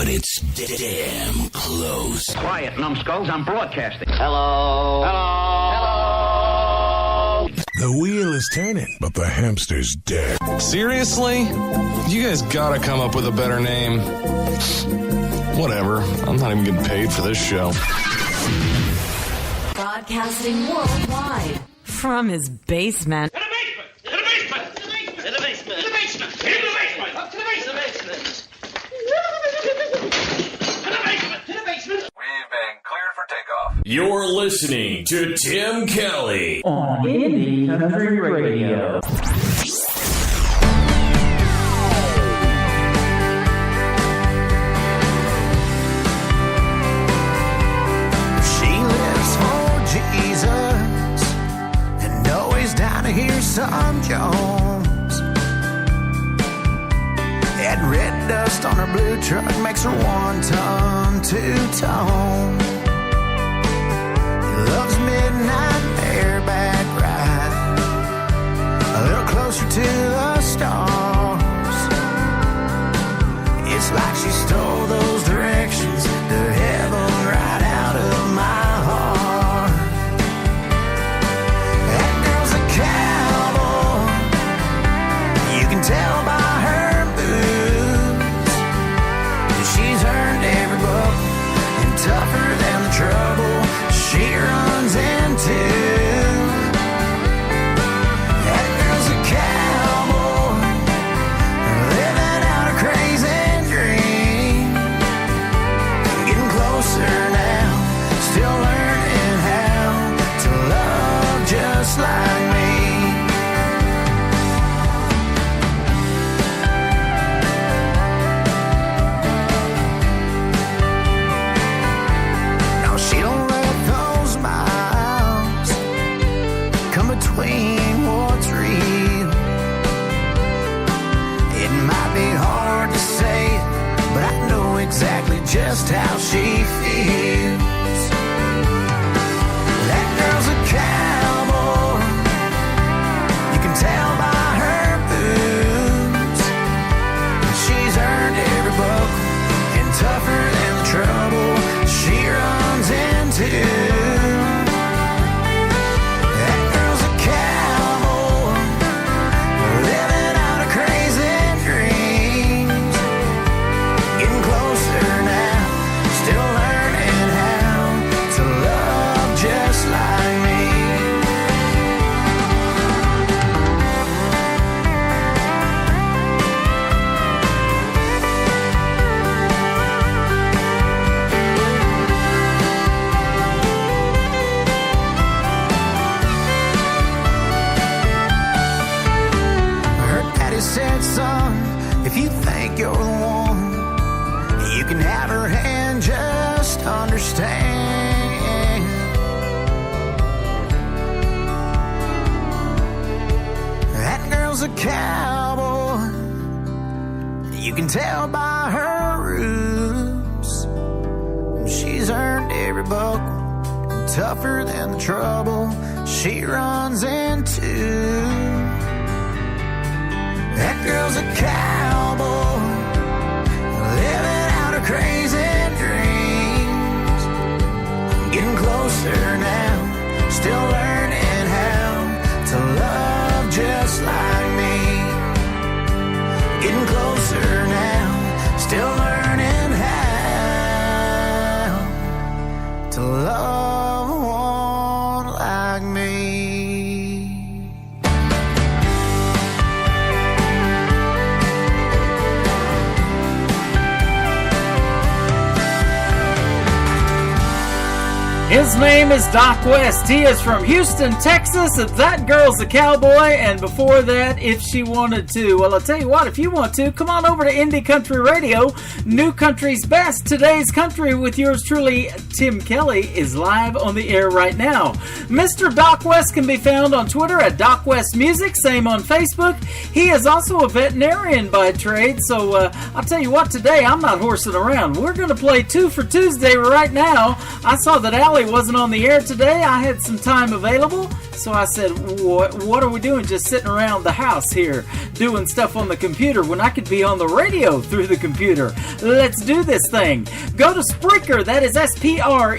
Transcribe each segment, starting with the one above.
it's damn close. Quiet, numbskulls. I'm broadcasting. Hello. Hello. Hello. The wheel is turning, but the hamster's dead. Seriously? You guys gotta come up with a better name. Whatever. I'm not even getting paid for this show. Broadcasting worldwide from his basement. To the basement! To the basement! To the basement! To the basement! To the basement! Up to the basement! To the basement! To the basement! We've been cleared for takeoff. You're listening to Tim Kelly on Indie Country Radio. Jesus, and always down to hear some Jones. And red dust on her blue truck makes her 1-ton, 2-tone. He loves midnight bareback ride, a little closer to the stars. It's like she stole those directions to heaven right out of my heart. Tell by her boots that she's earned every buck, and tougher than the trouble she runs into. That girl's a cowboy, living out a crazy dream. Getting closer now, still learning how to love just like me. What's real. It might be hard to say, but I know exactly just how she feels. That girl's a cowboy, you can tell by her boots. She's earned every buck, and tougher than the trouble she runs into. Said, son, if you think you're the one, you can have her hand, just understand. That girl's a cowboy, you can tell by her roots. She's earned every buck, and tougher than the trouble she runs into. That girl's a cowboy, living out her crazy dreams. Getting closer now, still learning how to love just like me. Getting closer now, still learning how to love one like me. His name is Doc West. He is from Houston, Texas. That girl's a cowboy. And before that, if she wanted to. Well, I'll tell you what, if you want to, come on over to Indie Country Radio. New Country's Best. Today's Country with yours truly, Tim Kelly, is live on the air right now. Mr. Doc West can be found on Twitter at Doc West Music. Same on Facebook. He is also a veterinarian by trade. So I'll tell you what, today I'm not horsing around. We're going to play 2 for Tuesday right now. I saw that Allie wasn't on the air today. I had some time available, so I said, what are we doing just sitting around the house here doing stuff on the computer when I could be on the radio through the computer? Let's do this thing. Go to Spreaker, that is Spreaker,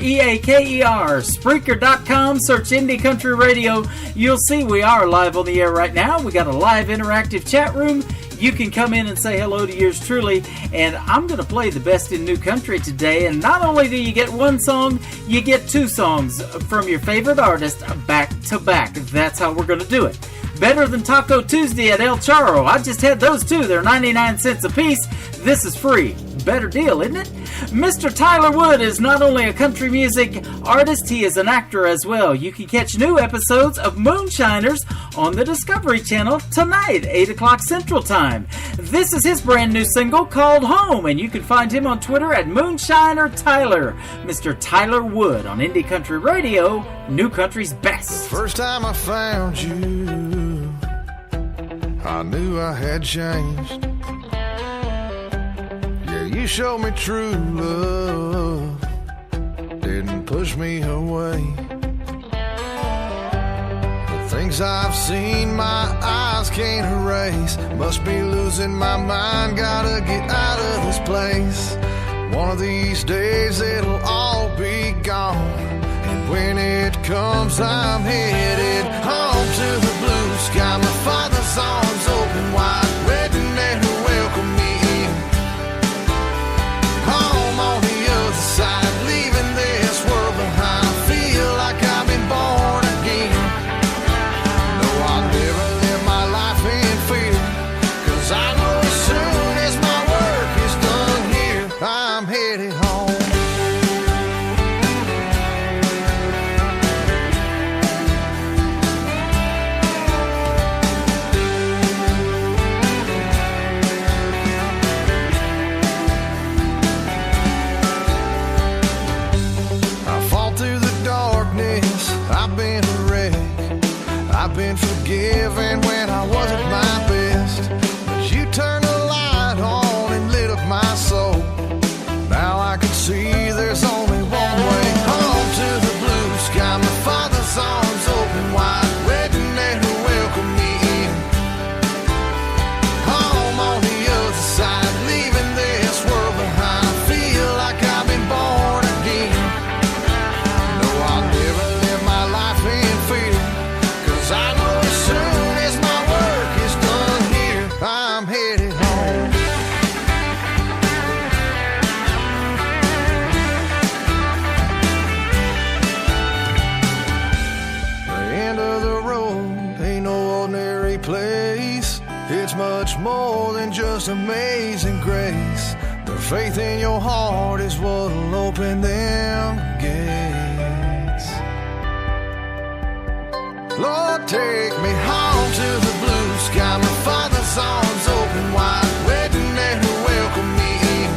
Spreaker.com, search Indie Country Radio. You'll see we are live on the air right now. We got a live interactive chat room. You can come in and say hello to yours truly, and I'm going to play the best in new country today. And not only do you get one song, you get two songs from your favorite artist back to back. That's how we're going to do it. Better than Taco Tuesday at El Charro. I just had those two. They're 99 cents a piece. This is free. Better deal, isn't it? Mr. Tyler Wood is not only a country music artist, he is an actor as well. You can catch new episodes of Moonshiners on the Discovery Channel tonight, 8 o'clock Central Time. This is his brand new single called Home, and you can find him on Twitter at Moonshiner Tyler. Mr. Tyler Wood on Indie Country Radio, New Country's best. First time I found you, I knew I had changed. You showed me true love, didn't push me away. The things I've seen my eyes can't erase. Must be losing my mind, gotta get out of this place. One of these days it'll all be gone, and when it comes I'm headed home to the blue sky. My father's arms open wide, ready to welcome me. On the other side, leaving this world behind. Feel like I've been born again. No, I'll never live my life in fear, 'cause I know as soon as my work is done here, I'm headed home. I've been a wreck, I've been forgiven when I wasn't my best, but you turned the light on and lit up my soul. Now I can see there's only one way home to the blue sky. My father's arms open wide, ready to welcome me in. Home on the other side, leaving this world behind. Feel like I've been born again. No, I'll never live my life in fear, 'cause I know as soon as my work is done here, I'm headed home. The end of the road ain't no ordinary place. It's much more than just amazing grace. The faith in your heart is what'll open them gates. Lord, take me home to the blue sky. My father's arms open wide, ready to welcome me in.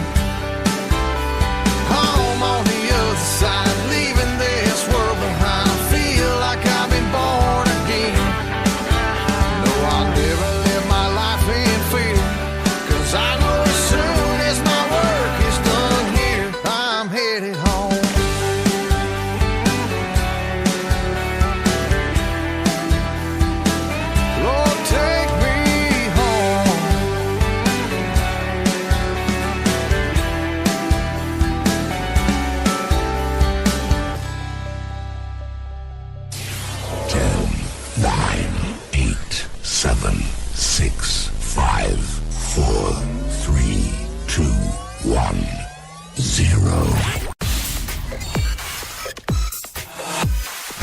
Home on the other side, leaving this world behind. Feel like I've been born again. No, I'll never live my life in fear, 'cause I know as soon as my work is done here, I'm headed home. Lord, take me home. Ten, 9, 8, 7, 6, 5, 4, 3, 2, 1, 0.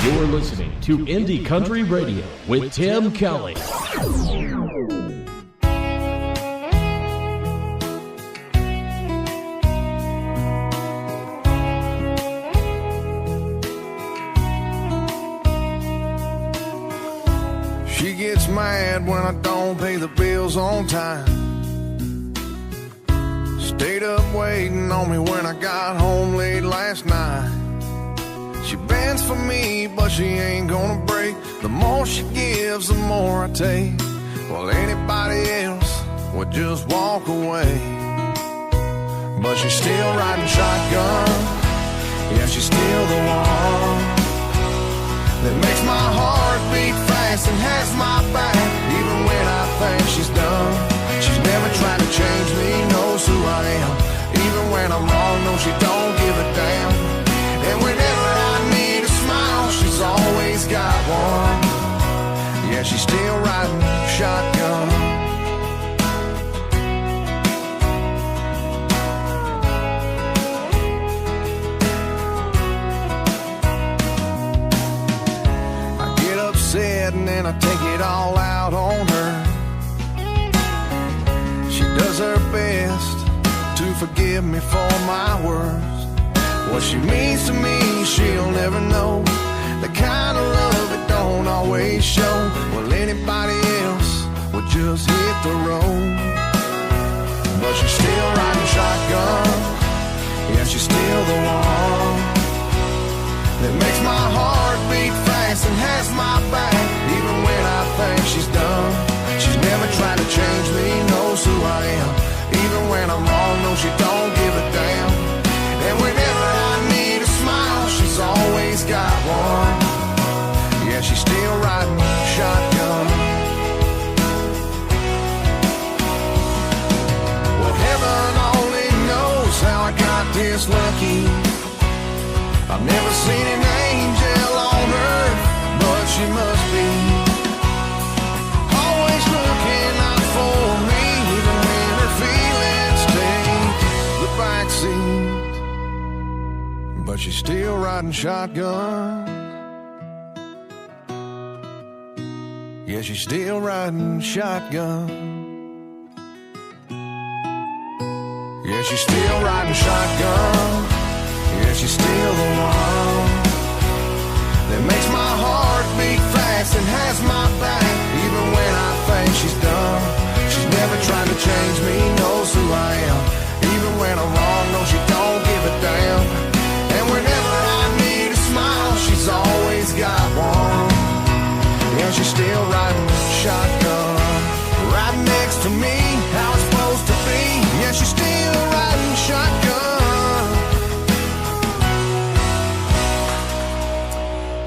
You're listening to Indie Country Radio with Tim Kelly. She gets mad when I don't pay the bills on time. Stayed up waiting on me when I got home late last night. She bends for me, but she ain't gonna break. The more she gives, the more I take. Well, anybody else would just walk away, but she's still riding shotgun Yeah, she's still the one that makes my heart beat fast and has my back even when I think she's done. She's never tried to change me, knows who I am. Even when I'm wrong, no, she don't give a damn. And whenever I need a smile, she's always got one. Yeah, she's still riding shotgun. And then I take it all out on her. She does her best to forgive me for my worst. What she means to me, she'll never know. The kind of love that don't always show. Well, anybody else would just hit the road. But she's still riding shotgun. Yeah, she's still the one that makes my heart beat fast and has my back even when I think she's done. She's never tried to change me, knows who I am. Even when I'm wrong, no, she don't give a damn. And whenever I need a smile, she's always got one. Yeah, she's still riding shotgun. Well, heaven only knows how I got this lucky. I've never seen an angel on earth, but she must be always looking out for me, even when her feelings take the backseat. But she's still riding shotgun. Yeah, she's still riding shotgun. Yeah, she's still riding shotgun. Yeah, she's still the one that makes my heart beat fast and has my back even when I think she's done. She's never tried to change me, knows who I am. Even when I'm wrong, no, she don't give a damn. And whenever I need a smile, she's always got one. Yeah, she's still riding shotgun, right next to me, how it's supposed to be. Yeah, she's still riding shotgun.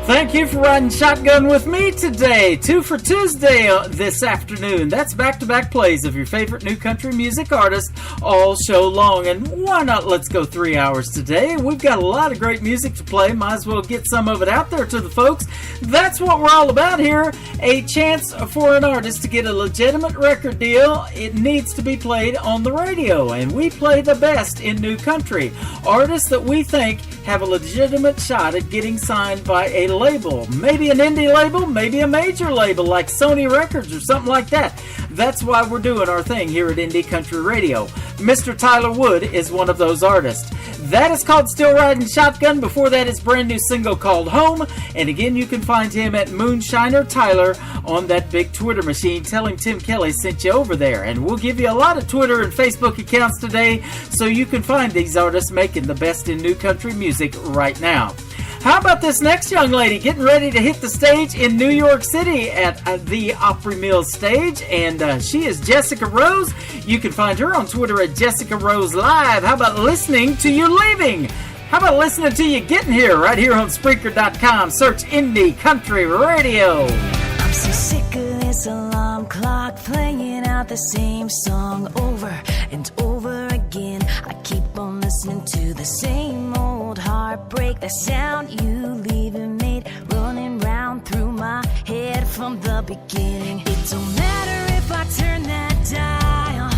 Thank you for riding shotgun with me today. 2 for Tuesday this afternoon. That's back-to-back plays of your favorite new country music artists all show long. And why not let's go 3 hours today? We've got a lot of great music to play. Might as well get some of it out there to the folks. That's what we're all about here. A chance for an artist to get a legitimate record deal. It needs to be played on the radio. And we play the best in new country. Artists that we think have a legitimate shot at getting signed by a label. Maybe an indie label, maybe a major label like Sony Records or something like that. That's why we're doing our thing here at Indie Country Radio. Mr. Tyler Wood is one of those artists. That is called Still Riding Shotgun. Before that, his brand new single called Home. And again, you can find him at Moonshiner Tyler on that big Twitter machine. Tell him Tim Kelly sent you over there. And we'll give you a lot of Twitter and Facebook accounts today so you can find these artists making the best in new country music right now. How about this next young lady getting ready to hit the stage in New York City at the Opry Mills stage? And she is Jessica Rose. You can find her on Twitter at Jessica Rose Live. How about listening to you leaving? How about listening to you getting here right here on Spreaker.com? Search Indie Country Radio. I'm so sick of this alarm clock playing out the same song over and over again. I keep on listening to the same old heartbreak. The sound you leaving made running round through my head from the beginning. It don't matter if I turn that dial.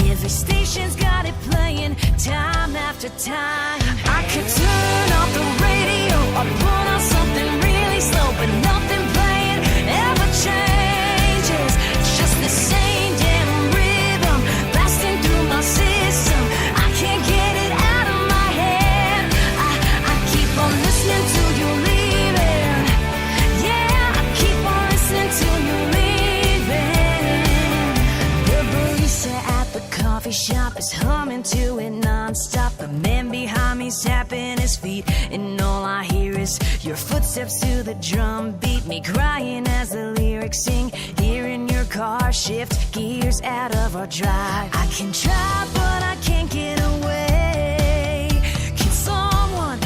Every station's got it playing time after time. I could turn off the radio or put on something really slow, but nothing playing ever changes. It's just the same damn rhythm blasting through my system. I can't get it out of my head. I keep on listening to you leaving. Yeah, I keep on listening to you leaving. The barista at the coffee shop is humming to it non-stop. The man behind me's tapping his feet, and all I hear is your footsteps to the drum beat. Me crying as the lyrics sing, hearing your car shift gears out of our drive. I can try, but I can't get away. Can someone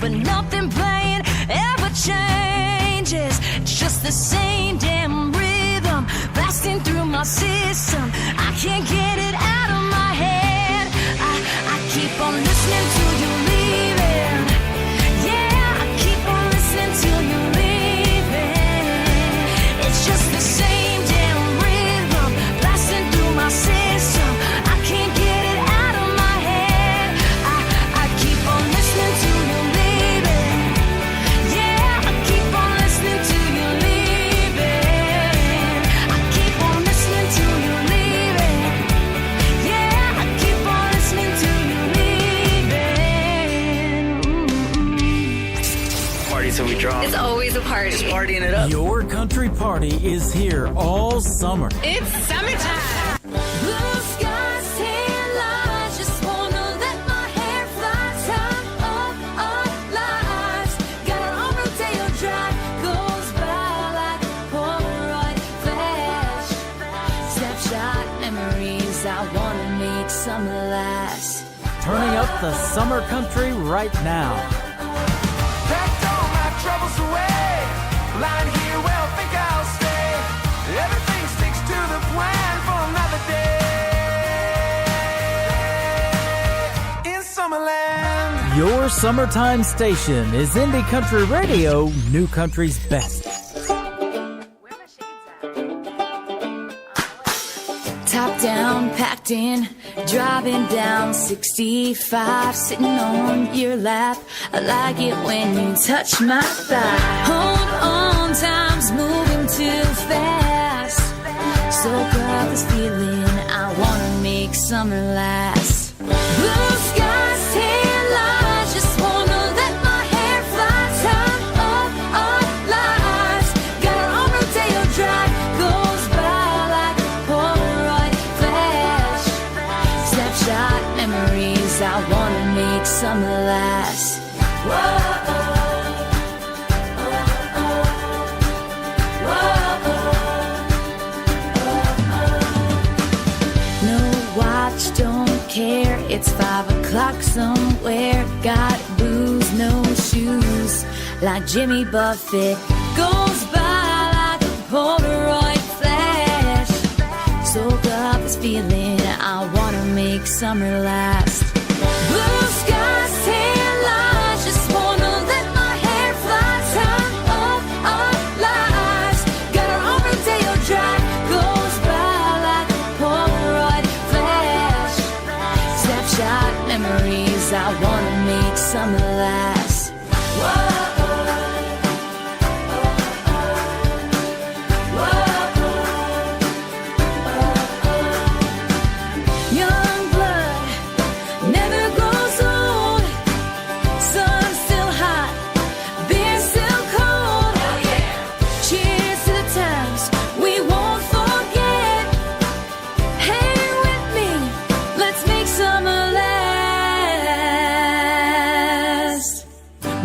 but nothing playing ever changes. It's just the same damn rhythm blasting through my system. I can't get it out of my head. I keep on listening till you're leaving. Yeah, I keep on listening till you're leaving. It's just the same damn rhythm blasting through my system. I can't get it out of my head. I keep on listening till you're leaving. Yeah, I keep on listening till you're leaving. I keep on listening till you're leaving. Yeah, I keep on listening till you're leaving. Party till we drop. It's always a party. Just partying it up. Your country party is here all summer. It's summertime. Blue skies, tan lines, just wanna let my hair fly. Time of our lives. Got our own Rodeo Drive, goes by like a Polaroid flash. Snapshot memories, I wanna make summer last. Turning up the summer country right now. Packed all my troubles away. Lying here, well, think I'll stay. Everything sticks to the plan for another day. In Summerland. Your summertime station is Indie Country Radio, New Country's best. Top down, packed in, driving down 65, sitting on your lap. I like it when you touch my thigh. Hold on, time's moving too fast. Soak up this feeling, I wanna make summer last. Blue skies, tan lines, just wanna let my hair fly. Time of our lives. Got our own Rodeo Drive, goes by like a Polaroid flash. Snapshot memories, I wanna make summer last. Whoa. No watch, don't care. It's 5 o'clock somewhere. Got booze, no shoes. Like Jimmy Buffett goes by like a Polaroid flash. Soak up this feeling, I wanna make summer last. Blue skies, tan lines, just wanna let my hair fly. Time of our lives. Got our own Rodeo Drive, goes by like a Polaroid flash. Snapshot memories, I wanna make summer last. Whoa. Young blood never grows old. Sun's still hot, beer's still cold. Cheers to the times we won't forget. Hang with me, let's make summer last.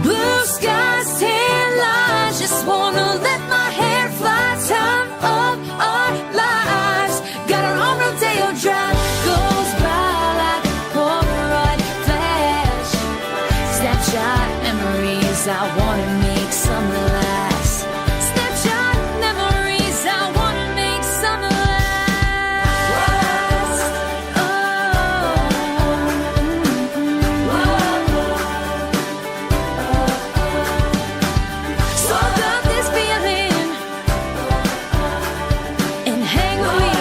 Blue skies, tan lines, just wanna let my hair fly. Time of our lives. Got our own Rodeo Drive, goes by like a Polaroid flash. Snapshot memories, I wanna make summer last. Snapshot memories, I wanna make summer last. Soak up this feeling and hang with me.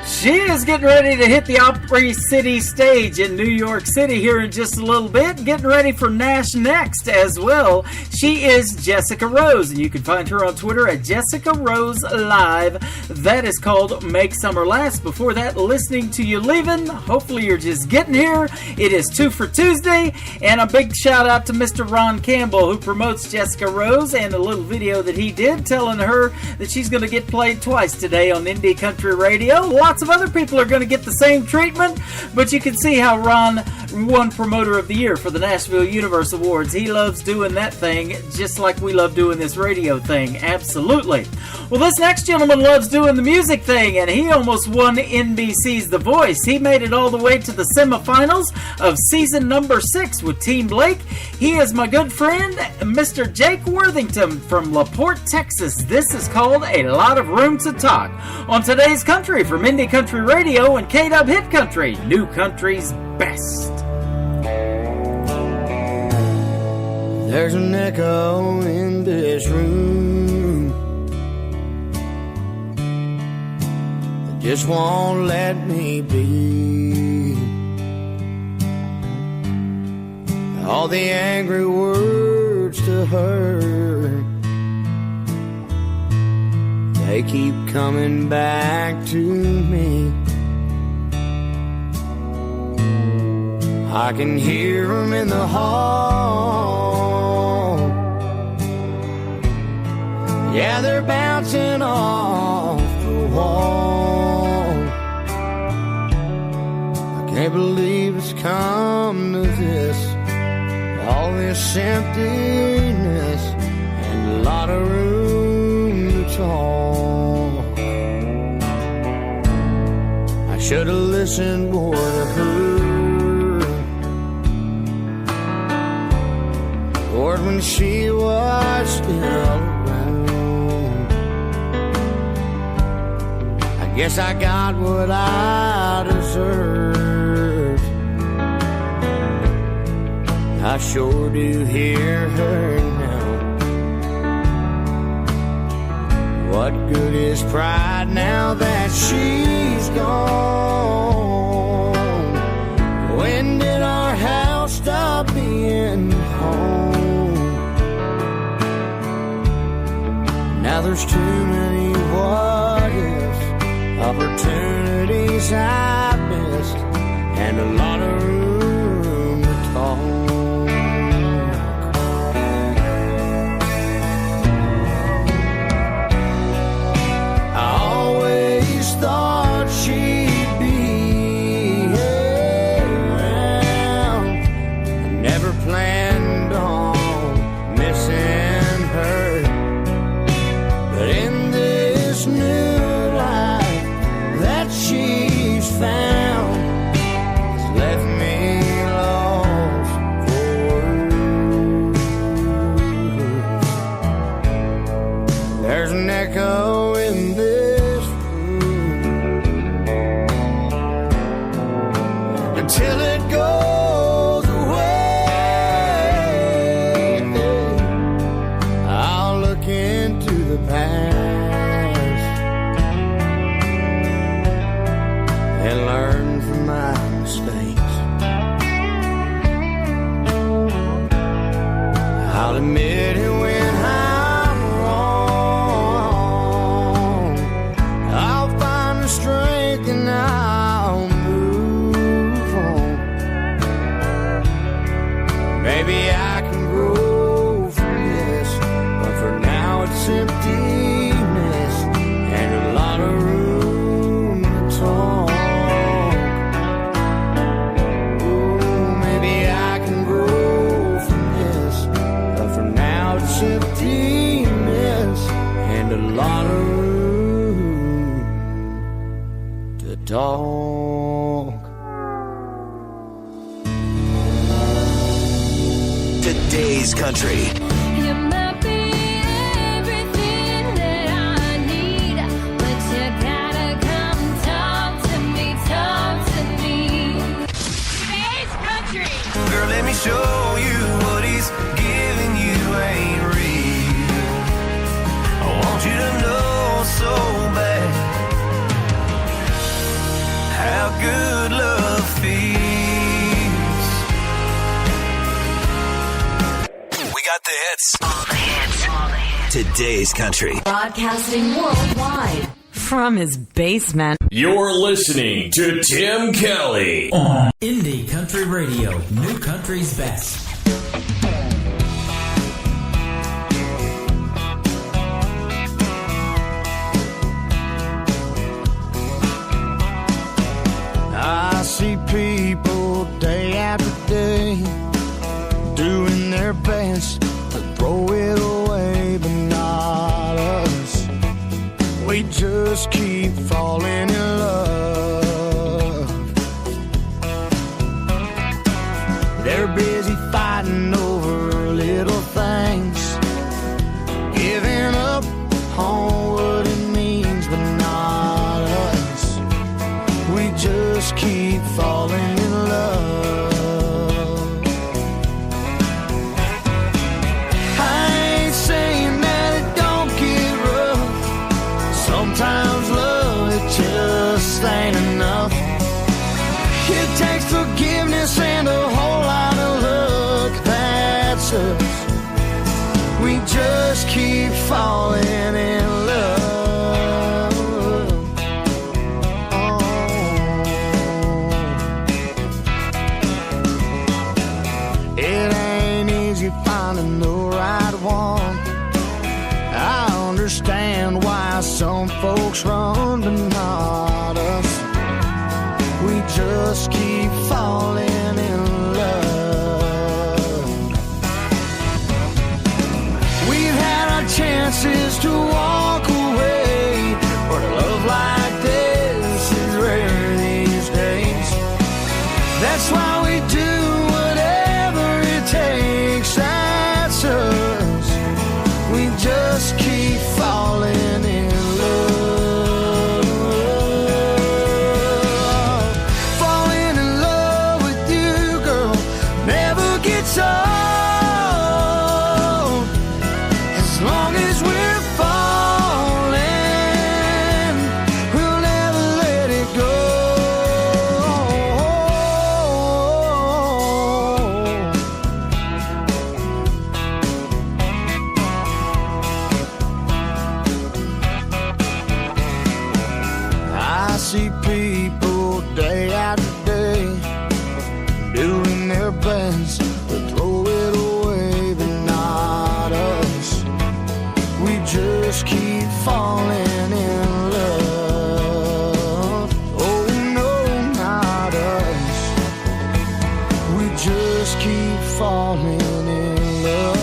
She is getting ready to hit the Opry City stage in New York City here in just a little bit. Getting ready for Nash Next as well. She is Jessica Rose, and you can find her on Twitter at Jessica Rose Live. That is called Make Summer Last. Before that, listening to You Leaving. Hopefully you're just getting here. It is 2 for Tuesday, and a big shout out to Mr. Ron Campbell, who promotes Jessica Rose, and a little video that he did telling her that she's going to get played twice today on Indie Country Radio. Lots of other people are going to get the same treatment, but you can see how Ron won Promoter of the Year for the Nashville Universe Awards. He loves doing that thing just like we love doing this radio thing. Absolutely. Well, this next gentleman loves doing the music thing, and he almost won NBC's The Voice. He made it all the way to the semifinals of season number 6 with Team Blake. He is my good friend, Mr. Jake Worthington from LaPorte, Texas. This is called A Lot of Room to Talk on today's Country from Indie Country Radio and K-Dub Hit Country, New Country's best. There's an echo in this room that just won't let me be. All the angry words to her, they keep coming back to me. I can hear them in the hall. Yeah, they're bouncing off the wall. I can't believe it's come to this. All this emptiness and a lot of room to talk. I should have listened more to her. Lord, when she was still around, I guess I got what I deserved. I sure do hear her now. What good is pride now that she's gone? When did our house stop being home? Now there's too many what ifs, opportunities I missed, and a lot of room to talk. I always thought she'd be around. I never planned on missing her. But in this new life that she's found, has left me lost for words. There's an echo in this room until it goes away. I'll look into the past and learn from my mistakes. I'll admit it when I'm wrong. I'll find the strength and I'll move on. Maybe I can grow from this, but for now it's emptiness and a lot of room to talk. Ooh, maybe I can grow from this, but for now it's emptiness and a lot of room to talk. Today's Country. You might be everything that I need, but you gotta come talk to me, talk to me. Today's Country. Girl, let me show you what he's giving you ain't real. I want you to know so bad how good love feels. We got the hits. All the hits. Today's Country. Broadcasting worldwide from his basement. You're listening to Tim Kelly on Indie Country Radio, New Country's best. I see people day after day, doing their best to throw it away, but not us. We just keep falling in love. They're busy fighting over little things, giving up on what it means, but not us. We just keep falling in love. I ain't saying that it don't get rough. Sometimes love, it just ain't enough. It takes forgiveness and a whole lot of luck. That's us. We just keep falling in love. Oh. It ain't easy finding the right one. I understand why some folks run, but not us. We just keep falling in love. We've had our chances to walk away, but a love like this is rare these days. That's why we do whatever it takes. That's us. We just keep falling in love. Falling in love with you, girl, never gets old. As long as we're falling, we'll never let it go. I see people day after day doing their best to throw it away, but not us. We just keep falling in love. Oh no, not us. We just keep falling in love.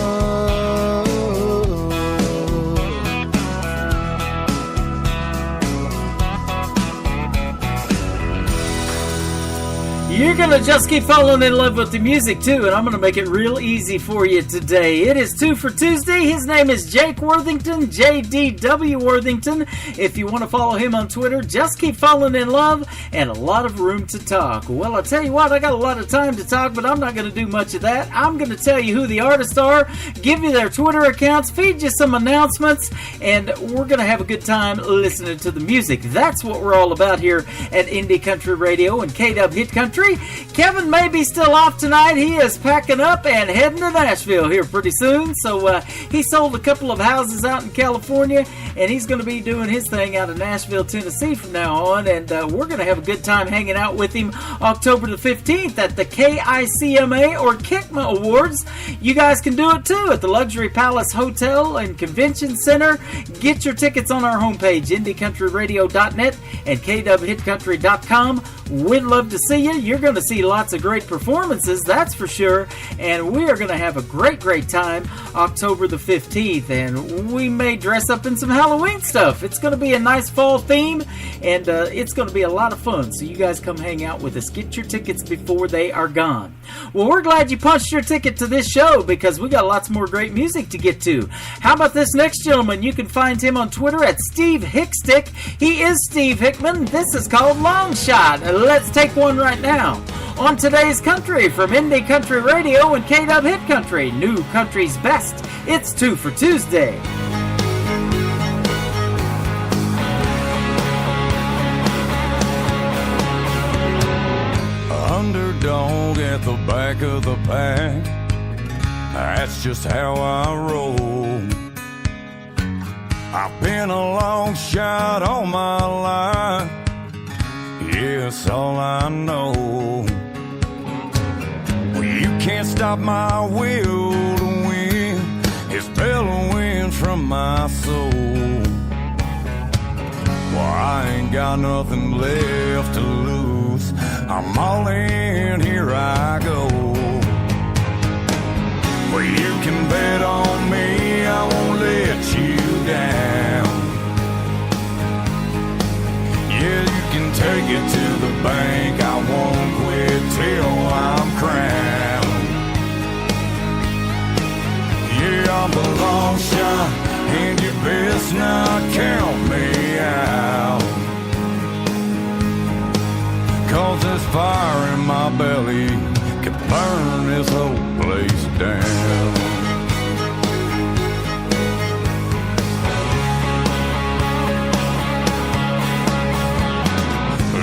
You're gonna just keep falling in love with the music too, and I'm gonna make it real easy for you today. It is 2 for Tuesday. His name is Jake Worthington, JDW Worthington. If you want to follow him on Twitter, just keep falling in love and a lot of room to talk. Well, I'll tell you what, I got a lot of time to talk, but I'm not gonna do much of that. I'm gonna tell you who the artists are, give you their Twitter accounts, feed you some announcements, and we're gonna have a good time listening to the music. That's what we're all about here at Indie Country Radio and K-Dub Hit Country. Kevin may be still off tonight. He is packing up and heading to Nashville here pretty soon. So he sold a couple of houses out in California, and he's going to be doing his thing out of Nashville, Tennessee from now on. And we're going to have a good time hanging out with him October the 15th at the KICMA or KICMA Awards. You guys can do it too at the Luxury Palace Hotel and Convention Center. Get your tickets on our homepage, IndieCountryRadio.net and KWHitCountry.com. We'd love to see you. You're going to see lots of great performances, that's for sure. And we are going to have a great, great time October the 15th. And we may dress up in some Halloween stuff. It's going to be a nice fall theme, and it's going to be a lot of fun. So you guys come hang out with us. Get your tickets before they are gone. Well, we're glad you punched your ticket to this show because we got lots more great music to get to. How about this next gentleman? You can find him on Twitter at Steve Hickstick. He is Steve Hickman. This is called Long Shot. Let's take one right now. On today's country from Indie Country Radio and K-Dub Hit Country, New Country's Best. It's 2 for Tuesday. Underdog at the back of the pack, that's just how I roll. I've been a long shot all my life, yeah, it's all I know. Well, you can't stop my will to win, it's bellowing from my soul. Well, I ain't got nothing left to lose, I'm all in, here I go. Well, you can bet on me, I won't let you down. Yeah, you can take it to the bank, I won't quit till I'm crowned. Yeah, I'm the long shot, and you best not count me out. 'Cause this fire in my belly could burn this whole place down.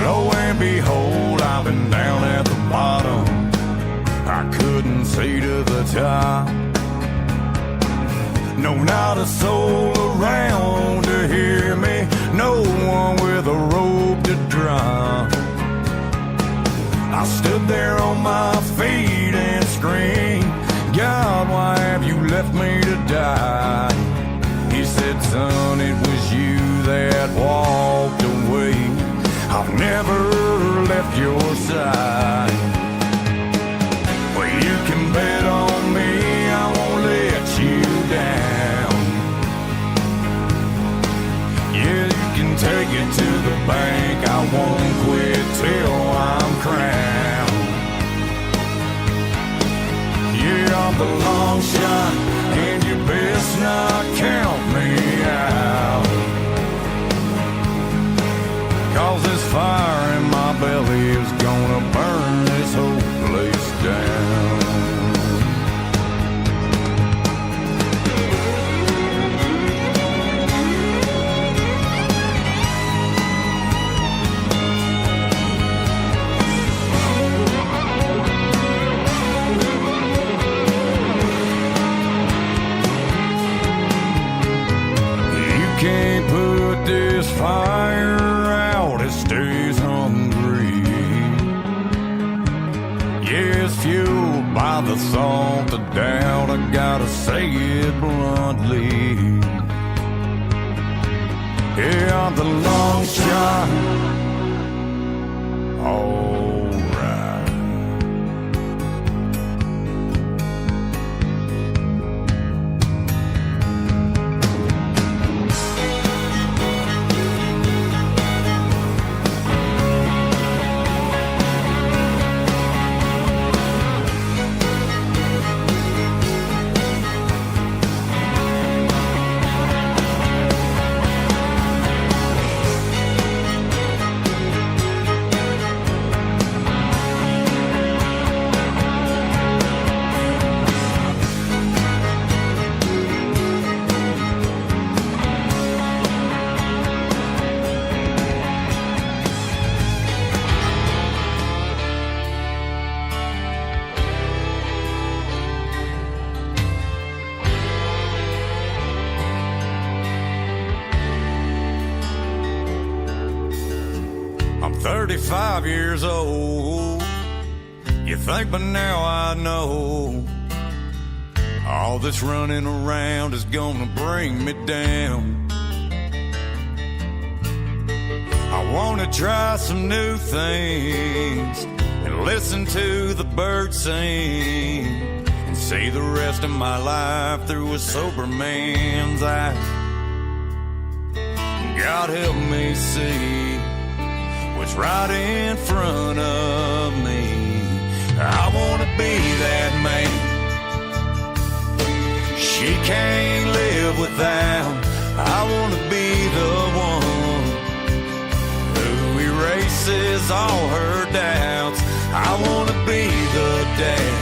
Lo and behold, I've been down at the bottom, I couldn't see to the top. No, not a soul around to hear me, no one with a rope to drop. I stood there on my feet and screamed, God, why have you left me to die? He said, son, it was you that walked away. I've never left your side. Well, you can bet on me, I won't let you down. Yeah, you can take it to the bank, I won't quit till I'm crowned. Yeah, I'm the long shot, and you best not count me out. 'Cause this fire in my belly is gonna burn this whole place down. Can't put this fire out, it stays hungry. Yeah, it's fueled by the thought, the doubt, I gotta say it bluntly. Yeah, I'm the long shot. Alright. I'm 35 years old. You think by now I know all this running around is gonna bring me down. I wanna try some new things and listen to the birds sing and see the rest of my life through a sober man's eyes. God help me see what's right in front of me. I wanna be that man she can't live without. I wanna be the one who erases all her doubts. I wanna be the dad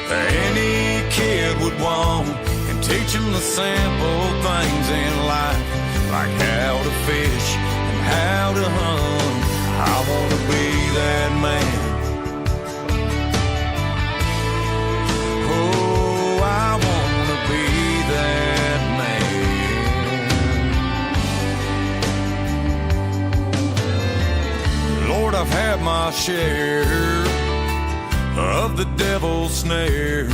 that any kid would want and teach him the simple things in life, like how to fish, how to hunt. I wanna be that man. Oh, I wanna be that man. Lord, I've had my share of the devil's snare.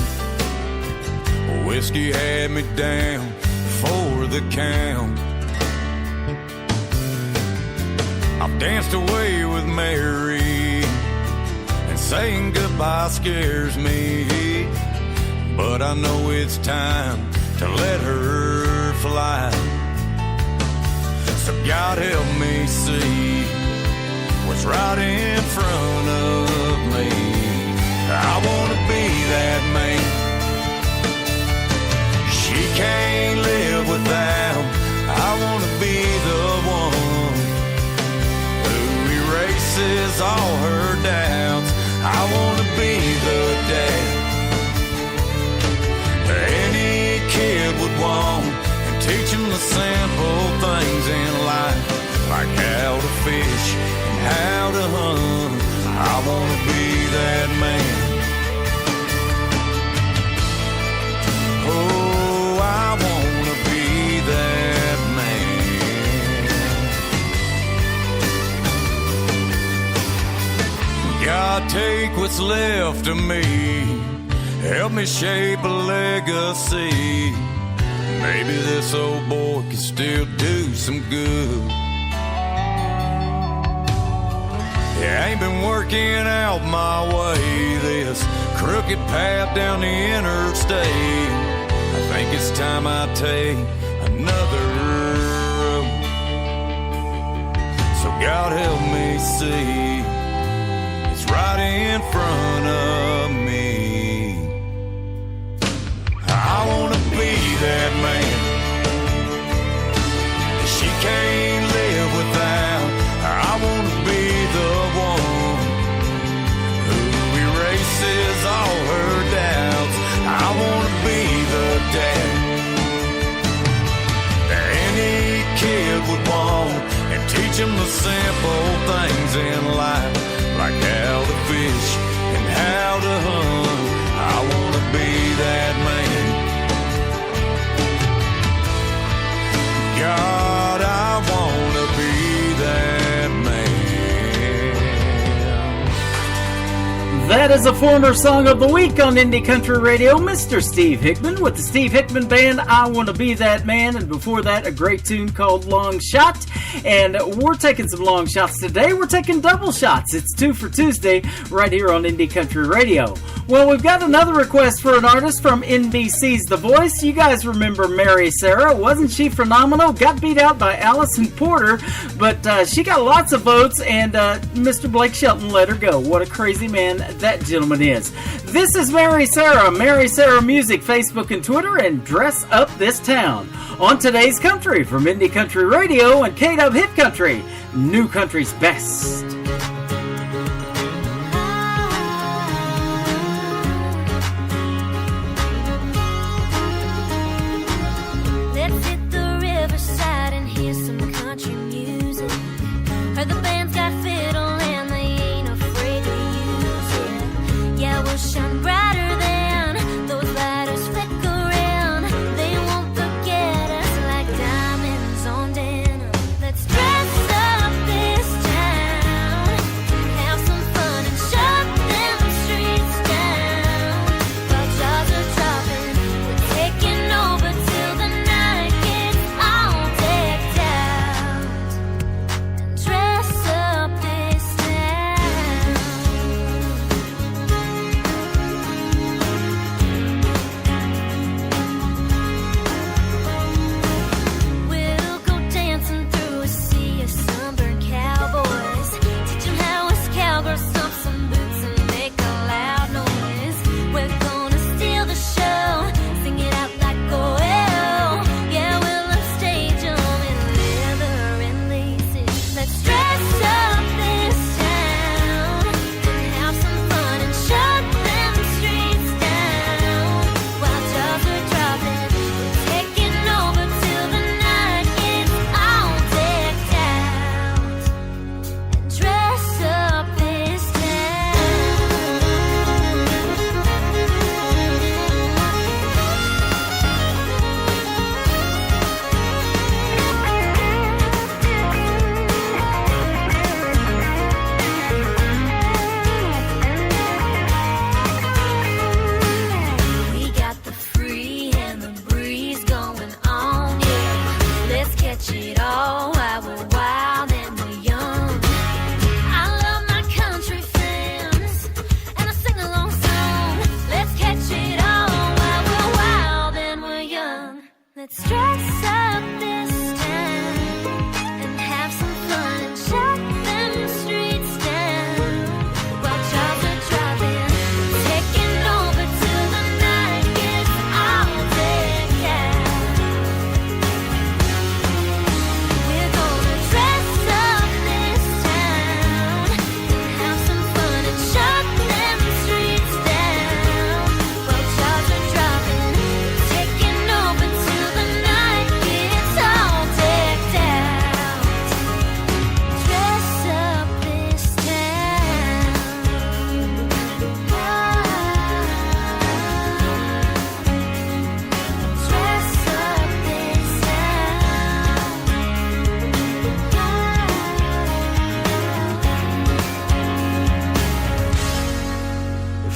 Whiskey had me down for the count. I've danced away with Mary Saying goodbye scares me, but I know it's time to let her fly. So God help me see what's right in front of me. I wanna be that man she can't live without. I wanna be the one who erases all her doubts. I wanna be the dad any kid would want, and teach him the simple things in life, like how to fish and how to hunt. I wanna be that man. Oh, I wanna be that man. God, take what's left of me, help me shape a legacy. Maybe this old boy can still do some good. Yeah, I ain't been working out my way, this crooked path down the interstate. I think it's time I take another road. So God help me see it's right in front of me. I wanna be that man she can't live without. I wanna be the one who erases all her doubts. I wanna be the dad that any kid would want, and teach him the simple things in life, like how to fish and how to hunt. I wanna be that man. God, I wanna be that man. That is a former song of the week on Indie Country Radio, Mr. Steve Hickman with the Steve Hickman Band, I Wanna Be That Man, and before that, a great tune called Long Shot. And we're taking some long shots today. We're taking double shots. It's 2 for Tuesday right here on Indie Country Radio. Well, we've got another request for an artist from NBC's The Voice. You guys remember Mary Sarah. Wasn't she phenomenal? Got beat out by Allison Porter, but she got lots of votes, and Mr. Blake Shelton let her go. What a crazy man that gentleman is. This is Mary Sarah. Mary Sarah Music, Facebook and Twitter, and Dress Up This Town. On today's Country from Indie Country Radio and K-Dub Hit Country, New Country's Best. Let's hit the riverside and hear some country music. Heard the band's got fiddle and they ain't afraid to use it. Yeah, we'll shine brighter than those lighters flicker around. They won't forget us like diamonds on denim. Let's dress up this town.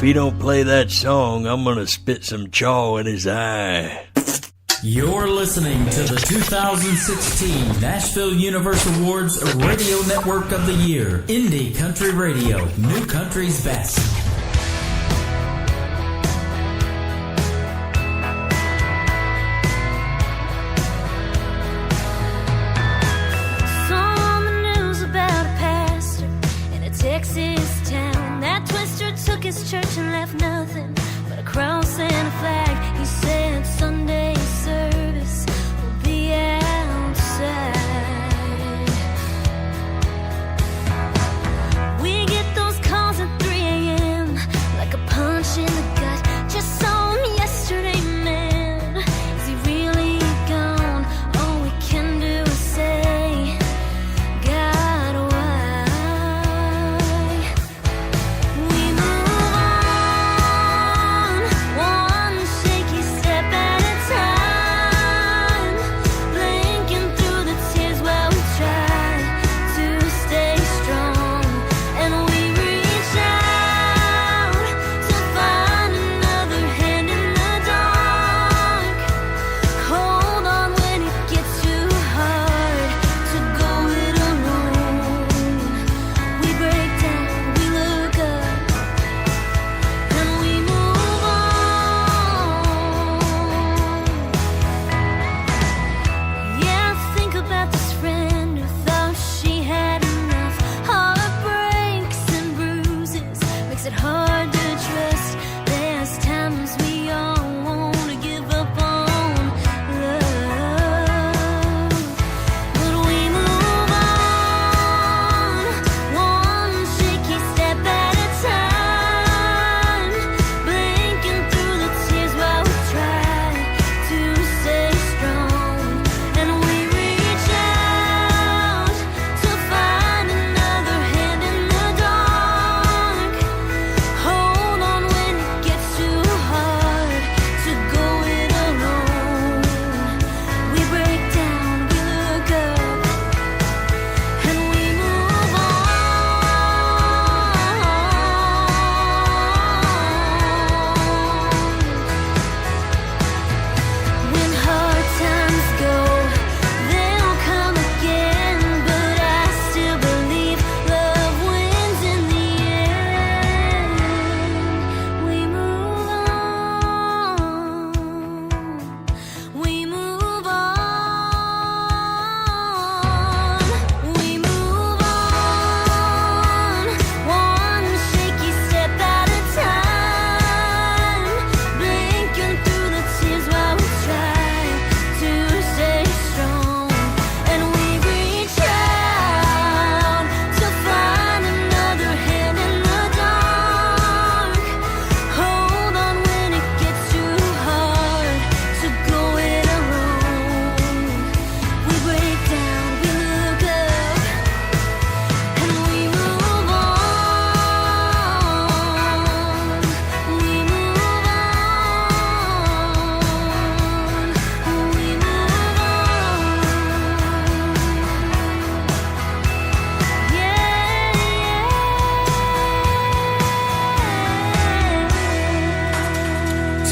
he don't play that song, I'm gonna spit some chaw in his eye. You're listening to the 2016 Nashville Universe Awards Radio Network of the Year, Indie Country Radio, New Country's Best. Saw on the news about a pastor in a Texas town. That twister took his church and left nothing but a cross and a flag. He said Sunday service will be outside. We get those calls at 3 a.m. like a punch in the gut. Just saw him yesterday, man. Is he really gone? All we can do is say, God, why? We move on, one shaky step at a time, blinking through the tears while we try to stay strong. And we reach out to find another hand in the dark. Hold on when it gets too hard to go it alone. We break down, we look up, and we move on. Yeah, I think about this friend who thought she had enough. Heartbreaks and bruises makes it hard to trust. There's times we all want to give up on love, but we move on, one shaky step at a time, blinking through the tears while we try to stay strong. And we reach out to find another hand in the dark. Hold on when it gets too hard to go it alone. We break down, we look up, and we move on. When hard times go, they'll come again, but I still believe love wins in the end. We move on, we move on, we move on, one shaky step at a time, blinking through the tears while we try to stay strong. And we reach out to find another hand in the dark. Hold on when it gets too hard to go it alone. We break down, we look up, and we move on. We move on. We move on.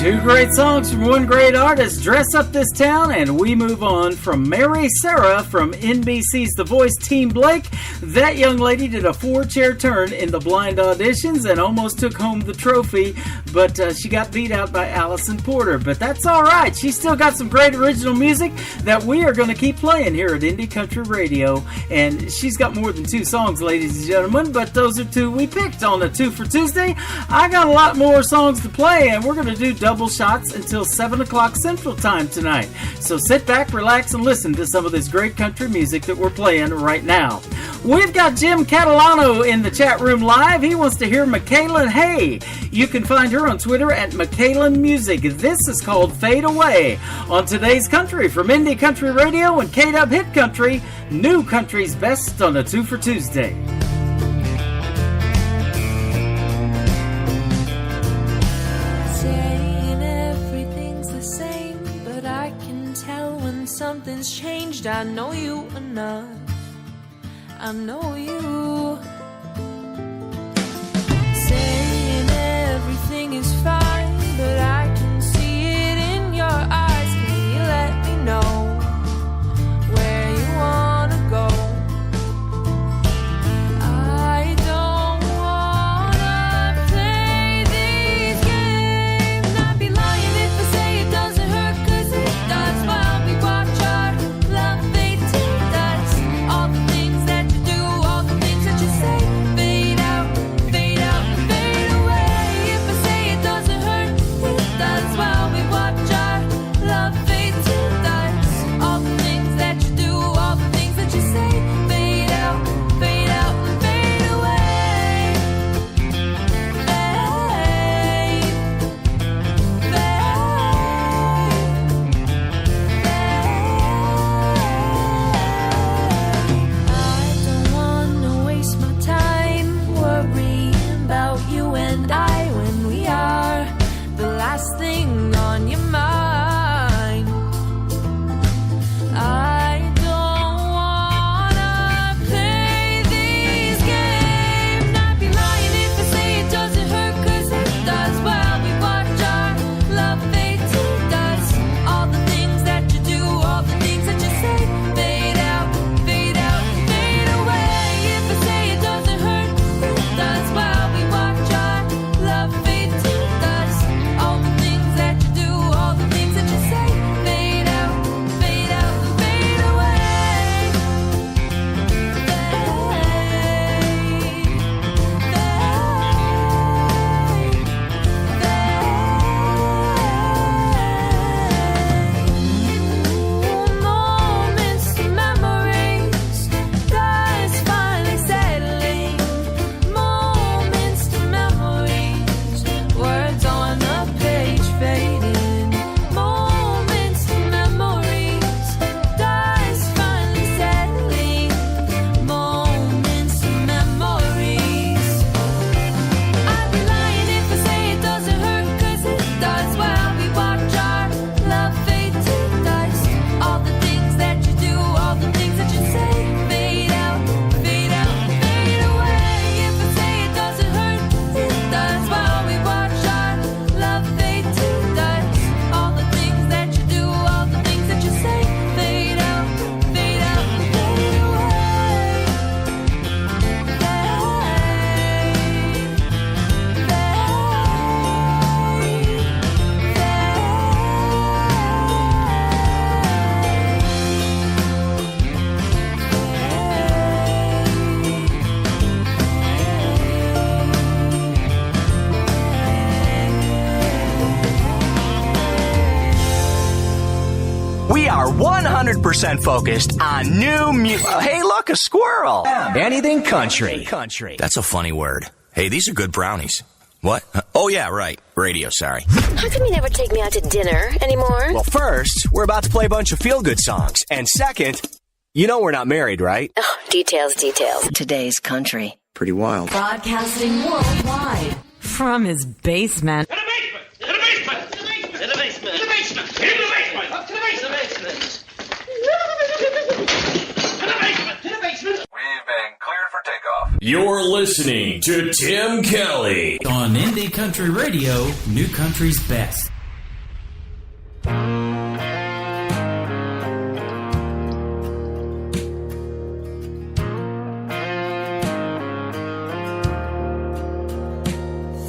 Two great songs from one great artist, Dress Up This Town and We Move On, from Mary Sarah from NBC's The Voice, Team Blake. That young lady did a 4-chair turn in the blind auditions and almost took home the trophy, but she got beat out by Allison Porter. But that's all right. She's still got some great original music that we are going to keep playing here at Indie Country Radio. And she's got more than 2 songs, ladies and gentlemen, but those are 2 we picked on the 2 for Tuesday. I got a lot more songs to play, and we're going to do double shots until 7 o'clock Central Time tonight. So sit back, relax, and listen to some of this great country music that we're playing right now. We've got Jim Catalano in the chat room live. He wants to hear Michaela Hay. You can find her on Twitter at Michaela Music. This is called Fade Away on today's Country from Indie Country Radio and K-Dub Hit Country, New Country's Best on a 2 for Tuesday. Saying everything's the same, but I can tell when something's changed. I know you enough. I know you. Saying everything are 100% focused on new music. Hey, look, a squirrel. Anything country. That's a funny word. Hey, these are good brownies. What? Oh, yeah, right. Radio, sorry. How come you never take me out to dinner anymore? Well, first, we're about to play a bunch of feel-good songs. And second, you know we're not married, right? Oh, details. Today's country. Pretty wild. Broadcasting worldwide from his basement. In the basement! In the basement! In the basement! In the basement! Up to the basement! To the basement! We've been cleared for takeoff. You're listening to Tim Kelly on Indie Country Radio, New Country's Best.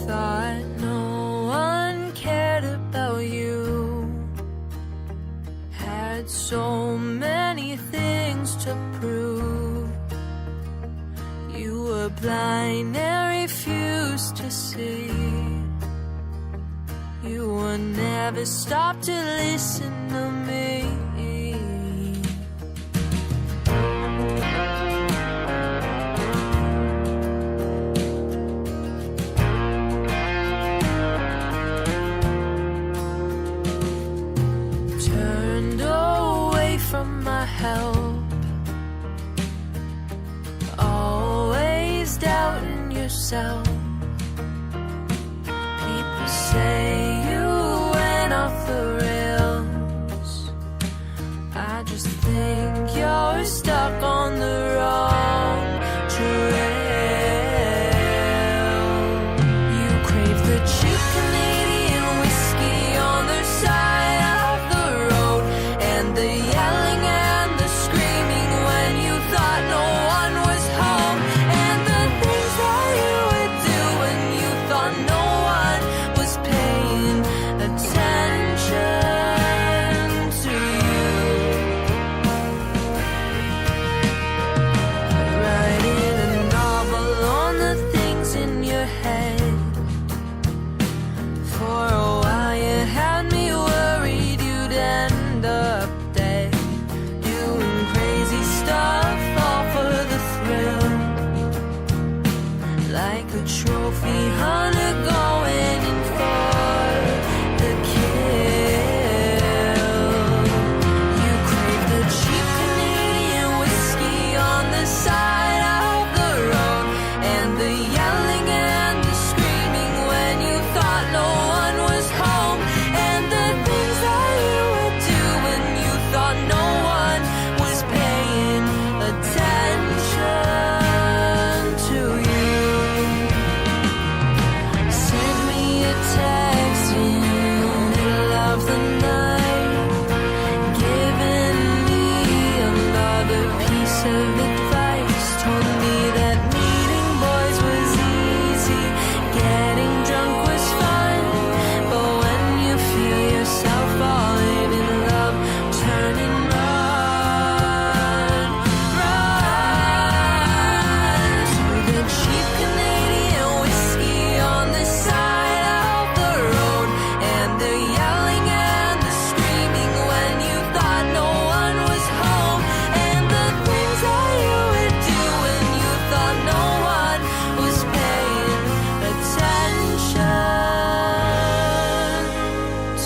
Thought no one cared about you. Had so many things to prove. You were blind and refused to see. You would never stop to listen to me. Turned away from my help. Always doubting yourself. People say you went off the rails. I just think you're stuck on the wrong trail. You crave the cheap Canadian whiskey on the side of the road, and the yelling and the screaming when you thought no one was home, and the things that you would do when you thought no one was paying attention to you. Writing a novel on the things in your head. For a while you had me worried you'd end up dead, doing crazy stuff all for the thrill, like a trophy hunter going in for the kill. You crave the cheap Canadian whiskey on the side of the road, and the yelling and the screaming when you thought no one was home, and the things that you would do when you thought no one was paying attention to you. Send me a text in the middle of the night, giving me another piece of advice. Told me that meeting boys was easy, getting drunk was fun, but when you feel yourself falling in love, turn and run to the cheap Canadian whiskey on the side of the road, and the yelling and the screaming when you thought no one was home, and the things that you would do when you thought no one was paying attention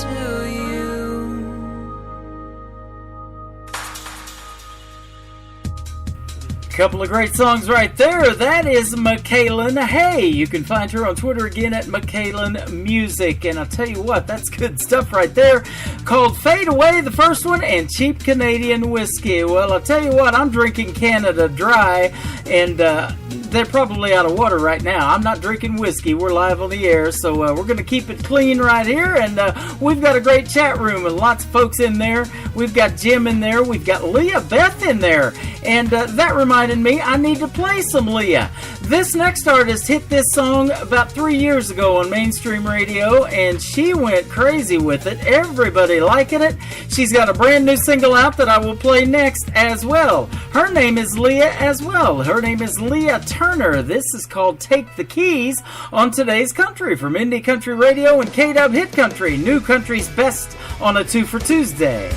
to you. Couple of great songs right there. That is Michaelan Hay. You can find her on Twitter again at Michaelan Music. And I'll tell you what, that's good stuff right there. Called Fade Away, the first one, and Cheap Canadian Whiskey. Well, I'll tell you what, I'm drinking Canada Dry, and they're probably out of water right now. I'm not drinking whiskey. We're live on the air, so we're going to keep it clean right here. And we've got a great chat room with lots of folks in there. We've got Jim in there. We've got Leah Beth in there. And that reminded me, I need to play some Leah. This next artist hit this song about 3 years ago on mainstream radio, and she went crazy with it. Everybody liking it. She's got a brand new single out that I will play next as well. Her name is Leah as well. Her name is Leah Turner. This is called Take the Keys on Today's Country from Indie Country Radio and K-Dub Hit Country, New Country's Best on a 2 for Tuesday.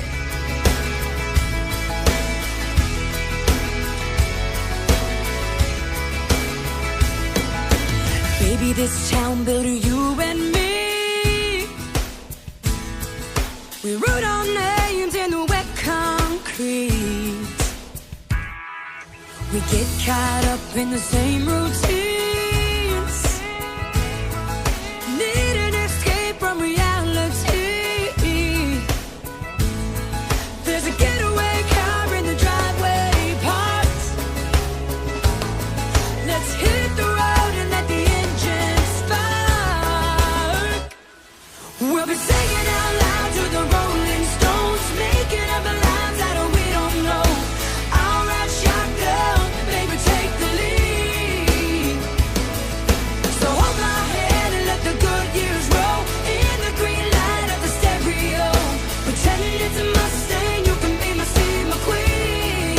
Baby, this town built you and me. We wrote our names in the wet concrete. We get caught up in the same routines. Need an escape from reality. There's a getaway car in the driveway parked. Let's hit the road and let the engine spark. We'll be singing out loud to the Rolling Stones, making up the lines that we don't know. I'll ride shotgun, baby, take the lead. So hold my hand and let the good years roll in the green light of the stereo. Pretending it's a Mustang, you can be my seed, my queen.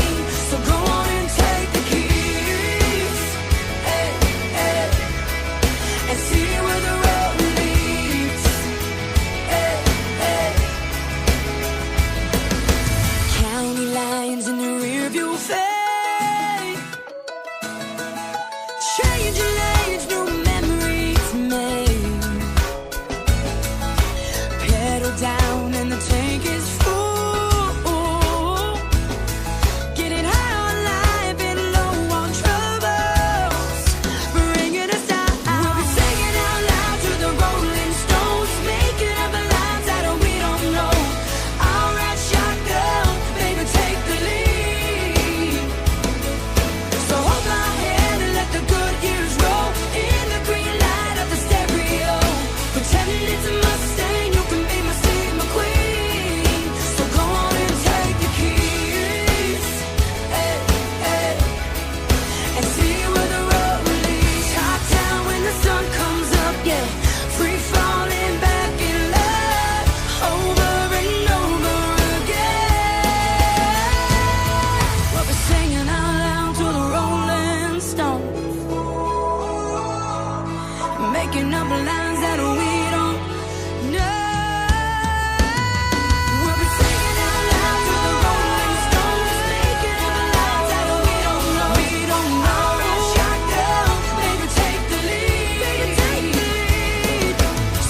So go on and take the keys, hey, hey, and see where the road leads, hey, hey. County lines in the rearview fade. Changing lanes, new memories made. Pedal down and the tank is full. Getting high on life and low on troubles. Bringing us down. We'll be singing out loud to the Rolling Stones, making up the lines that we don't know. I'll ride shotgun, baby, take the lead. So hold my hand and let the good years roll in the green light of the stereo. Pretending it's a Mustang, you can be my seed, my queen. So go on and take the keys, hey, hey, and see where the road leads. Top down when the sun comes up, yeah. Free falling back in love, over and over again. We'll be singing out loud to the Rolling Stones, making up lines that we don't know. We'll be singing out loud to the Rolling Stones, making up lines that we don't know. We don't know. Shotgun, baby, take the lead.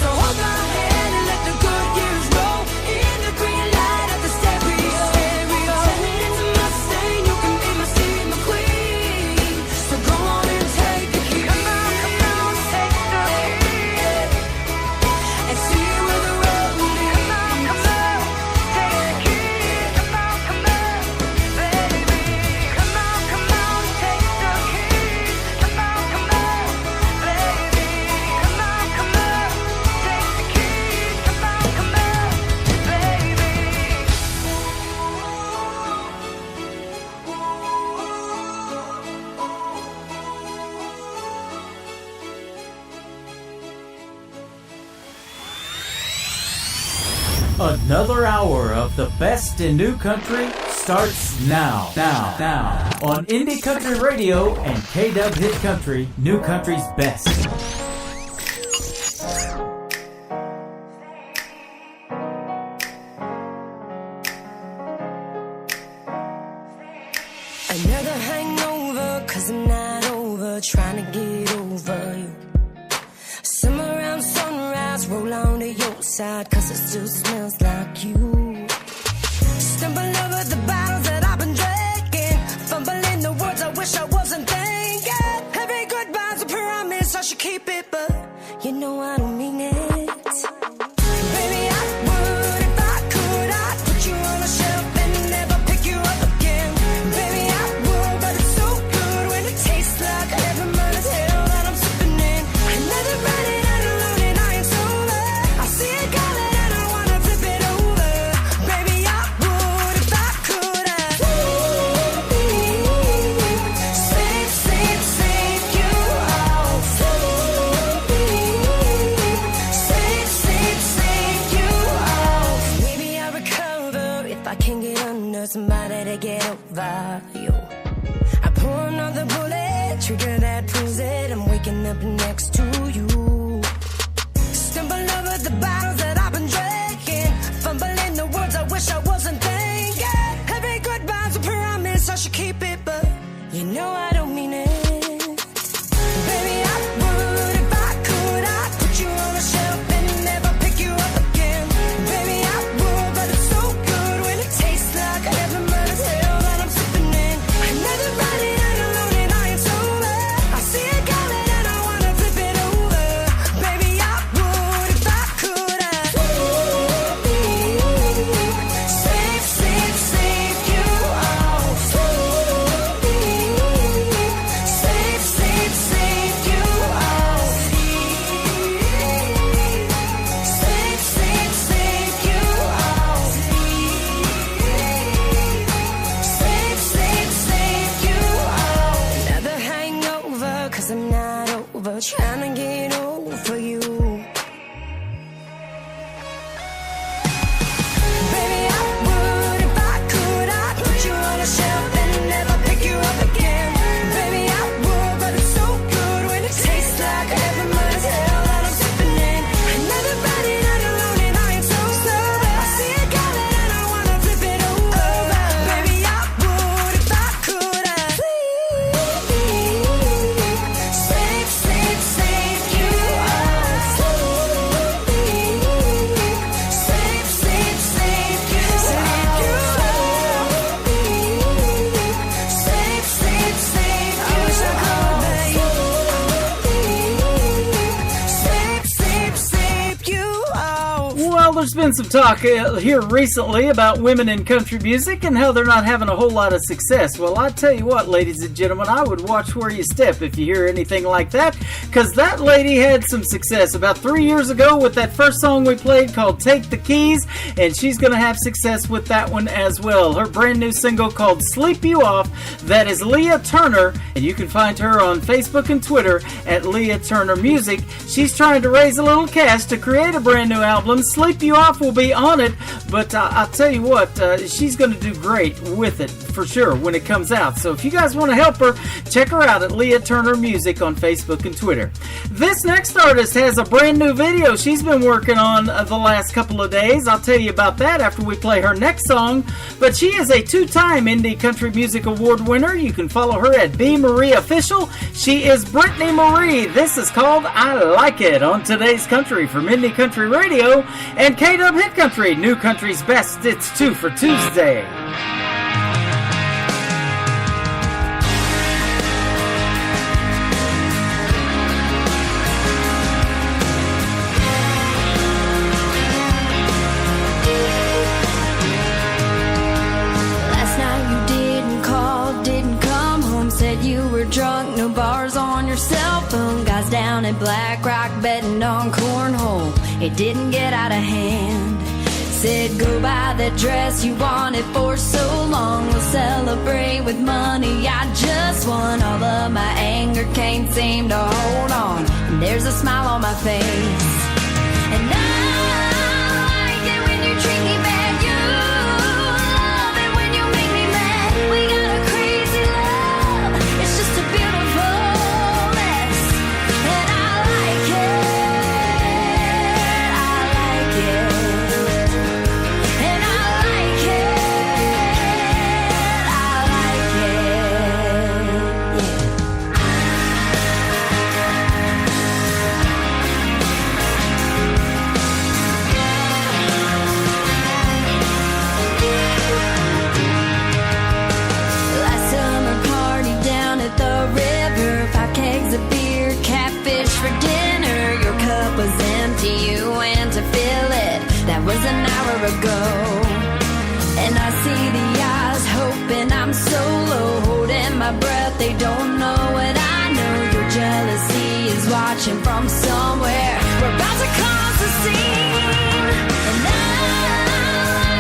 So hold my hand and let the good years roll in the green light of the stereo. Pretending it's a Mustang, you can be my seed, my queen. So go on and take the keys. Come on, take the keys. And see where the road leads. Come on, take the keys. Come on, baby. Come on, take the keys. Come on, baby. Come on, take the keys. Come on, Another hour of the best in new country starts now on Indie Country Radio and K-Dub Hit Country, new country's best. Another hangover, 'cause I'm not over trying to get over you. Somewhere around sunrise, roll on to your side, 'cause it still smells like you. Stumble over the bottles that I've been drinking, fumbling the words I wish I wasn't thinking. Every goodbye's a promise, I should keep it, but you know I don't mean it. Baby, I would if I could. I'd put you on a shelf and never pick you up again. Baby, I would, but it's so good when it tastes like heaven, but it's hell that I'm sipping in. Another Friday night alone and I ain't sober. I see it calling and I wanna flip it over. Baby, I would if I could. Save you all. there's been some talk here recently about women in country music and how they're not having a whole lot of success. Well, I tell you what, ladies and gentlemen, I would watch where you step if you hear anything like that, because that lady had some success about 3 years ago with that first song we played called Take the Keys, and she's going to have success with that one as well. Her brand new single called Sleep You Off, that is Leah Turner, and you can find her on Facebook and Twitter at Leah Turner Music. She's trying to raise a little cash to create a brand new album. Sleep You Off will be on it, but I'll tell you what, she's going to do great with it for sure when it comes out. So if you guys want to help her, check her out at Leah Turner Music on Facebook and Twitter. This next artist has a brand new video she's been working on the last couple of days. I'll tell you about that after we play her next song. But she is a two-time Indie Country Music Award winner. You can follow her at B. Marie Official. She is Brittany Marie. This is called I Like It on Today's Country from Indie Country Radio and K-Dub Hit Country, New Country's Best. It's 2 for Tuesday. Drunk, no bars on your cell phone. Guys down at Black Rock betting on cornhole. It didn't get out of hand. Said go buy that dress you wanted for so long. We'll celebrate with money I just won. All of my anger can't seem to hold on. And there's a smile on my face. And I like it when you treat me bad. You love it when you make me mad. We got a crazy love. It's just a beautiful mess. And I like it. I like it. And I like it. I like it. Last summer party down at the river. 5 kegs of beer, catfish for dinner. Your cup was empty, you went to fill it. That was an hour ago. And I see the eyes hoping I'm solo, holding my breath. They don't know what I know. Your jealousy is watching from somewhere. We're about to cause a scene. And I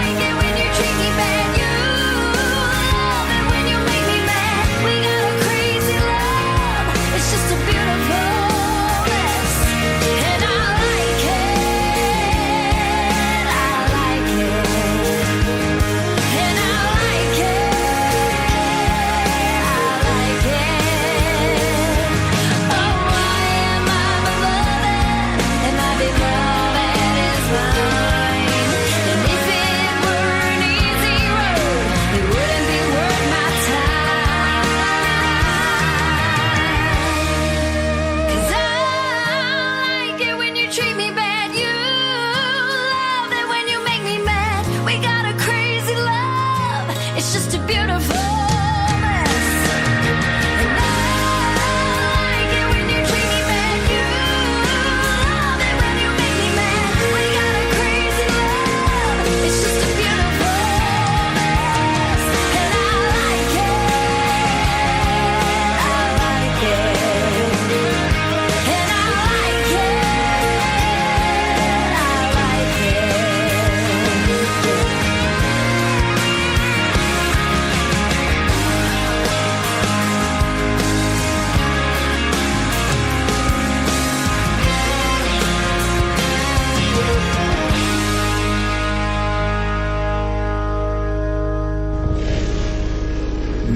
like it when you treat me bad. You love it when you make me mad. We got a crazy love. It's just a beautiful mess. And I like it. I like it. And I like it. I like it. Oh, why am I beloved? And my beloved is mine. And if it were an easy road, it wouldn't be worth my time. 'Cause I like it when you treat me bad. You love it when you make me mad. We got a crazy love. It's just a beautiful mess. And I like it when you treat me bad. You love it when you make me mad. We got a crazy love. It's just a beautiful mess. And I like it. I like it. And I like it. I like it.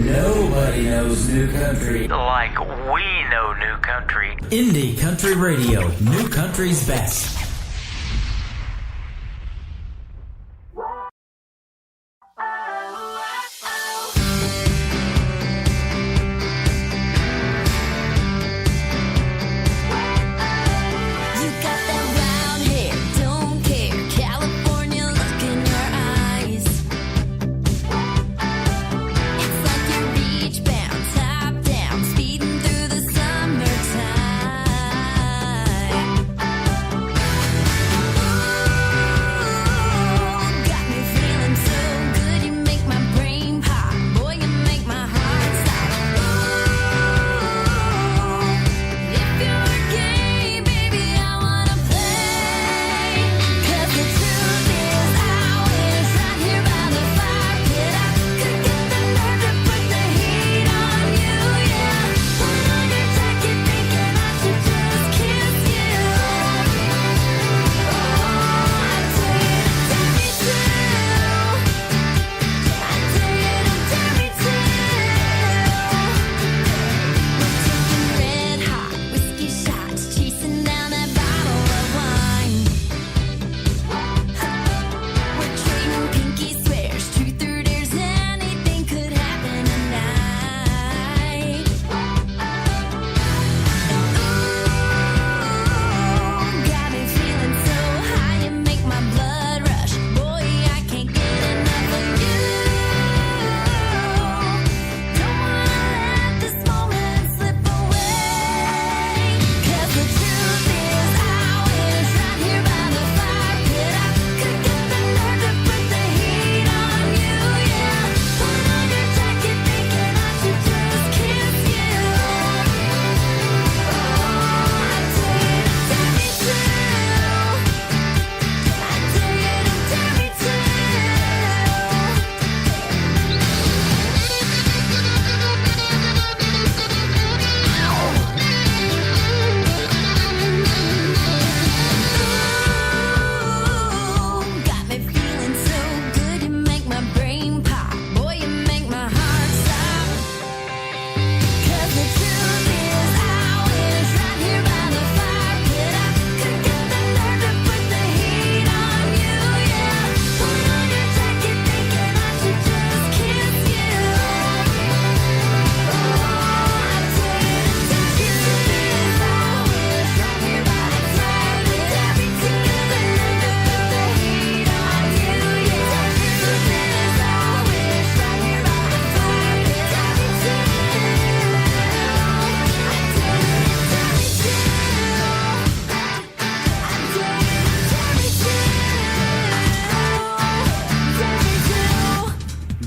Nobody knows new country like we know new country. Indie Country Radio, New Country's Best. You got that round hair, don't care. California look in your eyes. It's like you're beach bound, top down, speeding through the summertime.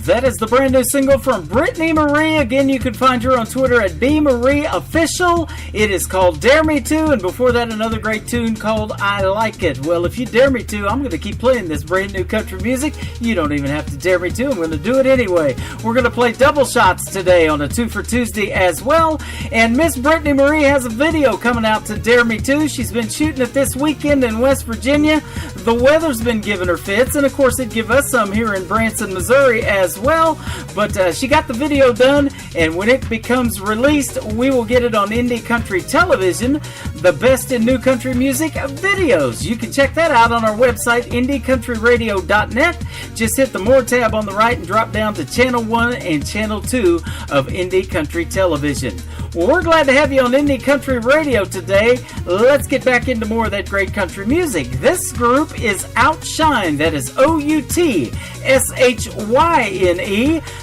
That is the brand new single from Brittany Marie. Again, you can find her on Twitter at BMarieOfficial. It is called Dare Me To, and before that, another great tune called I Like It. Well, if you dare me to, I'm going to keep playing this brand new country music. You don't even have to dare me to. I'm going to do it anyway. We're going to play double shots today on a 2 for Tuesday as well. And Miss Brittany Marie has a video coming out to Dare Me To. She's been shooting it this weekend in West Virginia. The weather's been giving her fits, and of course it give us some here in Branson, Missouri as well. But she got the video done, and when it becomes released, we will get it on Indie Country Television, the best in new country music videos. You can check that out on our website, IndieCountryRadio.net. Just hit the More tab on the right and drop down to Channel 1 and Channel 2 of Indie Country Television. Well, we're glad to have you on Indie Country Radio today. Let's get back into more of that great country music. This group is Outshine. That is OUTSHYNE.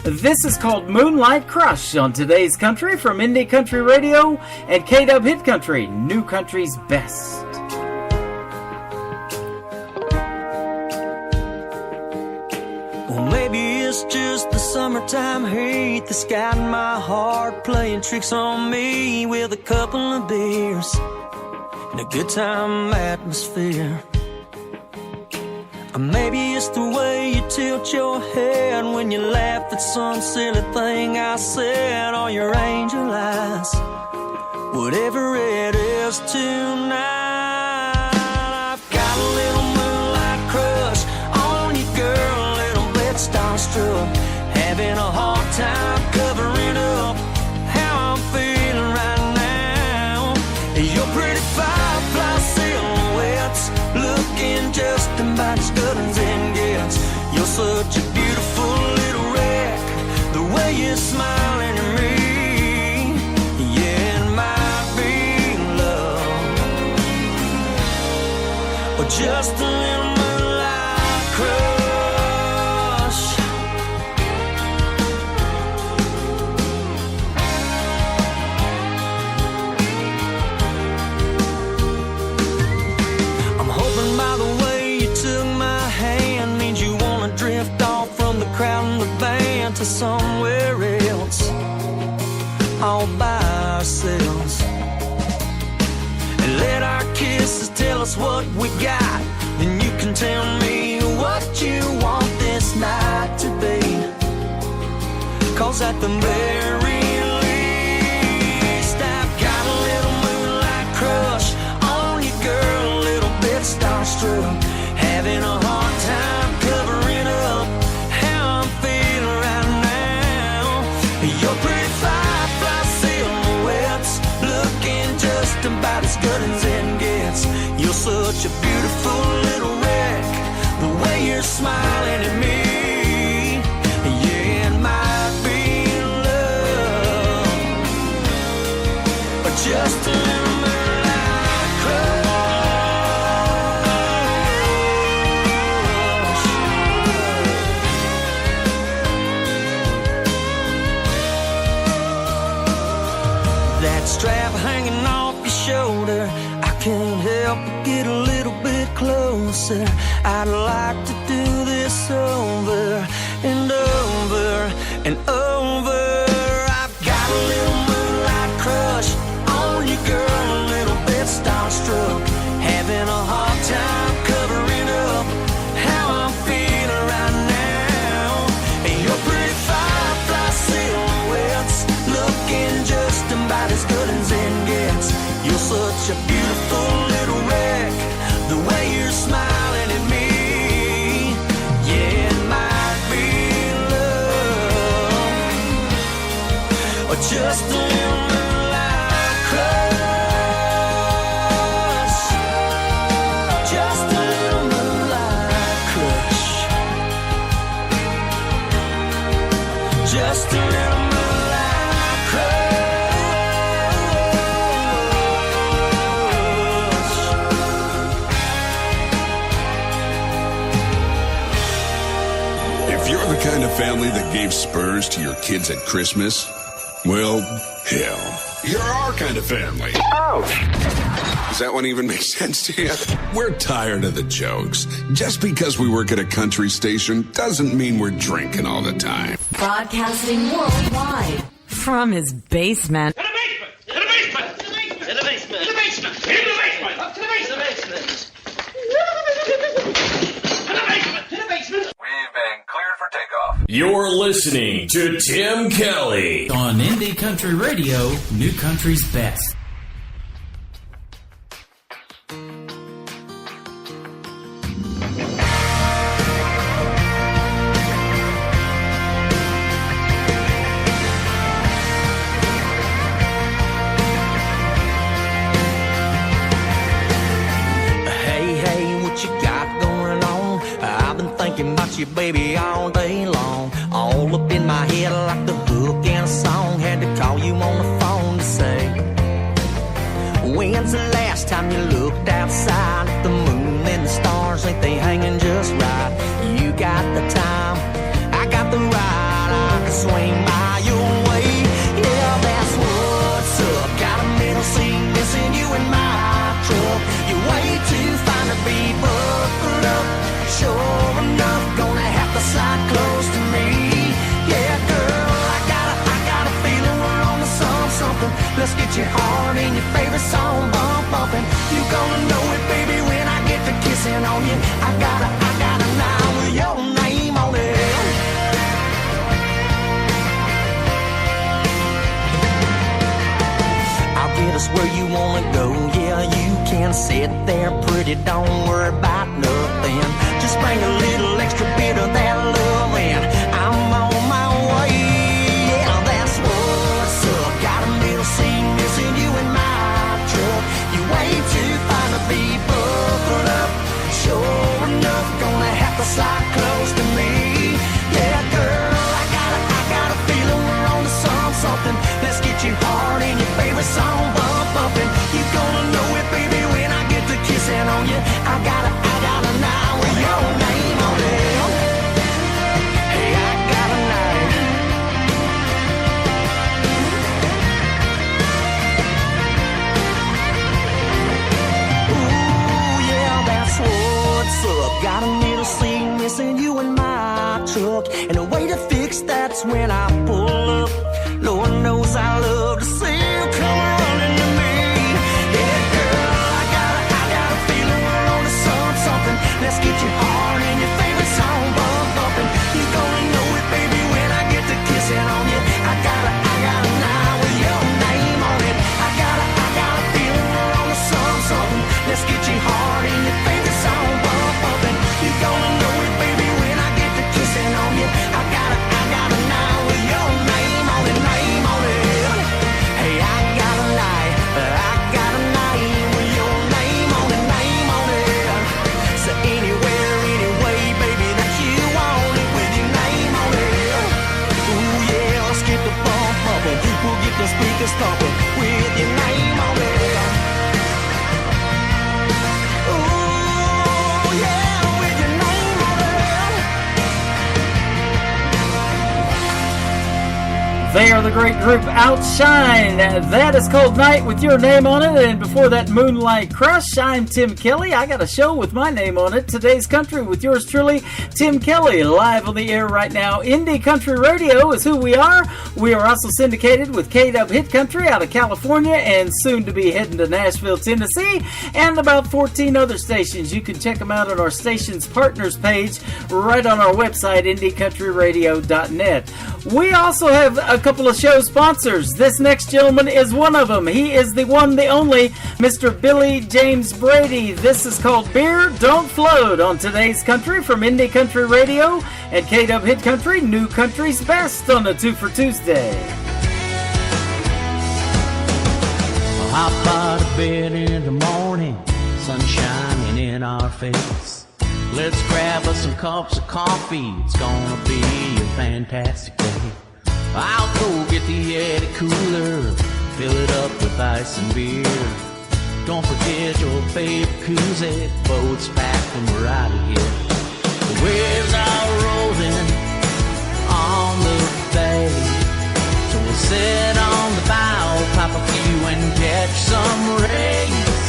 This is called Moonlight Crush on today's country from Indie Country Radio and KW Hit Country, New Country's best. Well, maybe it's just the summertime heat that's got my heart playing tricks on me with a couple of beers and a good time atmosphere. Or maybe it's the way you tilt your head when you laugh at some silly thing I said, or your angel eyes. Whatever it is tonight, I've got a little moonlight crush on you, girl, a little bit starstruck, having a hard time covering up how I'm feeling right now. Your pretty firefly silhouettes looking just about as good as it gets. You're such a beautiful little wreck, the way you're smiling at me. Yeah, it might be love, or just a little moonlight crush. I'm hoping by the way you took my hand means you wanna drift off from the crowd and the band to somewhere else, all by ourselves, and let our kisses tell us what we got. Then you can tell me what you want this night to be, 'cause at the very least I've got a little moonlight crush on you, girl, a little bit starstruck, having a hard time covering up how I'm feeling right now. Your pretty firefly silhouettes looking just about as good as it gets. You're such a beautiful little wreck, the way you're smiling at me. Yeah, it might be love, or just a little moonlight crush. That strap hanging off your shoulder, I can't help but get a little bit closer. I'd like to do this over and over and over. I've got a little moonlight crush on you, girl, a little bit starstruck, having a hard time covering up how I'm feeling right now. And your pretty firefly silhouettes looking just about as good as it gets. You're such a beautiful little wreck, the way you're smiling at me. Yeah, it might be love, or just a little moonlight crush. Just a little moonlight crush. Just a little moonlight crush. If you're the kind of family that gave spurs to your kids at Christmas, well, hell, you're our kind of family. Does that one even make sense to you? We're tired of the jokes. Just because we work at a country station doesn't mean we're drinking all the time. Broadcasting worldwide from his basement. In the basement! In the basement! In the basement! In the basement! Up to the basement! In the basement! In the basement! We've been cleared for takeoff. You're listening to Tim Kelly on Indie Country Radio, New Country's Best. You baby all day long, all up in my head like the hook in a song. Had to call you on the phone to say, when's the last time you looked outside at the moon and the stars? Ain't they hanging just right? You got the time, I got the ride, I can swing by your way. Yeah, that's what's up. Got a middle seat missing you in my truck. You're way too fine to be buckled up. Sure enough, gonna have to slide close to me. Yeah, girl, I got a feeling we're on to something. Let's get your heart and your favorite song bumping. You gonna know it, baby, when I get to kissing on you. I got a now with your name on it. I'll get us where you wanna go. Yeah, you can sit there pretty, don't worry about nothing. Just bring a little extra bit of that love and I'm on my way. Yeah, that's what's up. Got a middle seat missing you in my truck. You way too fine to be buckled up. Sure enough, gonna have to slide close to me. Yeah, girl, I got a feeling we're on to something. Let's get your heart and your favorite song bumping. You gonna know it, baby, when I get to kissing on you. I got a now with your name on it. Hey, I got a night. Ooh, yeah, that's what's up. Got a little seat missing you in my truck, and the way to fix that's when I pull up. Lord knows I love to see you come running to me. Yeah, girl, I got a feeling we're on to something. Let's get your heart and your favorite song bumping. You gonna know it, baby, when I get to kissing on you. I got a now with your name on it. I got a feeling we're on to something. Let's get your heart and your favorite song bumping. You gonna know it, baby, when I get to kissing on you. I got a now with your name on it, name on it. Hey, I got a night with your name on it, name on it. So anywhere, anyway, baby, that you want it with your name on it. Ooh, yeah, let's get the bump bumping. We'll get the speakers thumping with your name on it. Ooh, yeah, with your name on it. They are the great group Outshine. That is called Night with your name on it. And before that, Moonlight Crush. I'm Tim Kelly. I got a show with my name on it. Today's Country with yours truly, Tim Kelly. Live on the air right now. Indie Country Radio is who we are. We are also syndicated with K-Dub Hit Country out of California and soon to be heading to Nashville, Tennessee, and about 14 other stations. You can check them out on our station's partners page right on our website, IndieCountryRadio.net. We also have a couple of show sponsors. This next gentleman is one of them. He is the one, the only, Mr. Billy James Brady. This is called Beer Don't Float on today's Country from Indie Country Radio and K-Dub Hit Country, New Country's Best on a 2 for Tuesday. I'll hop out of bed in the morning, sun shining in our face. Let's grab us some cups of coffee, it's gonna be a fantastic day. I'll go get the Yeti cooler, fill it up with ice and beer. Don't forget your favorite koozie, boat's packed and we're out of here. The waves are rolling on the bay, so we'll sit on the bow, pop a few and catch some rays.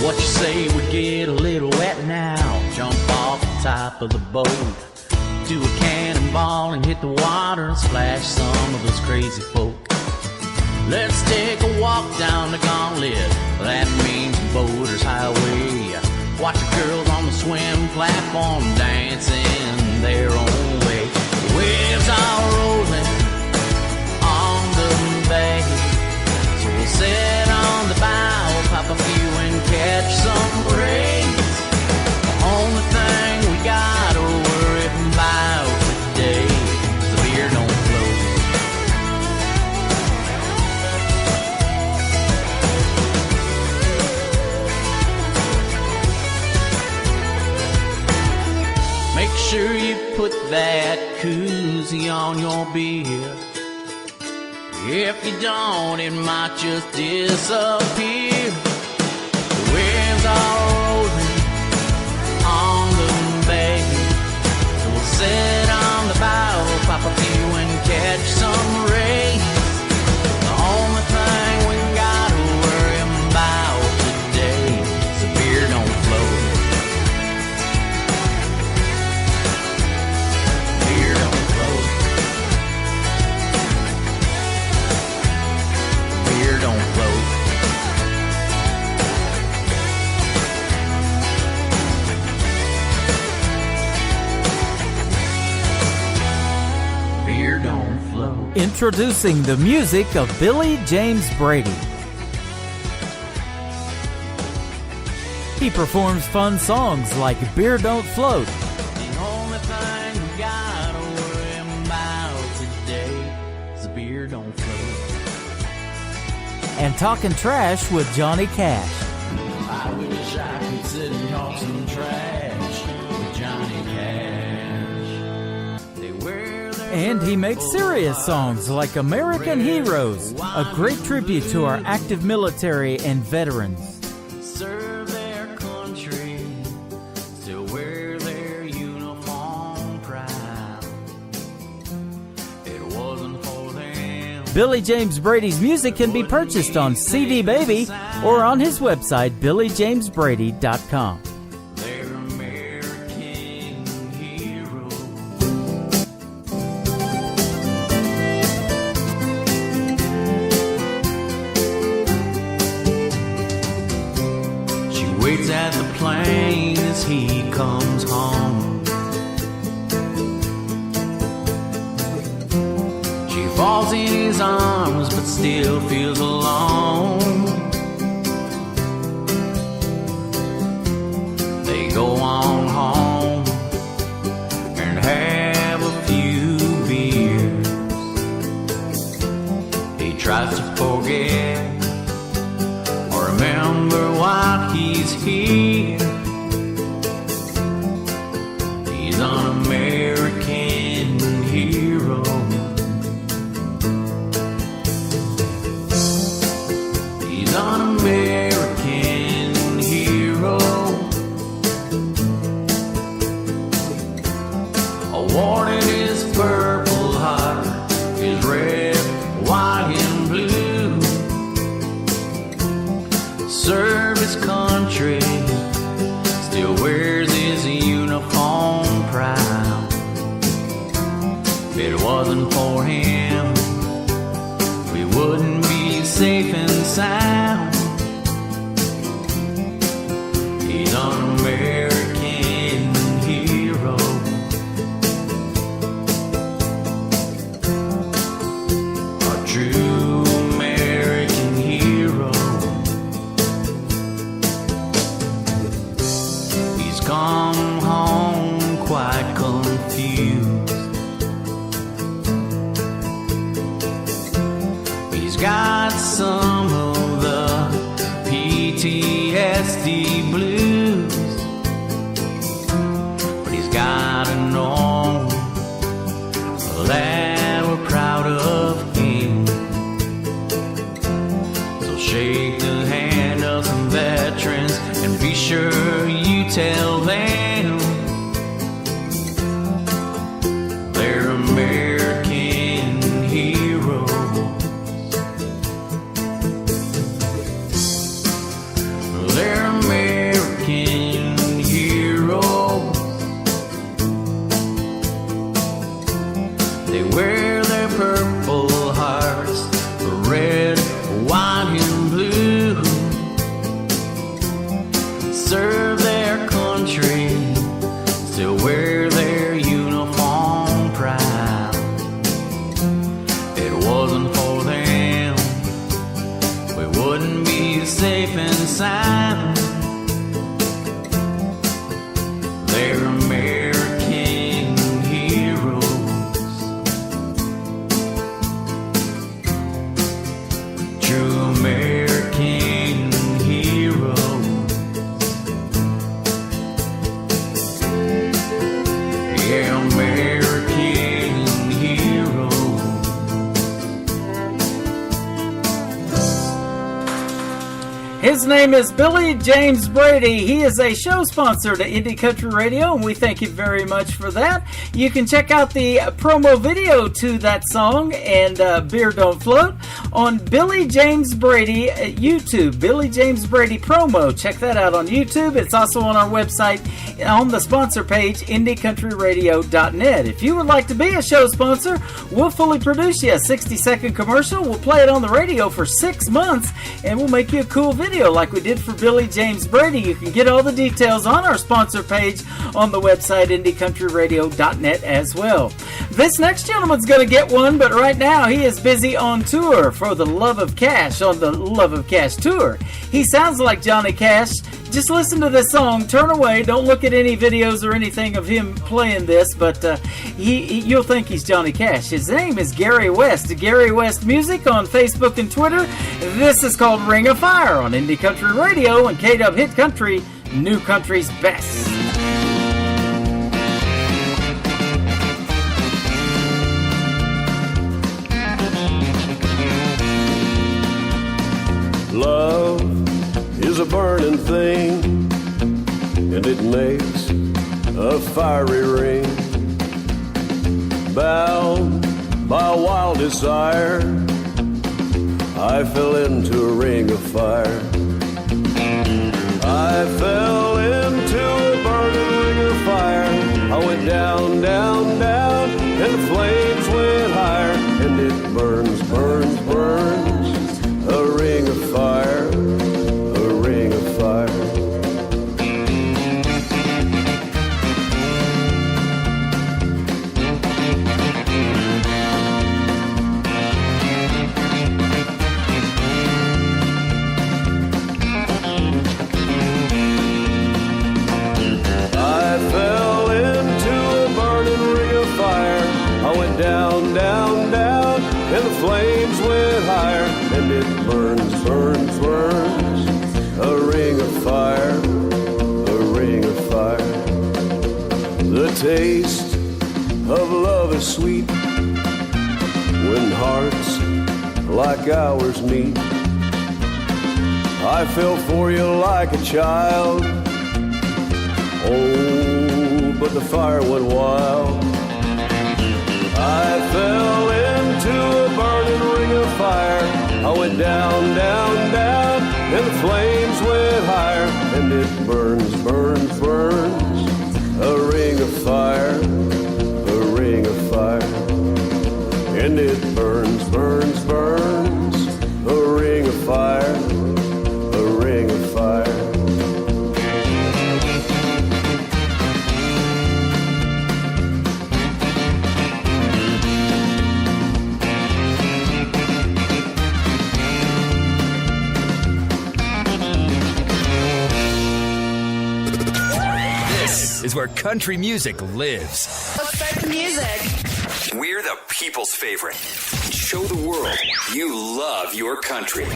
What you say we get a little wet now? Jump off the top of the boat, do a cannonball and hit the water and splash some of those crazy folk. Let's take a walk down the gauntlet, that means Boater's Highway. Watch the girls on the swim platform dancing their own way. The waves are rolling on the bay, so we'll sit on the bow, pop a few and catch some rays. The only thing we gotta worry about today is the beer don't float. Make sure you put that koozie on your beer. If you don't, it might just disappear. The waves are rolling on the bay, so we'll sit on the bow, pop a few and catch some rays. The only thing we gotta worry about today is the beer don't float. Beer don't float. Beer don't float. Beer don't float. Introducing the music of Billy James Brady. He performs fun songs like Beer Don't Float The only thing we gotta worry about today is the beer don't float. and Talking Trash with Johnny Cash. I wish I could sit and talk some trash with Johnny Cash. They wear their And he makes serious songs like American Heroes, a great tribute to our active military and veterans. serve their country, still wear their uniform proud. It wasn't for them. Billy James Brady's music can be purchased on CD Baby or on his website, BillyJamesBrady.com. They're American heroes. She waits at the plane as he comes home. She falls in his arms but still feels alone. They go on home and have a few beers. He tries to forget or remember why he's here. He's an American hero. He's an American hero. Awarded his Purple Heart, his red, white, and blue. Serve his country, still wears his uniform proud. If it wasn't for him, we wouldn't be safe and sound. He's an American hero. A true American hero. He's come home quite confused. He's got some of the PTSD blues, but he's gotta know that we're proud of him. So shake the hand of some veterans and be sure you tell them they're American heroes. They're American serve their country, still wear their uniform proud. It wasn't for them, we wouldn't be safe and sound. They're American heroes, true American heroes. Yeah, American heroes. His name is Billy James Brady. He is a show sponsor to Indie Country Radio, and we thank you very much for that. You can check out the promo video to that song and Beer Don't Float on Billy James Brady at YouTube. Billy James Brady promo. Check that out on YouTube. It's also on our website on the sponsor page, IndieCountryRadio.net. If you would like to be a show sponsor, we'll fully produce you a 60-second commercial. We'll play it on the radio for 6 months, and we'll make you a cool video like we did for Billy James Brady. You can get all the details on our sponsor page on the website, IndieCountryRadio.net as well. This next gentleman's going to get one, but right now he is busy on tour for the Love of Cash on the Love of Cash tour. He sounds like Johnny Cash. Just listen to this song, Turn Away. Don't look at any videos or anything of him playing this, but you'll think he's Johnny Cash. His name is Gary West. Gary West Music on Facebook and Twitter. This is called Ring of Fire on Indie Country Radio and K-Dub Hit Country, New Country's Best. Love is a burning thing, and it makes a fiery ring. Bound by a wild desire, I fell into a ring of fire. I fell into a burning ring of fire. I went down, down, down, and the flames went higher, and it burns, burns, burns. A ring of fire, a ring of fire. I fell into a burning ring of fire. I went down, down, down, and the flames went higher, and it burns, burns, burns. A ring of fire, a ring of fire. The taste of love is sweet when hearts like ours meet. I fell for you like a child. Oh, but the fire went wild. I fell into a burning ring of fire. I went down, down, down, and the flames went higher, and it burns, burns, burns. A ring of fire, a ring of fire. And it burns, burns, burns. A ring of fire, a ring of fire. Is where country music lives. Let's start the music. We're the people's favorite. Show the world you love your country.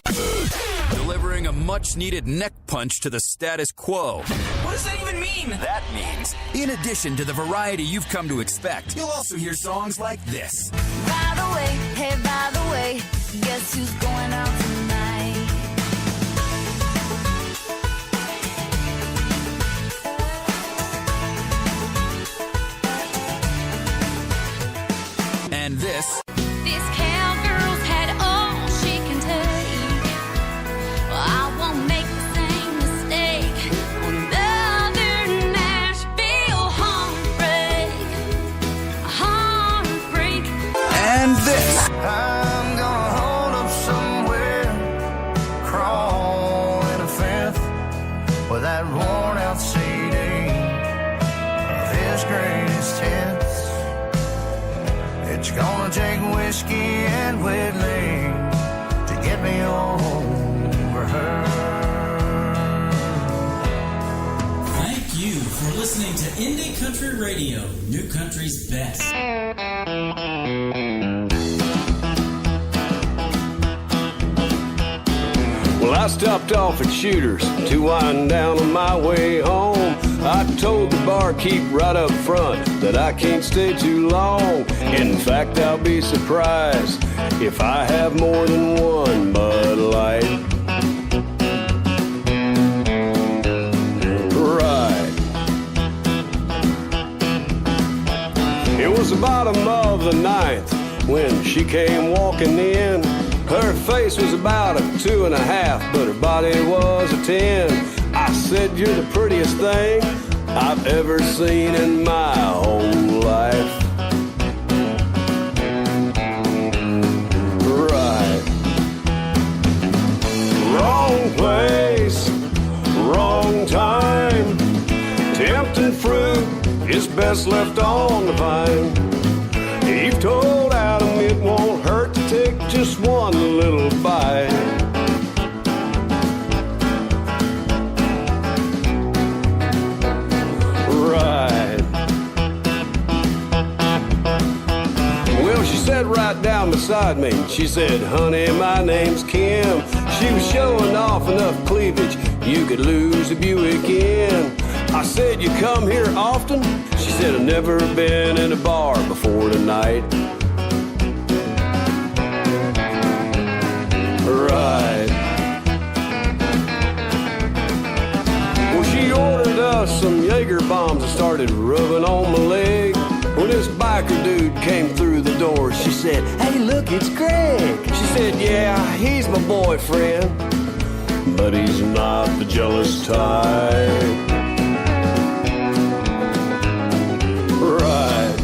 Delivering a much-needed neck punch to the status quo. What does that even mean? That means, in addition to the variety you've come to expect, you'll also hear songs like this. By the way, hey, by the way, guess who's going out tonight? And this. This cowgirl's had all she can take. Well, I won't make the same mistake. Another Nashville heartbreak. And this. I'm gonna hold up somewhere Whitley to get me over her. Thank you for listening to Indie Country Radio, New Country's best. Well, I stopped off at Shooter's to wind down on my way home. I told the barkeep right up front that I can't stay too long. In fact, I'll be surprised if I have more than one Bud Light. Right. It was the bottom of the ninth when she came walking in. Her face was about a 2.5, but her body was a 10. I said, "You're the prettiest thing I've ever seen in my whole life." Right. Wrong place, wrong time. Tempting fruit is best left on the vine. Eve told Adam it won't hurt to take just one little bite. Right. Well, she sat right down beside me. She said, "Honey, my name's Kim." She was showing off enough cleavage you could lose a Buick in. I said, "You come here often?" She said, "I've never been in a bar before tonight." Right. Well, she ordered us some Jaeger bombs and started rubbing on my leg. When this biker dude came through the door, she said, "Hey, look, it's Greg." She said, "Yeah, he's my boyfriend, but he's not the jealous type." Right.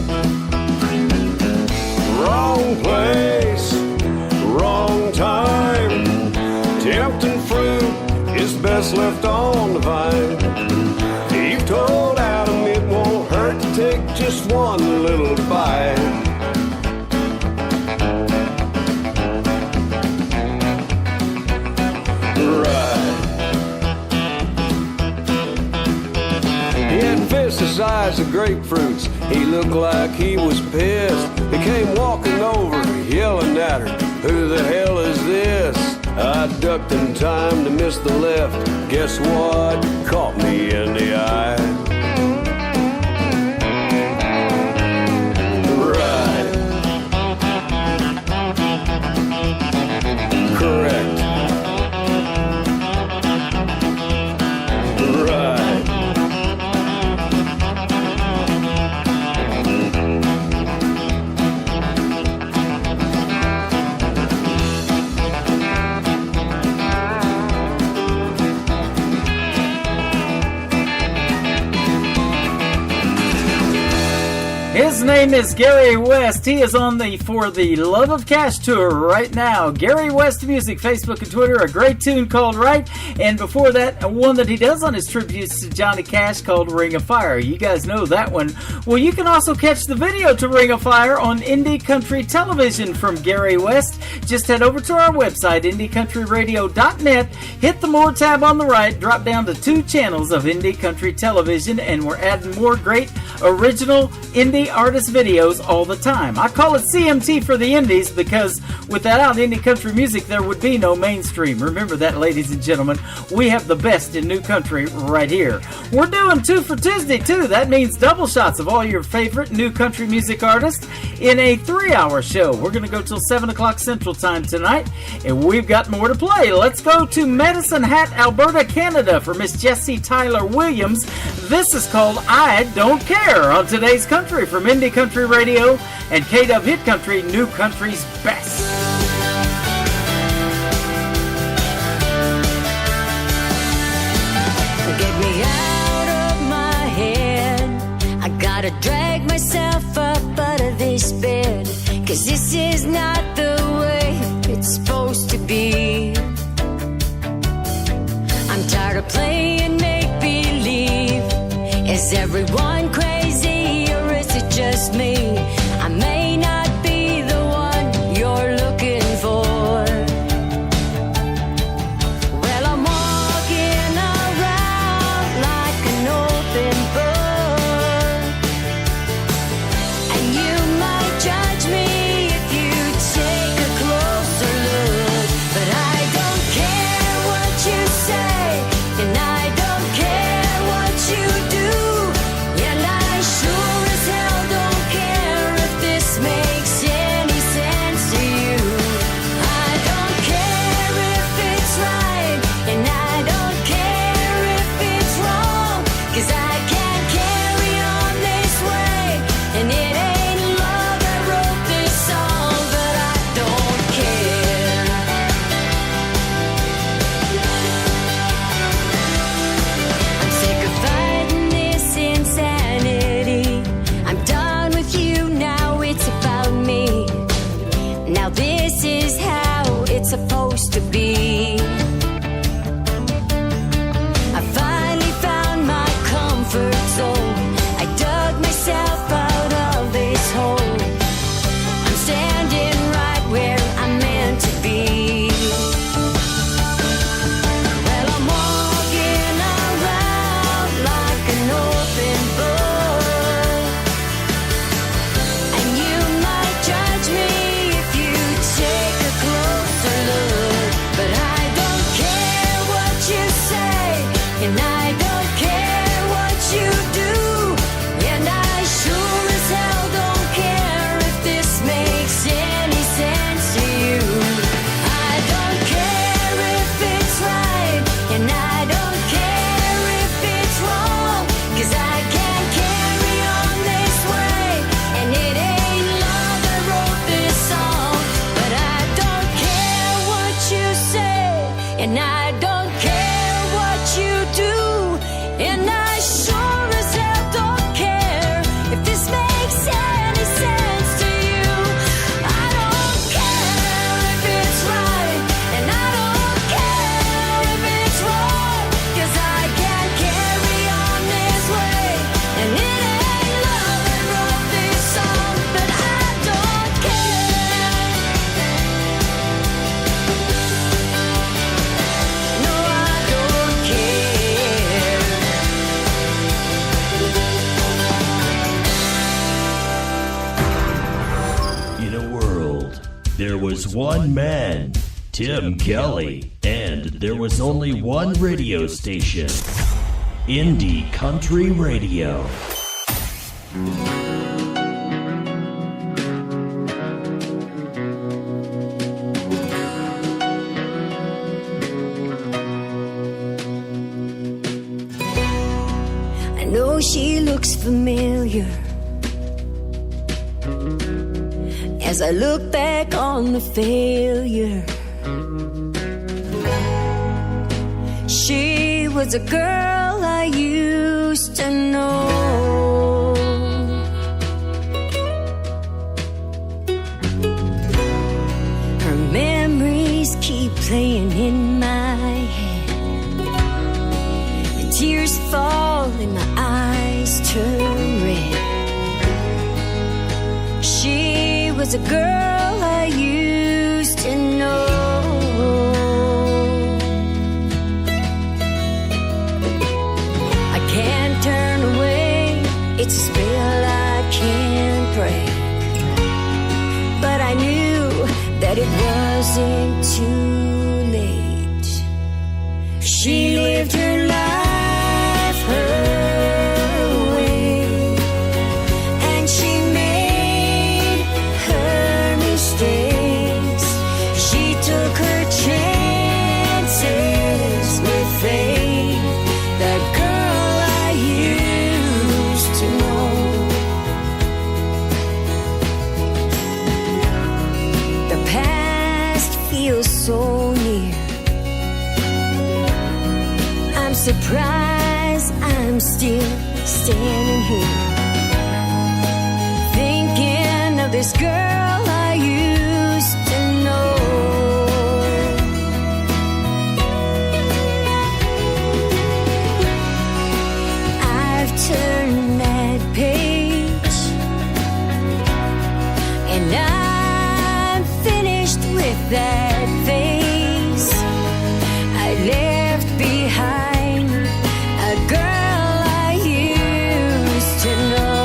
Wrong place, wrong time. Tempting fruit is best left on the vine. Eve told Adam it won't hurt to take just one little bite. Right. He had fists the size of grapefruits. He looked like he was pissed. He came walking over, yelling at her, "Who the hell is this?" I ducked in time to miss the left. Guess what? Caught me in the eye. Right. Correct. Right. His name is Gary West. He is on the For the Love of Cash tour right now. Gary West Music, Facebook and Twitter. A great tune called Right. And before that, one that he does on his tributes to Johnny Cash called Ring of Fire. You guys know that one. Well, you can also catch the video to Ring of Fire on Indie Country Television from Gary West. Just head over to our website, IndieCountryRadio.net. Hit the More tab on the right. Drop down to 2 channels of Indie Country Television. And we're adding more great original indie artist videos all the time. I call it CMT for the indies because without indie country music there would be no mainstream. Remember that, ladies and gentlemen. We have the best in new country right here. We're doing 2 for Tuesday too. That means double shots of all your favorite new country music artists in a 3-hour show. We're going to go till 7 o'clock Central Time tonight, and we've got more to play. Let's go to Medicine Hat, Alberta, Canada for Miss Jessie Tyler Williams. This is called I Don't Care on today's country from Indie Country Radio and KW Hit Country, New Country's best. Get me out of my head. I gotta drag myself up out of this bed, 'cause this is not the way it's supposed to be. I'm tired of playing make-believe. Is everyone crazy or is it just me? I may not be the one you're looking and I don't care what you do, and I sure as hell don't care if this makes any sense to you. I don't care if it's right, and I don't care if it's wrong, 'cause I can't carry on this way, and it ain't love that wrote this song. But I don't care what you say, and I don't care what you do, and I sure as hell don't care if this makes any sense to you. I don't care if it's right, and I don't care if it's wrong, 'cause I can't carry on this way, and it ain't love that wrote this song. But I don't care. No, I don't care. In a world, there was one man, Tim Kelly, and there was only one radio station, Indie Country Radio. I know she looks familiar as I look back on the failure. She was a girl I used to know. Her memories keep playing in my head. The tears fall and my eyes turn red. She was a girl I used to know. I can't turn away, it's a spell I can't break. But I knew that it wasn't too late. She lived her life her way, and she made her mistakes. She took her chances with faith. That girl I used to know. The past feels so near. I'm surprised I'm still standing here, thinking of this girl I used to know. I've turned that page, and I'm finished with that phase. I left behind a girl I used to know.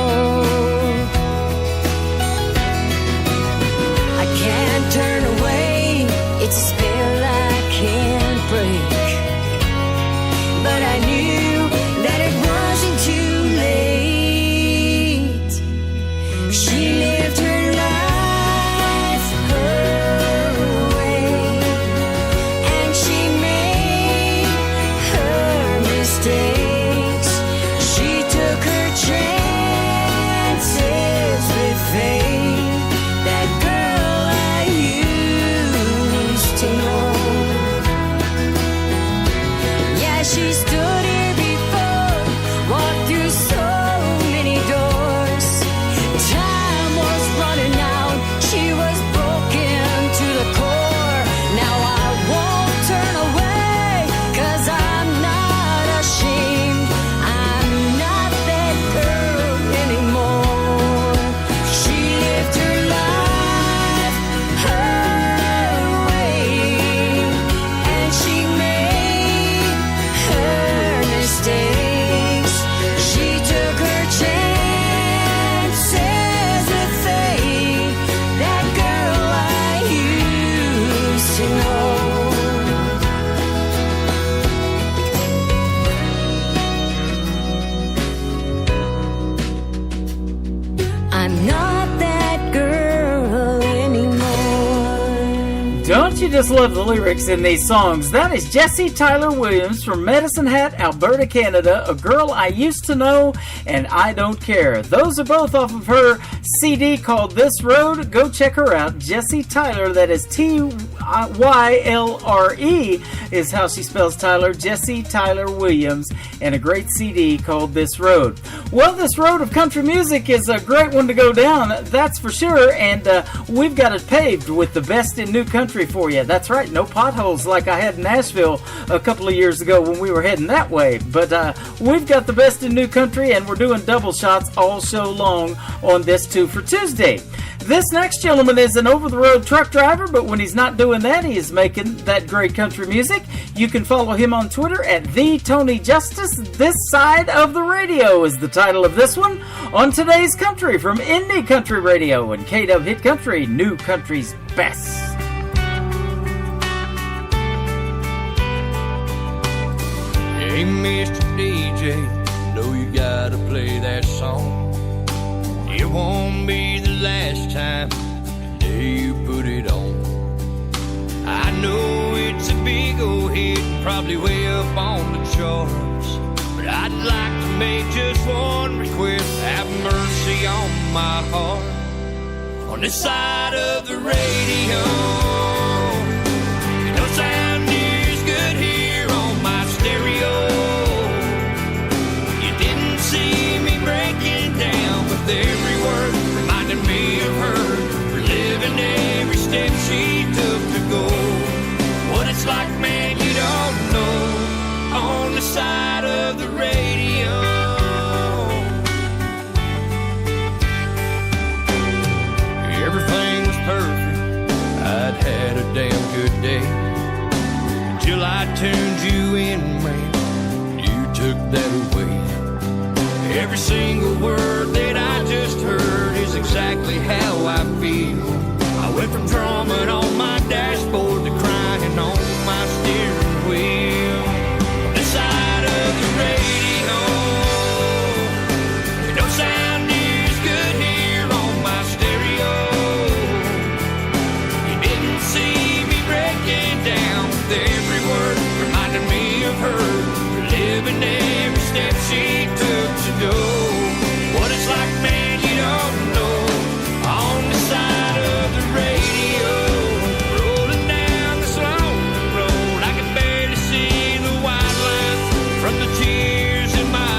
just love the lyrics in these songs. That is Jessie Tyler Williams from Medicine Hat, Alberta, Canada. A Girl I Used to Know and I Don't Care. Those are both off of her CD called This Road. Go check her out. Jessie Tyler, that is Tylre is how she spells Tyler. Jessie Tyler Williams, and a great CD called This Road. Well, this road of country music is a great one to go down, that's for sure, and we've got it paved with the best in new country for you. That's right, no potholes like I had in Nashville a couple of years ago when we were heading that way, but we've got the best in new country, and we're doing double shots all show long on this 2 for Tuesday. This next gentleman is an over-the-road truck driver, but when he's not doing that, he is making that great country music. You can follow him on Twitter at @TheTonyJustice. This Side of the Radio is the title of this one on Today's Country from Indie Country Radio and KW Hit Country, New Country's Best. Hey, Mr. DJ, know you gotta play that song. It won't be the last time the day you put it on. I know it's a big old hit, probably way up on the charts, but I'd like to make just one request. Have mercy on my heart. On this side of the radio, it don't sound near as good here on my stereo. You didn't see me breaking down, but every word reminded me of her, reliving every step she took to go. What it's like, man, you don't know, on the side of the radio. Everything was perfect, I'd had a damn good day, until I turned you in, man, you took that away. Every single word that I just heard is exactly how I feel. I went from drumming on my dashboard to crying on my steering wheel. On this side of the radio, it don't sound near as good here on my stereo. You didn't see me breaking down with every word reminding me of her, reliving every step she took to go. What it's like, man, you don't know, on the side of the radio. Rolling down this long road, I can barely see the white lines from the tears in my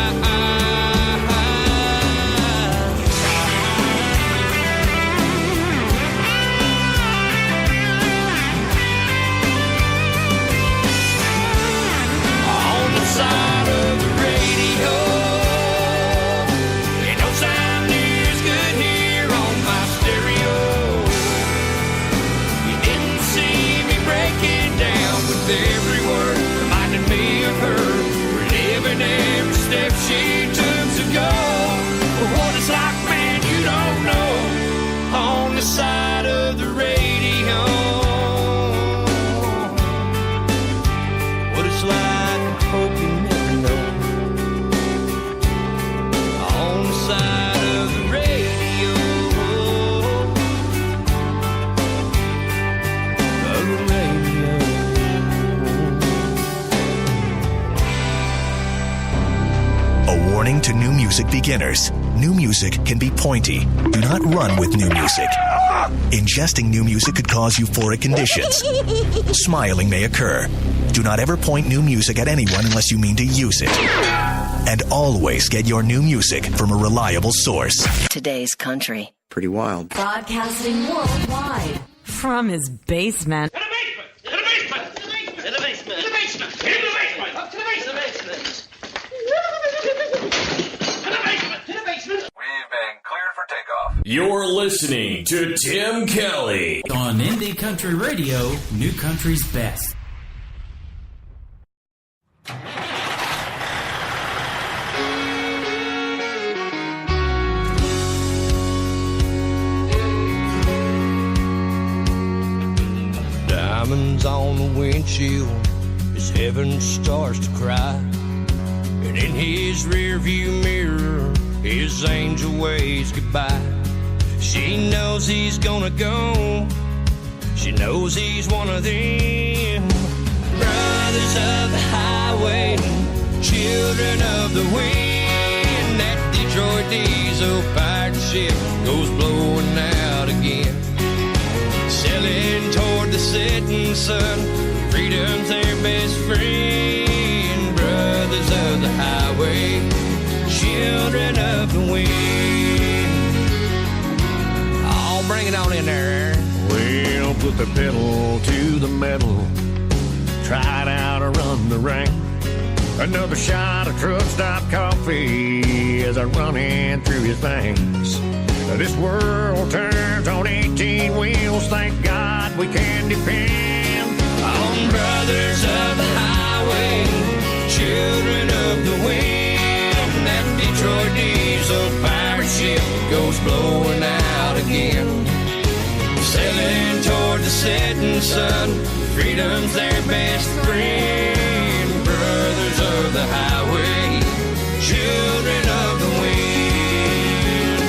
on the side of the radio. It don't sound near as good here on my stereo. You didn't see me breaking down with every word reminding me of her, reliving every step she took to go. What it's like, man, you don't know, on the side of the radio. What it's like, I hope you never know, on the side of the radio. Of the radio. A warning to new music beginners. New music can be pointy. Do not run with new music. Ingesting new music could cause euphoric conditions. Smiling may occur. Do not ever point new music at anyone unless you mean to use it. And always get your new music from a reliable source. Today's Country. Pretty wild. Broadcasting worldwide from his basement. In the basement! In the basement! In the basement! In the basement! Up to the basement! We've been cleared for takeoff. You're listening to Tim Kelly on Indie Country Radio, New Country's Best. Diamonds on the windshield as heaven starts to cry. And in his rearview mirror, his angel waves goodbye. She knows he's gonna go, She knows he's one of them. Brothers of the highway, children of the wind. That Detroit diesel pirate ship goes blowing out again. Sailing toward the setting sun, freedom's their best friend. Brothers of the highway, children of the wind. Oh, bring it on in there. Well, put the pedal to the metal. Tried out to run the rain. Another shot of truck stop coffee as I run in through his veins. This world turns on 18 wheels. Thank God we can depend on brothers of the highway, children of the wind. That Detroit diesel pirate ship goes blowing out again. Sailing toward the setting sun, freedom's their best friend. Brothers of the highway, children of the wind.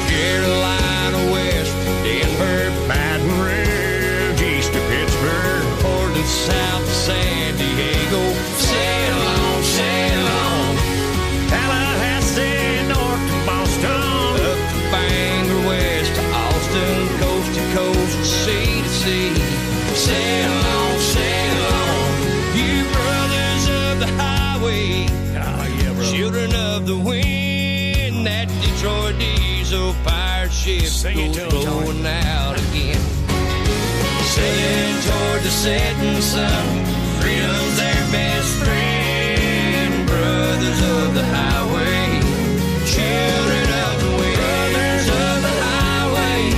Carolina West, Denver, Baton Rouge, east of Pittsburgh, Portland, south of San Diego. Sail on, sail on. Tallahassee, north to Boston, up to Bangor, west to Austin, coast to coast, sea to sea. Sail on, sail on, you brothers of the highway, children of the wind. That Detroit diesel pirate ship goes blowing out again. Sailing toward the setting sun, freedom's their best friend. Brothers of the highway, children of the wind. Brothers of the highway,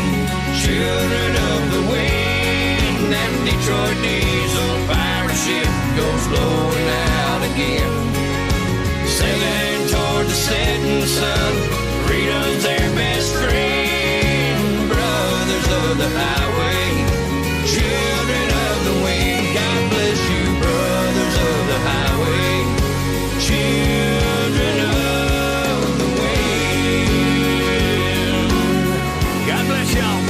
children of the wind. That Detroit diesel pirate ship goes blowing out again. Sailing toward the setting sun, freedom's their best friend. Brothers of the highway, children of the wind. God bless you, brothers of the highway, children of the wind. God bless y'all.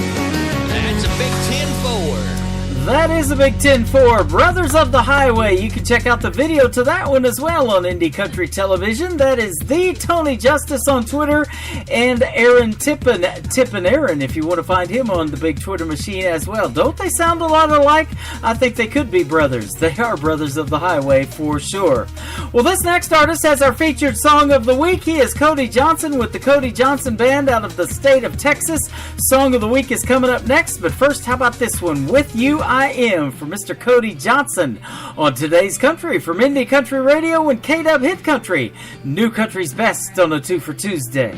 That's a big 10-4. That is a Big 10-4, Brothers of the Highway. You can check out the video to that one as well on Indie Country Television. That is the Tony Justice on Twitter, and Aaron Tippin Aaron, if you want to find him on the big Twitter machine as well. Don't they sound a lot alike? I think they could be brothers. They are Brothers of the Highway for sure. Well, this next artist has our featured song of the week. He is Cody Johnson with the Cody Johnson Band out of the state of Texas. Song of the week is coming up next, but first, how about this one? With You I Am for Mr. Cody Johnson on Today's Country from Indie Country Radio and K-Dub Hit Country. New Country's best on a 2 for Tuesday.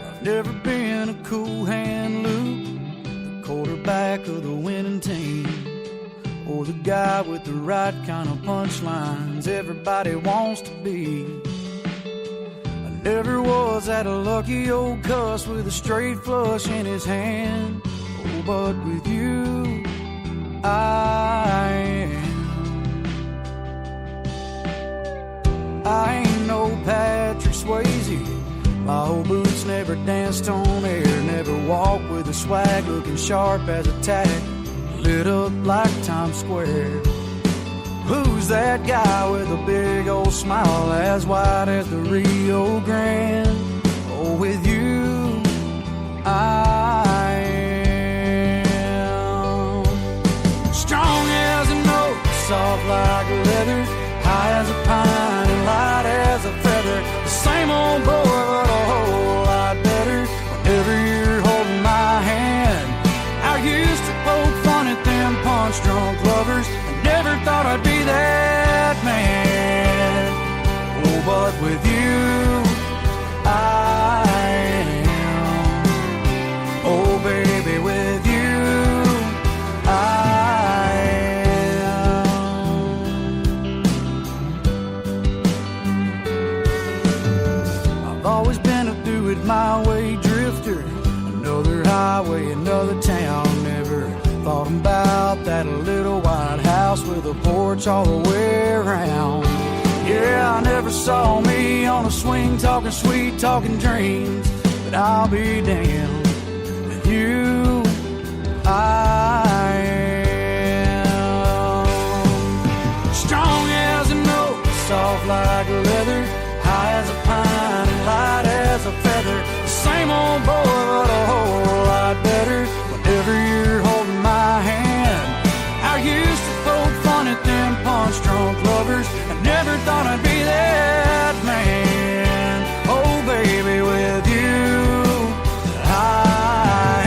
I've never been a cool hand Luke, the quarterback of the winning team, or the guy with the right kind of punchlines everybody wants to be. Never was that a lucky old cuss with a straight flush in his hand. Oh, but with you, I am. I ain't no Patrick Swayze. My old boots never danced on air, never walked with a swag looking sharp as a tack, lit up like Times Square. Who's that guy with a big old smile as wide as the Rio Grande? Oh, with you, I am. Strong as an oak, soft like leather, high as a pine and light as a feather. The same old boy, but a whole lot better. Whenever you're holding my hand, I used to poke fun at them punch-drunk lovers. Never thought I'd be that man. Oh, but with you, I am. Oh, baby, with you, I am. I've always been a do-it-my-way drifter. Another highway, another town. Never thought about that little white house with a porch all the way around. Yeah, I never saw me on a swing talking sweet, talking dreams. but I'll be damned. With you, I am strong as an oak, soft like leather, high as a pine and light as a feather. The same old boy, but a whole lot better. Whenever you're holding my hand, I used to poke fun at them punch-drunk lovers. I never thought I'd be that man. Oh, baby, with you, I am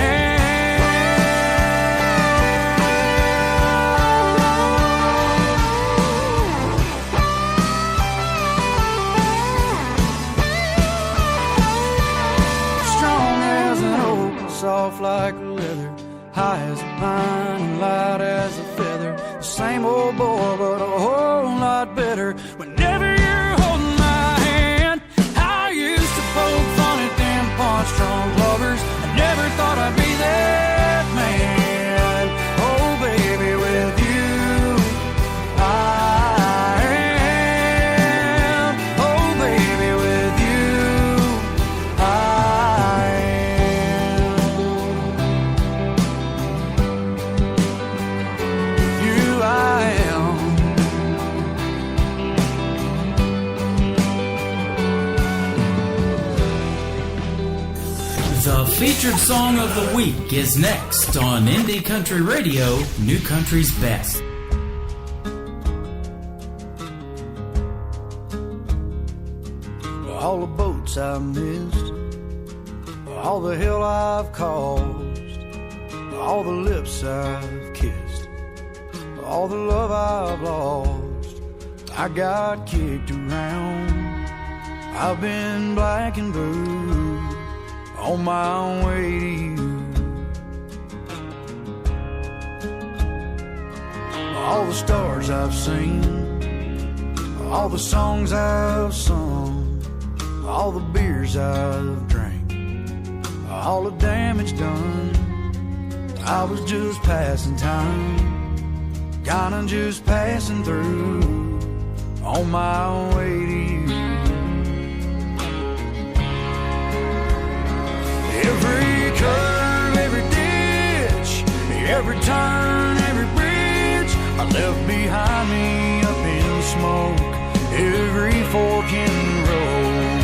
strong as an oak, soft like leather, high as a pine and light as a feather. The same old boy, but a whole lot better. Whenever you're holding my hand, I used to poke fun at them punch-drunk lovers. I never thought I'd be that man. Oh, baby, with you, I am. Oh, baby, with you, I am. You, I am. The featured song of the week is next on Indie Country Radio, New Country's Best. All the boats I've missed, all the hell I've caused, all the lips I've kissed, all the love I've lost. I got kicked around, I've been black and blue, on my way to you. All the stars I've seen, all the songs I've sung, all the beers I've drank, all the damage done. I was just passing time, kinda just passing through, on my way to you. Every curve, every ditch, every turn, every bridge I left behind me up in smoke. Every fork in the road,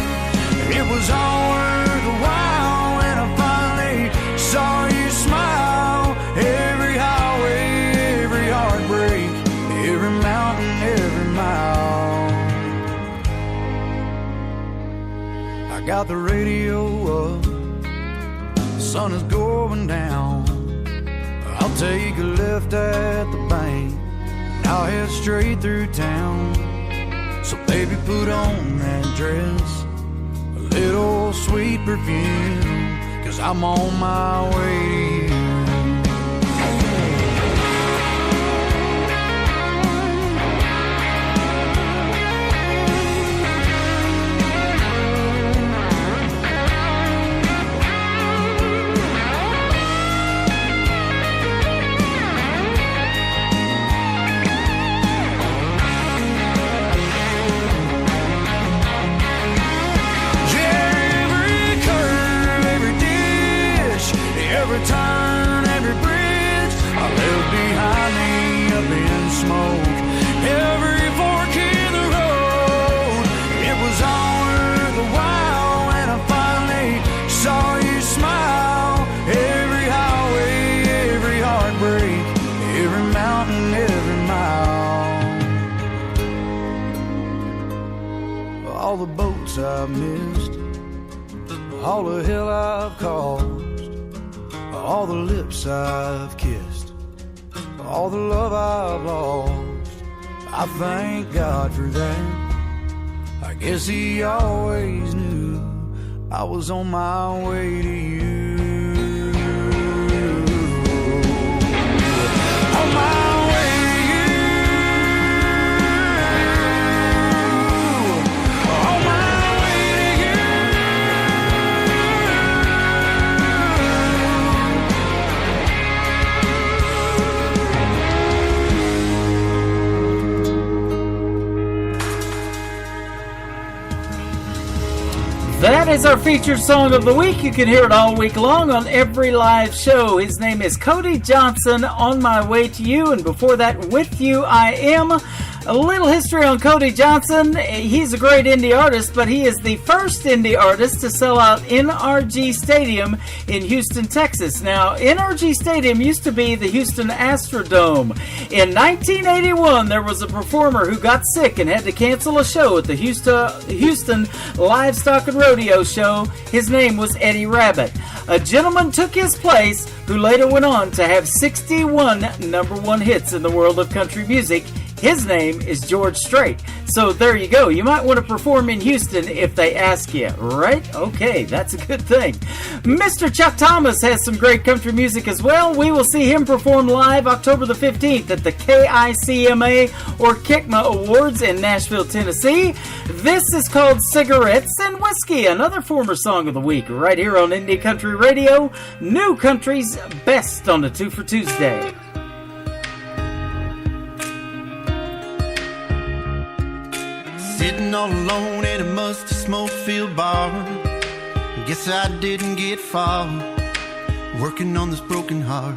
it was all worth a while when I finally saw you smile. Every highway, every heartbreak, every mountain, every mile. I got the radio up, the sun is going down. I'll take a left at the bank, and I'll head straight through town. So baby, put on that dress, a little sweet perfume, 'cause I'm on my way to you. Every turn, every bridge I left behind me up in smoke. Every fork in the road, it was all worth a while when I finally saw you smile. Every highway, every heartbreak, every mountain, every mile. All the boats I've missed, all the hell I've caused, all the lips I've kissed, all the love I've lost. I thank God for that. I guess He always knew I was on my way to you. On my way to you. On my way to you. That is our featured song of the week. You can hear it all week long on every live show. His name is Cody Johnson, On My Way to You, and before that, With You I Am. A little history on Cody Johnson. He's a great indie artist, but he is the first indie artist to sell out NRG Stadium in Houston, Texas. Now, NRG Stadium used to be the Houston Astrodome. In 1981, there was a performer who got sick and had to cancel a show at the Houston Livestock and Rodeo Show. His name was Eddie Rabbitt. A gentleman took his place who later went on to have 61 number one hits in the world of country music. His name is George Strait. So there you go. You might want to perform in Houston if they ask you, right? Okay, that's a good thing. Mr. Chuck Thomas has some great country music as well. We will see him perform live October the 15th at the KICMA or KICMA Awards in Nashville, Tennessee. This is called Cigarettes and Whiskey, another former song of the week, right here on Indie Country Radio. New Country's best on the 2 for Tuesday. Sitting all alone in a musty smoke-filled bar. Guess I didn't get far. Working on this broken heart.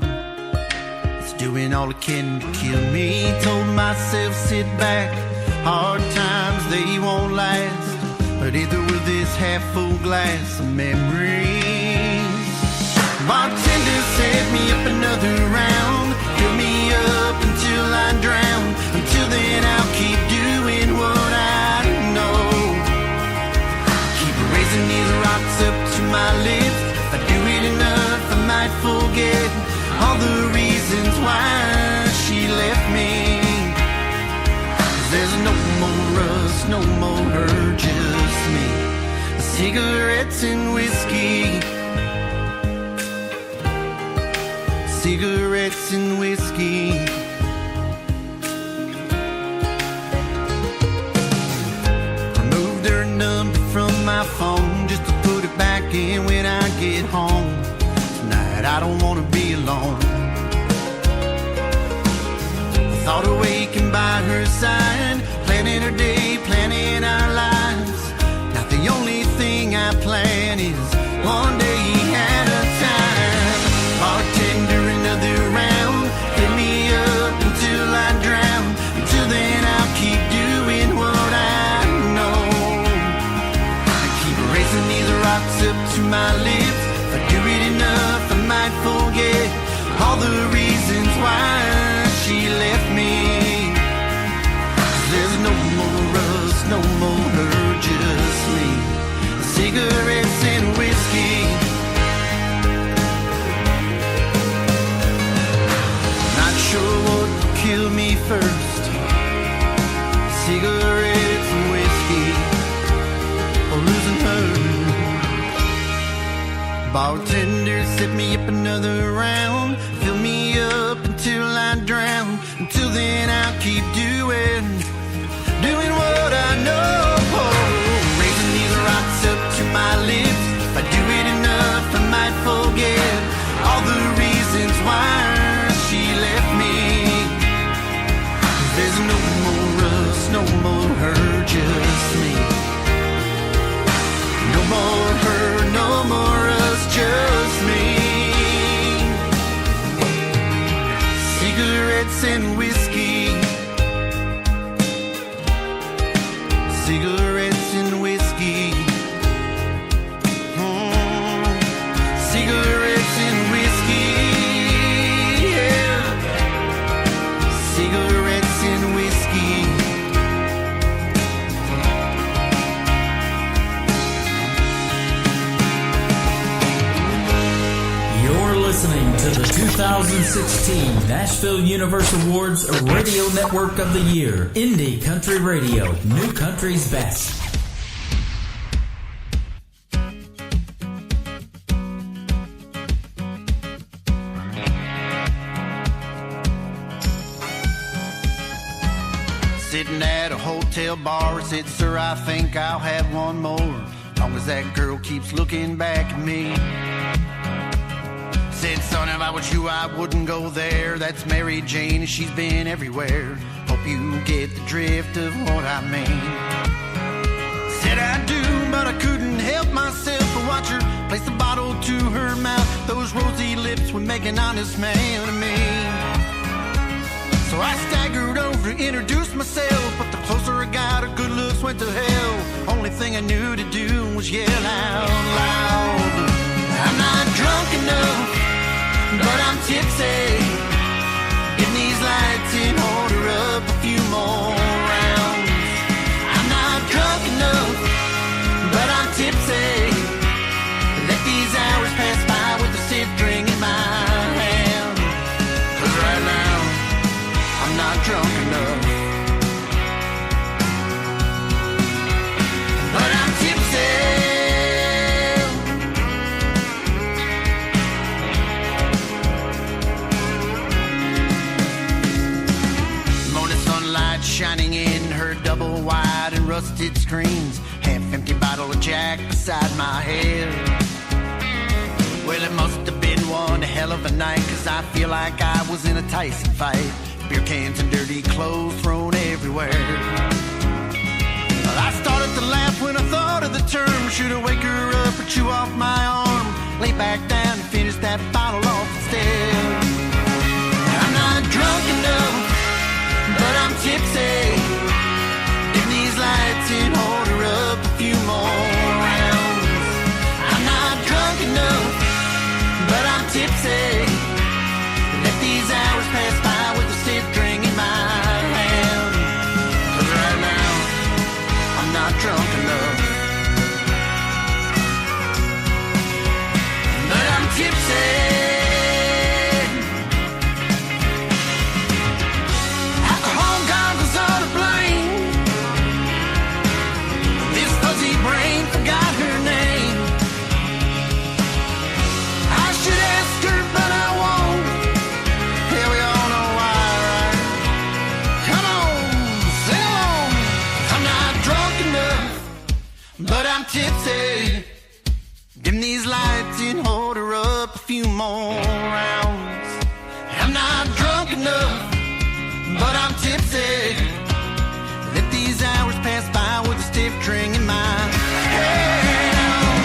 It's doing all it can to kill me. Told myself, sit back. Hard times, they won't last. But either will this half-full glass of memories. Bartender set me up another round. Fill me up until I drown. Until then I'll keep doing what I know. Keep raising these rocks up to my lips. If I do it enough I might forget all the reasons why she left me. 'Cause there's no more us, no more her, just me. Cigarettes and whiskey. Cigarettes and whiskey. Removed her number from my phone just to put it back in when I get home. Tonight I don't want to be alone. I thought of waking by her side, planning her day, planning our lives. Now the only thing I plan is one day at a time. Bartender, another round. Fill me up until I drown. Until then I'll keep doing what I know. I keep raising these rocks up to my lips. If I do it enough I might forget all the reasons why she left me. 'Cause there's no more us, no more her, just me. Cigarettes and whiskey. Not sure what will kill me first. Cigarettes and whiskey, or losing her. Bartender, set me up another round. Fill me up until I drown. Until then I'll keep doing what I know. Raising these rocks up to my lips. If I do it enough I might forget all the reasons why she left me. 'Cause there's no more us, no more her, just me. No more her, no more us, just me. Cigarettes and whiskey. Cigarettes and whiskey. Cigarettes and whiskey. Yeah. Cigarettes and whiskey. You're listening to the 2016 Nashville Universal Awards Radio Network of the Year. Indie Country Radio. New Country's best. Sitting at a hotel bar, I said, sir, I think I'll have one more. Long as that girl keeps looking back at me. Said, son, if I was you, I wouldn't go there. That's Mary Jane, and she's been everywhere. Hope you get the drift of what I mean. Said I do, but I couldn't help myself to watch her place the bottle to her mouth. Those rosy lips would make an honest man of me. So I staggered over to introduce myself, but the closer I got, her good looks went to hell. Only thing I knew to do was yell out loud. I'm not drunk enough, but I'm tipsy. Give these lights and hold her up a few more rounds. I'm not drunk enough, but I'm tipsy. Let these hours pass by with a stiff drink in my hand. 'Cause right now, I'm not drunk enough, but I'm tipsy. Morning sunlight shining in her double wide and rusted screens. Half-empty bottle of Jack beside my head. Well, it must have been one hell of a night, 'cause I feel like I was in a Tyson fight. Beer cans and dirty clothes thrown everywhere. Well, I started to laugh when I thought of the term. Should I wake her up or chew off my arm? Lay back down and finish that bottle off instead. I'm not drunk enough, but I'm tipsy. Dim these lights and hold her up a few more rounds. I'm not drunk enough, but I'm tipsy. Let these hours pass by with a stiff drink in my hand. 'Cause right now, I'm not drunk enough, but I'm tipsy. Alcohol goggles are to blame. This fuzzy brain forgot her name. I should ask her, but I won't. Yeah, we all know why, right? Come on, sing along. I'm not drunk enough, but I'm tipsy. Dim these lights and hold her up a few more rounds. I'm not drunk enough, but I'm tipsy. Let these hours pass by with a stiff drink in my hand.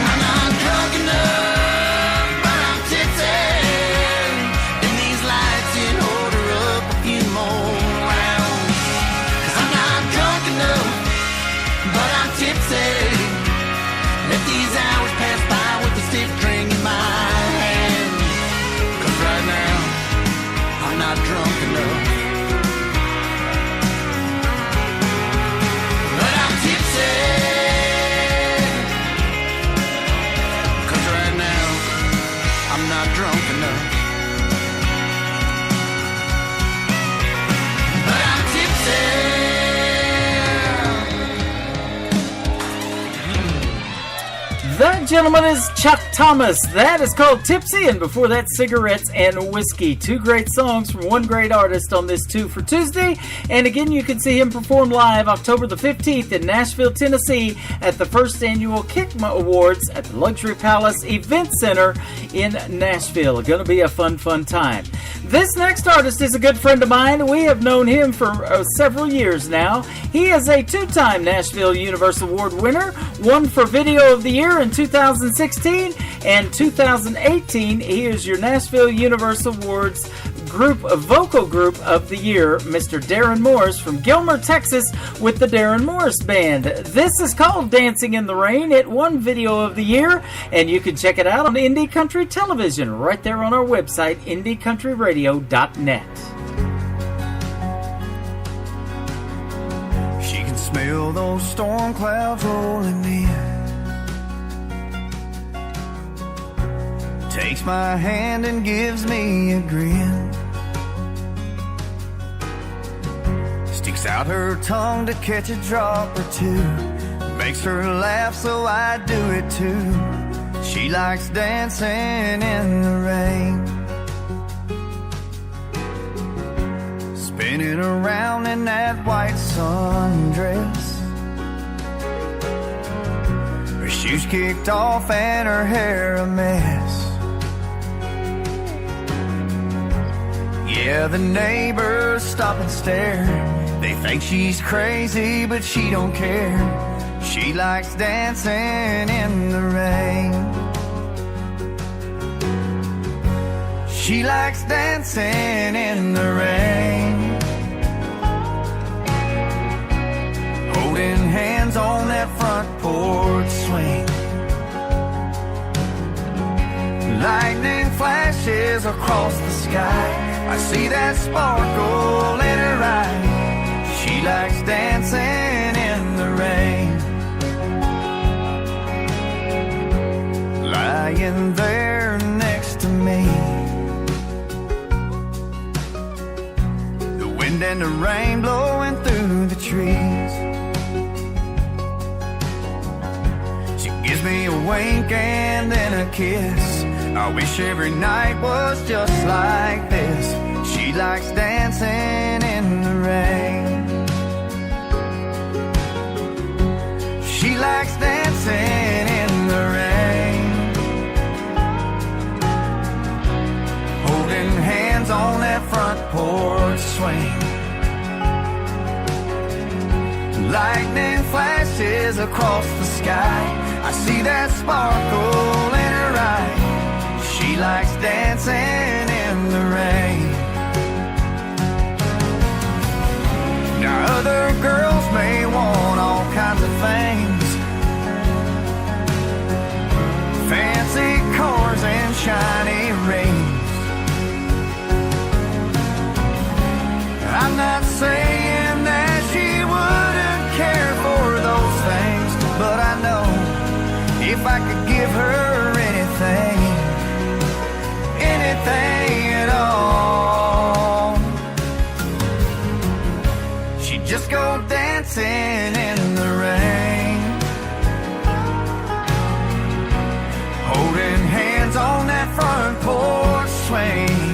I'm not drunk enough, but I'm tipsy. Dim these lights and hold her up a few more rounds. 'Cause I'm not drunk enough, but I'm tipsy. Let these hours pass by with a stiff drink in my hand. 'Cause right now, I'm not drunk enough, but I'm tipsy. 'Cause right now, I'm not drunk enough, but I'm tipsy. That gentleman is Chuck Thomas. That is called Tipsy, and before that, Cigarettes and Whiskey. Two great songs from one great artist on this 2 for Tuesday. And again, you can see him perform live October the 15th in Nashville, Tennessee at the first annual Kickma Awards at the Luxury Palace Event Center in Nashville. Going to be a fun time. This next artist is a good friend of mine. We have known him for several years now. He is a 2-time Nashville Universal Award winner, one for Video of the Year in 2016 and 2018. He is your Nashville Universal Awards Vocal Group of the Year, Mr. Darren Morris from Gilmer, Texas, with the Darren Morris Band. This is called Dancing in the Rain. It won Video of the Year, and you can check it out on Indie Country Television right there on our website, IndieCountryRadio.net. She can smell those storm clouds rolling in. Takes my hand and gives me a grin. Sticks out her tongue to catch a drop or two. Makes her laugh, so I do it too. She likes dancing in the rain. Spinning around in that white sundress. Her shoes kicked off and her hair a mess. Yeah, the neighbors stop and stare. They think she's crazy, but she don't care. She likes dancing in the rain. She likes dancing in the rain. Holding hands on that front porch swing. Lightning flashes across the sky. I see that sparkle in her eye. She likes dancing in the rain. Lying there next to me. The wind and the rain blowing through the trees. She gives me a wink and then a kiss. I wish every night was just like this. She likes dancing in the rain. She likes dancing in the rain. Holding hands on that front porch swing. Lightning flashes across the sky. I see that sparkle in her eye. She likes dancing in the rain. Now other girls may want all kinds of things. Fancy cars and shiny rings. I'm not saying that she wouldn't care for those things, but I know if I could give her anything, anything at all, she'd just go dancing in the rain. Holding hands on that front porch swing.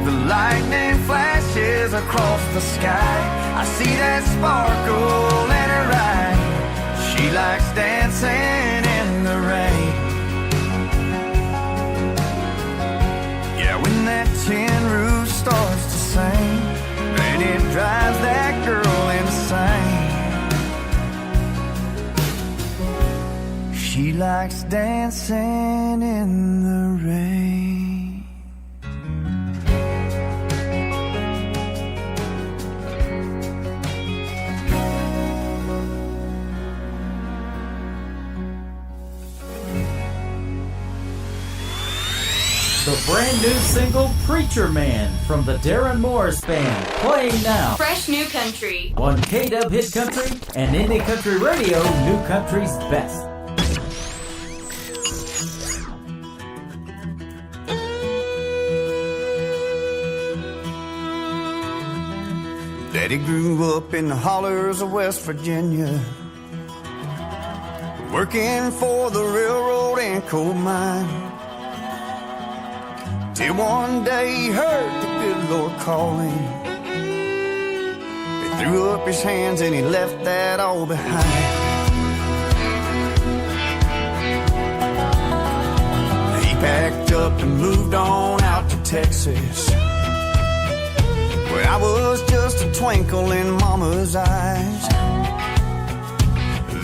The lightning flashes across the sky. I see that sparkle in her eye. She likes dancing in the rain. Yeah, when that tin roof starts to sing, and it drives that girl insane. She likes dancing in the rain. The brand new single Preacher Man from the Darren Morris Band, playing now. Fresh New Country On K-Dub Hit Country and Indie Country Radio, New Country's best. Daddy grew up in the hollers of West Virginia, working for the railroad and coal mine. Till one day he heard the good Lord calling. He threw up his hands and he left that all behind. He packed up and moved on out to Texas, where I was just a twinkle in Mama's eyes.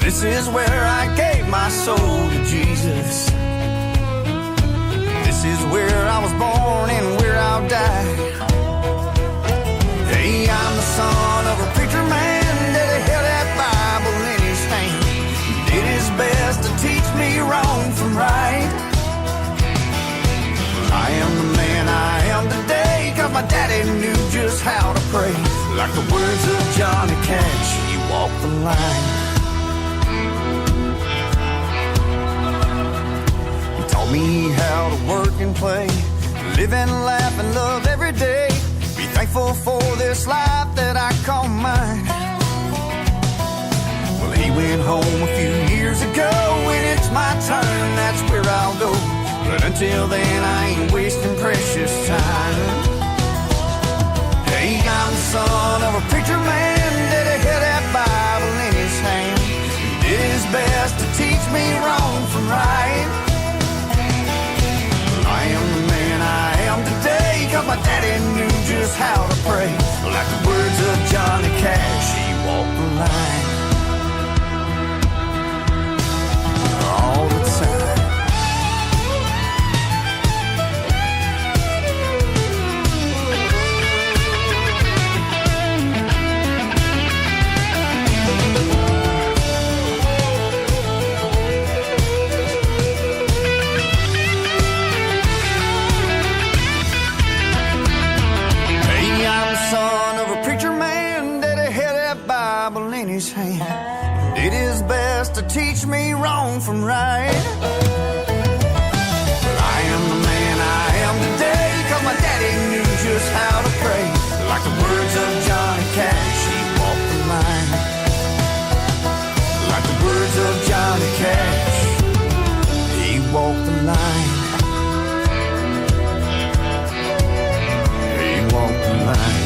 This is where I gave my soul to Jesus. This is where I was born and where I'll die. Hey, I'm the son of a preacher man that held that Bible in his hand. He did his best to teach me wrong from right. I am the man I am today, 'cause my daddy knew just how to pray. Like the words of Johnny Cash, he walked the line. He taught me how to work and play, live and laugh and love every day. Be thankful for this life that I call mine. Well, he went home a few years ago, and it's my turn, that's where I'll go. But until then, I ain't wasting precious time. Hey, I'm the son of a preacher man that held that Bible in his hand. He did his best to teach me wrong from right. I am the man I am today, 'cause my daddy knew just how to pray. Like the words of Johnny Cash, he walked the line. his hand, did his best to teach me wrong from right. But I am the man I am today, 'cause my daddy knew just how to pray. Like the words of Johnny Cash, he walked the line. Like the words of Johnny Cash, he walked the line. He walked the line.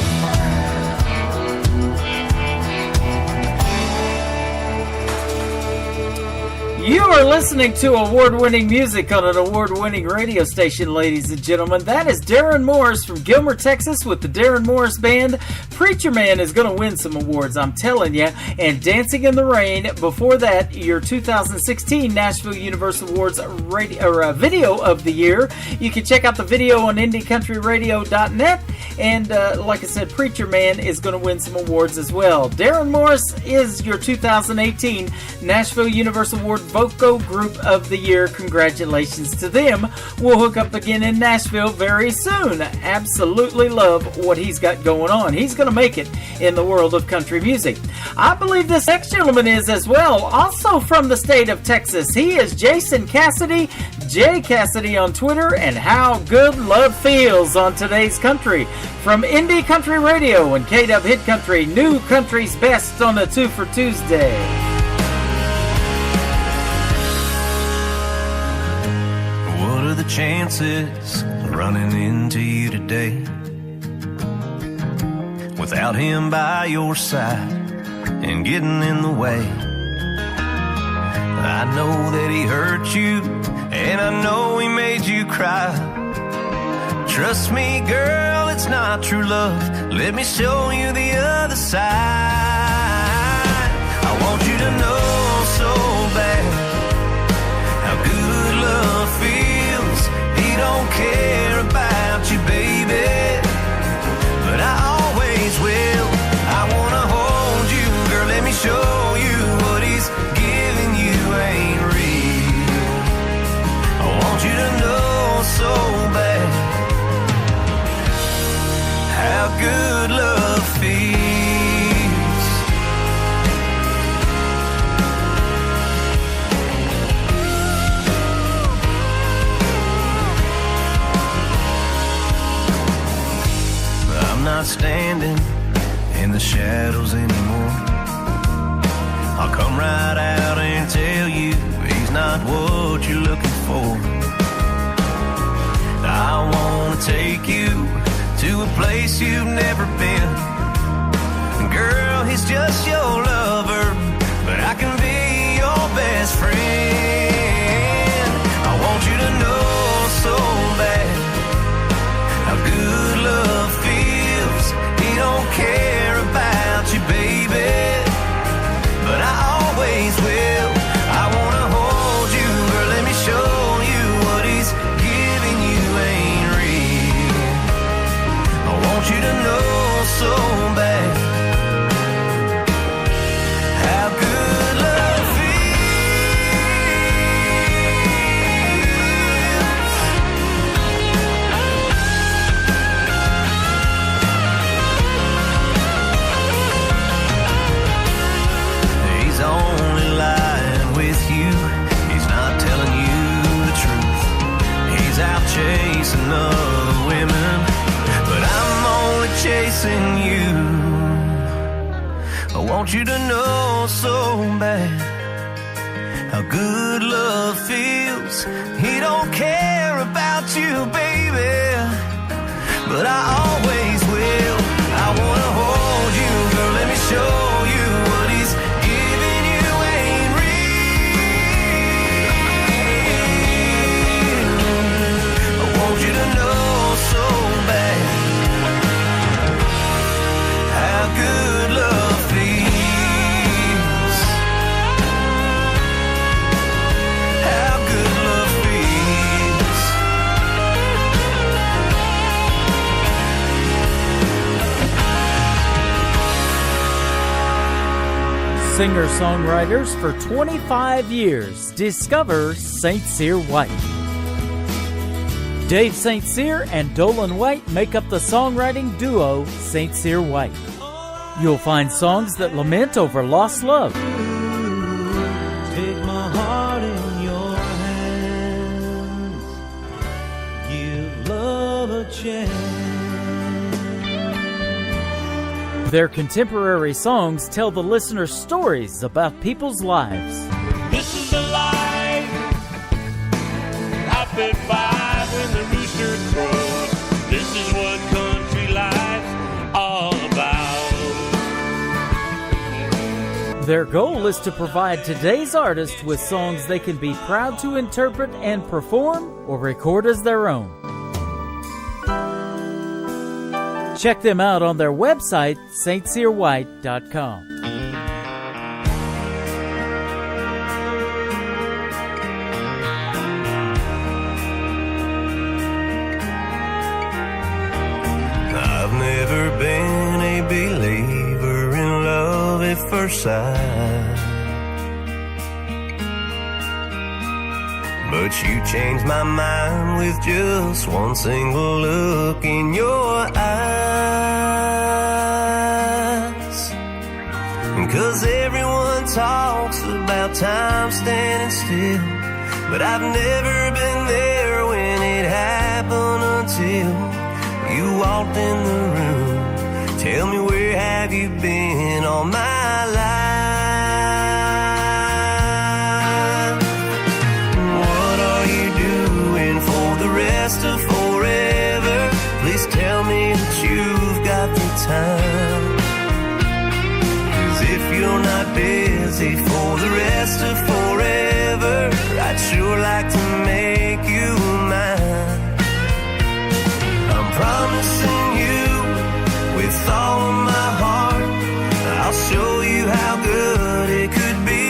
You are listening to award-winning music on an award-winning radio station, ladies and gentlemen. That is Darren Morris from Gilmer, Texas, with the Darren Morris Band. Preacher Man is going to win some awards, I'm telling you. And Dancing in the Rain. Before that, your 2016 Nashville Universal Awards Video of the Year. You can check out the video on IndieCountryRadio.net. And like I said, Preacher Man is going to win some awards as well. Darren Morris is your 2018 Nashville Universal Award Vocal Group of the Year. Congratulations to them. We'll hook up again in Nashville very soon. Absolutely love what he's got going on. He's going to make it in the world of country music. I believe this next gentleman is as well, also from the state of Texas. He is Jason Cassidy, Jay Cassidy on Twitter, and How Good Love Feels on Today's Country. From Indie Country Radio and K-Dub Hit Country, New Country's Best on the 2 for Tuesday. What are the chances of running into you today without him by your side and getting in the way? I know that he hurt you, and I know he made you cry. Trust me, girl, it's not true love. Let me show you the other side. I want you to know so bad how good love feels. He don't care about you, baby, but I always will. I wanna hold you, girl, let me show you what he's giving you ain't real. I want you to know so bad how good love feels. I'm not standing in the shadows anymore. I'll come right out and tell you he's not what you're looking for. I wanna take you to a place you've never been. Girl, he's just your lover, but I can be your best friend. I want you to know so bad how good love feels. He don't care about you, baby, but I always will. I wanna hold you, girl, let me show you what he's giving you ain't real. I want you to know so bad how good love feels. He's only lying with you. He's not telling you the truth. He's out chasing other women, but I'm only chasing you. I want you to know so bad how good love feels. He don't care about you, baby, but I always will. I wanna hold you, girl, let me show you what he's giving you ain't real. I want you to know so bad how good love feels. How good love feels. Singer-songwriters for 25 years. Discover St. Cyr White. Dave St. Cyr and Dolan White make up the songwriting duo St. Cyr White. You'll find songs that lament over lost love. Take my heart in your hands. Give love a chance. Their contemporary songs tell the listener stories about people's lives. This is the life I've been by when the rooster crows. This is what country life's all about. Their goal is to provide today's artists with songs they can be proud to interpret and perform or record as their own. Check them out on their website, stcyrwhite.com. I've never been a believer in love at first sight, but you changed my mind with just one single look in your eyes. 'Cause everyone talks about time standing still, but I've never been there when it happened until you walked in the room. Tell me, where have you been all my life? What are you doing for the rest of forever? Please tell me that you've got the time. 'Cause if you're not busy for the rest of forever, I'd sure like to make you mine. I'm promising you with all of my heart, I'll show you how good it could be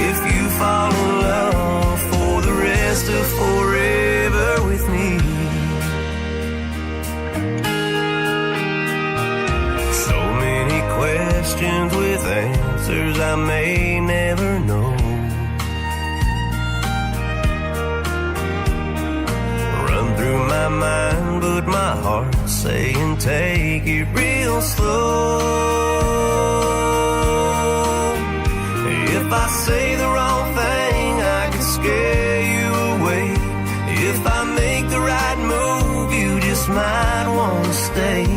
if you fall in love for the rest of forever with me. So many questions with answers I may never know. Through my mind, but my heart's saying take it real slow. If I say the wrong thing, I could scare you away. If I make the right move, you just might want to stay.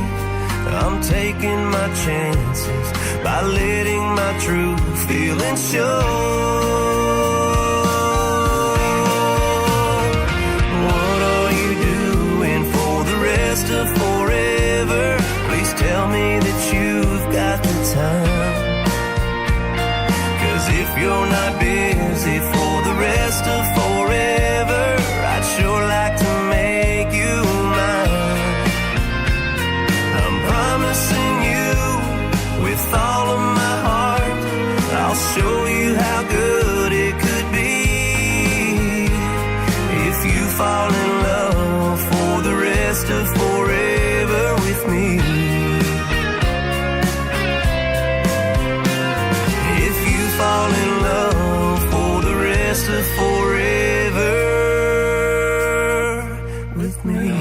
I'm taking my chances by letting my true feelings show. Of forever, please tell me that you've got the time. 'Cause if you're not busy for the rest of forever, I'd sure like to make you mine. I'm promising you with all of my heart, I'll show you how good it could be if you fall in love for the rest of forever with me. If you fall in love for the rest of forever with me.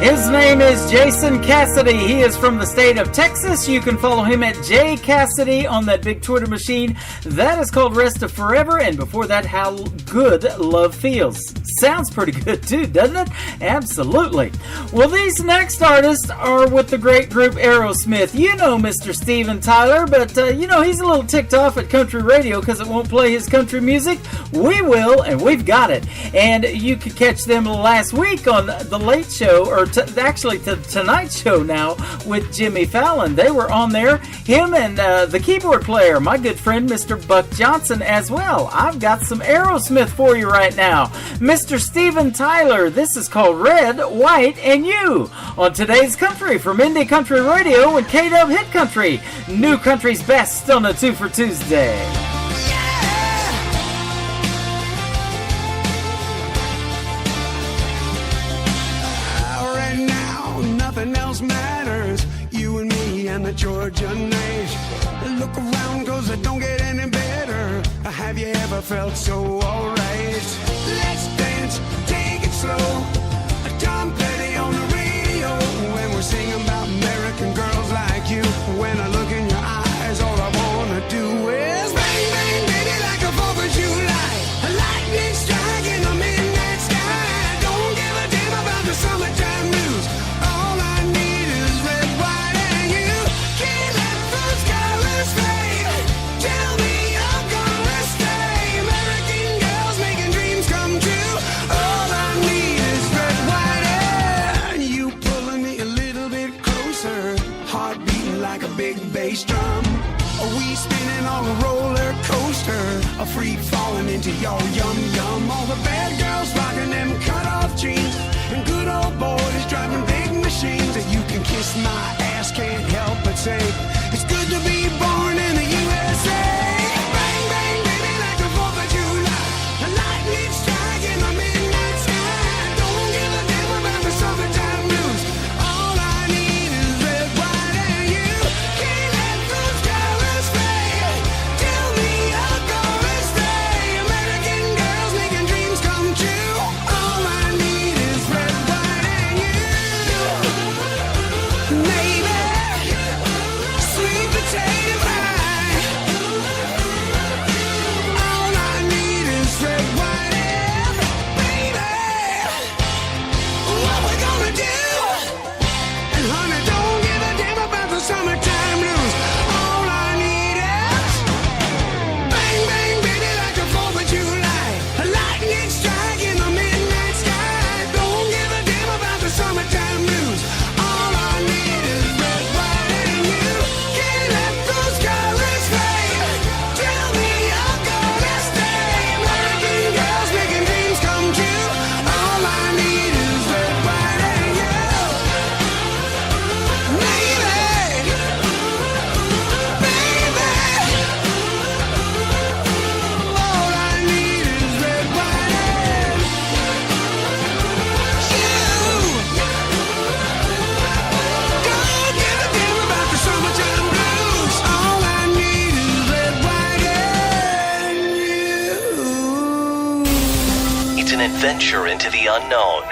His name is Jason Cassidy. He is from the state of Texas. You can follow him at J Cassidy on that big Twitter machine. That is called Rest of Forever, and before that, How Good Love Feels. Sounds pretty good too, doesn't it? Absolutely. Well, these next artists are with the great group Aerosmith. You know Mr. Steven Tyler, but you know he's a little ticked off at country radio because it won't play his country music. We will, and we've got it. And you could catch them last week on The Late Show, or actually the Tonight Show now with Jimmy Fallon. They were on there. Him and the keyboard player, my good friend Mr. Buck Johnson as well. I've got some Aerosmith for you right now. Mr. Steven Tyler, this is called Red, White, and You on today's Country from Indie Country Radio and K-Dub Hit Country. New Country's best on a 2 for Tuesday. Right now, nothing else matters. You and me and the Georgian age. Look around, cause it don't get any better. Have you ever felt so alright? Let's dance, take it slow. Tom Petty on the radio, when we're singing about American girls like you. When I look in your eyes, all I wanna do is bang, bang, baby, like a 4th of July. A lightning strike in the midnight sky. Don't give a damn about the summertime news. All I need is red, white, and you. Can't let those colors fade. Tell me you're gonna stay. American girls making dreams come true. All I need is red, white, and you pulling me a little bit closer. Heart beating like a big bass drum. We spinning on a roller coaster, a free falling into your yum yum. All the bad girls rocking them cut off jeans, and good old boys driving big machines. And you can kiss my ass, can't help but say it's good to be born in the USA. Bang bang baby like the 4th of July, a lightning strike in the midnight sky. Don't give a damn about the summertime news. All I need is red, white, and you. Can't let those colors fade. Tell me you're gonna stay. American girls making dreams come true. All I need is red, white, and you. Maybe sweet potato pie. All I need is red, white, and baby. What we gonna do? And honey, don't give a damn about the summertime blues. All I need is bang, bang, baby, like the 4th of July. A lightning strike in the midnight sky. Don't give a damn about the summertime blues. All I need is red, white, and you. Can't let those colors fade. Tell me you're gonna stay. American girls making dreams come true. All I need is red, white, and you. Maybe, baby, all I need is red, white, and you. Don't give a damn about the summertime blues. All I need is red, white, and you. It's an adventure into the unknown.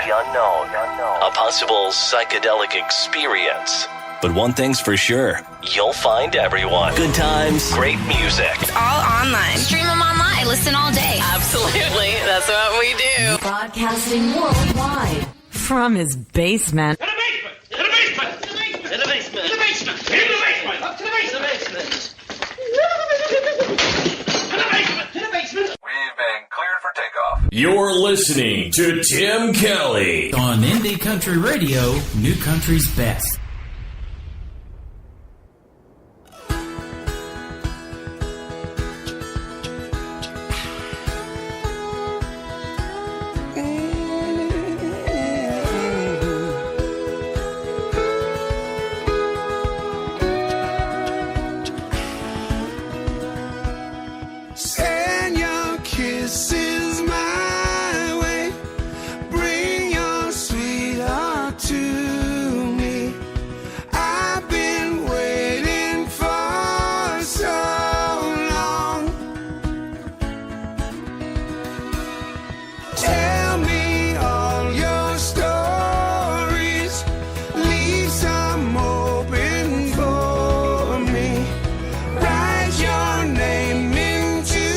A possible psychedelic experience. But one thing's for sure, you'll find everyone. Good times, great music. It's all online. Stream them online. Listen all day. Absolutely. That's what we do. Broadcasting worldwide from his basement. In the basement! In the basement! In the basement! In the basement! In the basement! Up to the basement! In the basement! We've been cleared for takeoff. You're listening to Tim Kelly on Indie Country Radio, New Country's best. Send your kisses my way. Bring your sweetheart to me. I've been waiting for so long. Tell me all your stories. Leave some open for me. Write your name into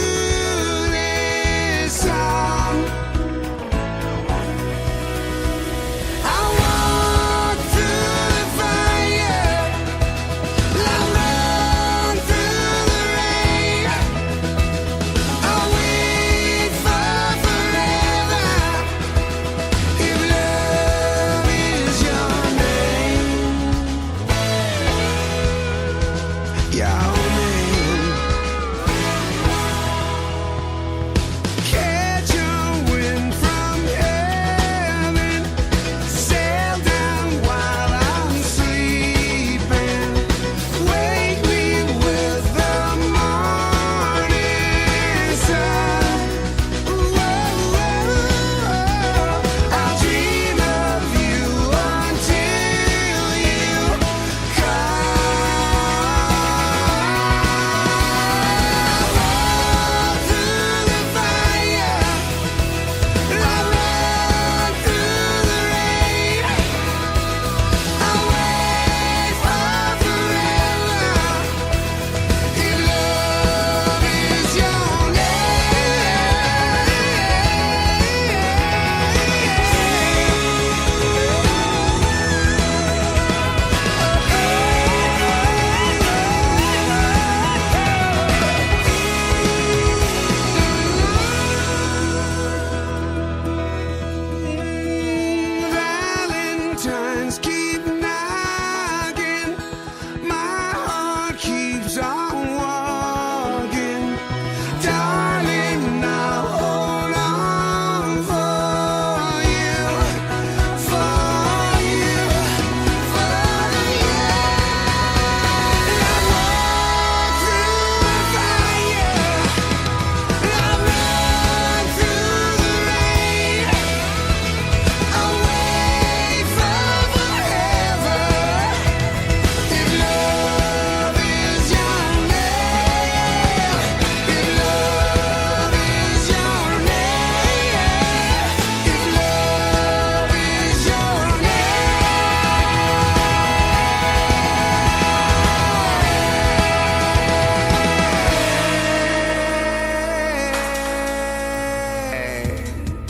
this song. I walk through the fire. I run through the rain. I wait for forever.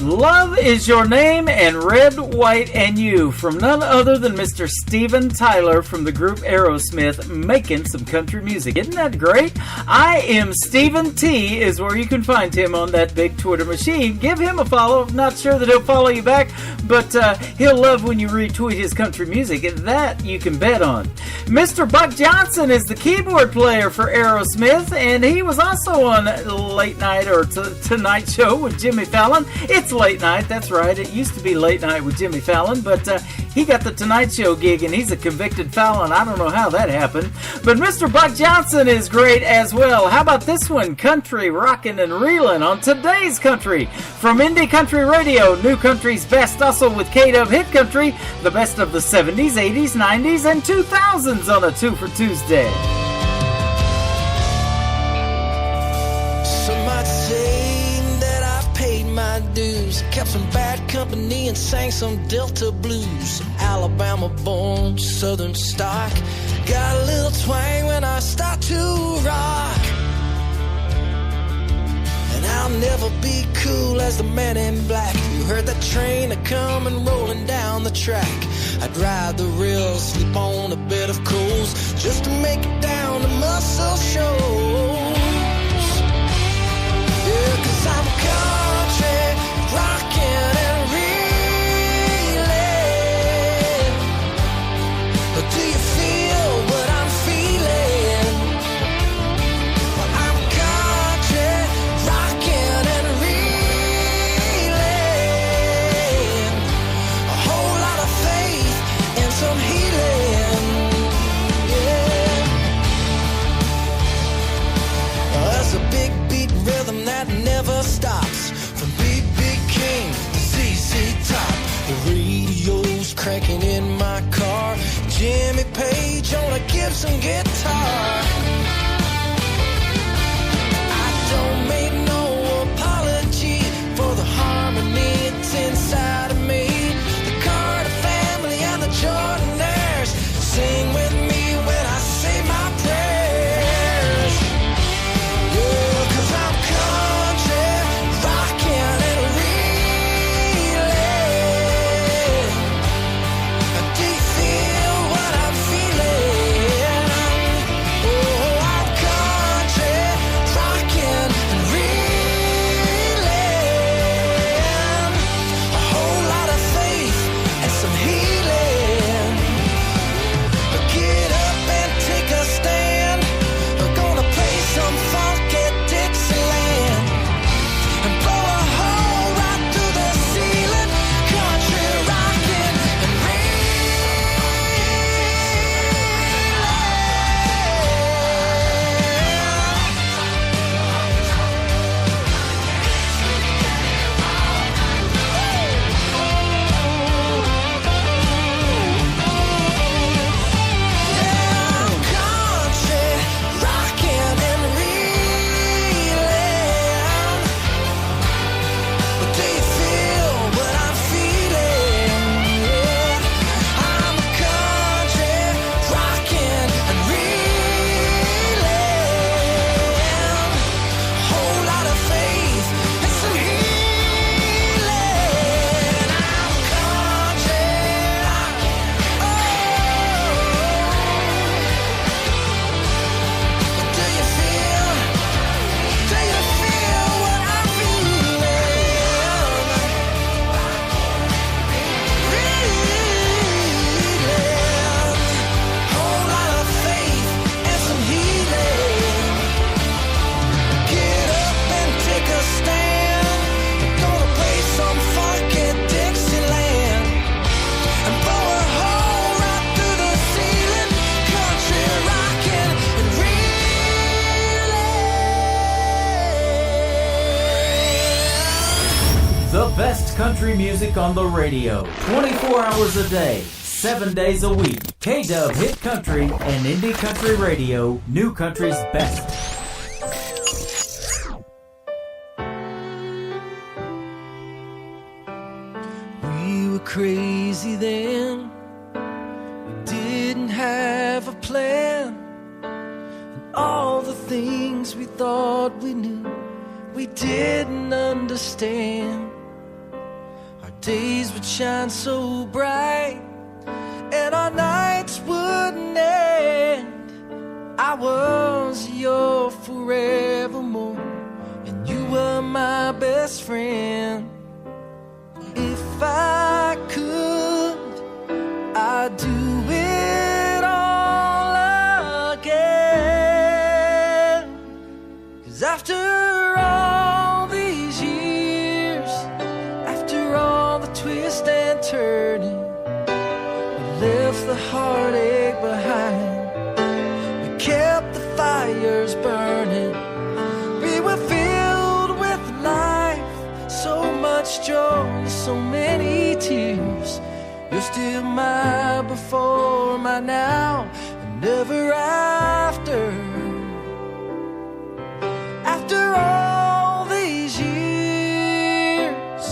Love Is Your Name and Red, White, and You from none other than Mr. Steven Tyler from the group Aerosmith, making some country music. Isn't that great? I Am Steven T is where you can find him on that big Twitter machine. Give him a follow. I'm not sure that he'll follow you back, but he'll love when you retweet his country music. That you can bet on. Mr. Buck Johnson is the keyboard player for Aerosmith, and he was also on Late Night or Tonight Show with Jimmy Fallon. It's late night, that's right. It used to be Late Night with Jimmy Fallon, but he got the Tonight Show gig, and he's a convicted felon. I don't know how that happened. But Mr. Buck Johnson is great as well. How about this one? Country Rockin' and Reelin' on Today's Country from Indie Country Radio, New Country's best, also with K-Dub Hit Country, the best of the 70s, 80s, 90s, and 2000s on a 2 for Tuesday. Some might say that I've paid my dues, kept some bad company and sang some Delta blues. Alabama born, southern stock, got a little twang when I start to rock. And I'll never be cool as the man in black who heard that train a-comin' rolling down the track. I'd ride the rails, sleep on a bed of coals, just to make it down to Muscle Shoals. Yeah, 'cause I'm country, rockin' and reelin'. But do you feel what I'm feeling? Well, I'm country, rockin' and reelin'. A whole lot of faith and some healing. Yeah. There's a big beat rhythm that never stops, from Big Big King to ZZ Top. The radio's cranking in my car, Jimmy Page on a Gibson guitar. I don't make no apology for the harmony that's inside of me. The Carter family and the Jordanaires sing with me when I say my prayers. Yeah, 'cause I'm country, rockin' and reelin'. Do you feel what I'm feeling? Oh, I'm country, rockin' and reelin'. A whole lot of faith and some healing. Get up and take a stand. We're gonna play some funky Dixieland and blow a hole right through the ceiling. Country rockin' and country, rockin' and reelin'. But do you feel what I'm feeling? Yeah. I'm country, rockin' and reelin'. A whole lot of faith and some healing. I'm country, oh. Do you feel what I'm feeling? Reelin'. Whole lot of faith and some healing. Get up and take a stand. We're gonna play some funky Dixieland and blow a hole right through the ceiling. Country rockin' and The best country music on the radio, 24 hours a day, 7 days a week. K-Dub Hit Country and Indie Country Radio, New Country's best. We were crazy then. We didn't have a plan. And all the things we thought we knew, we didn't understand. days would shine so bright, and our nights wouldn't end. I was your forevermore, and you were my best friend. If I could, I'd do it all again. 'Cause after all these years, after all the twists and turning, we left the heartache behind. We kept the fires burning. We were filled with life, so much joy, so many tears. You're still my before, my now, and ever after. After all these years,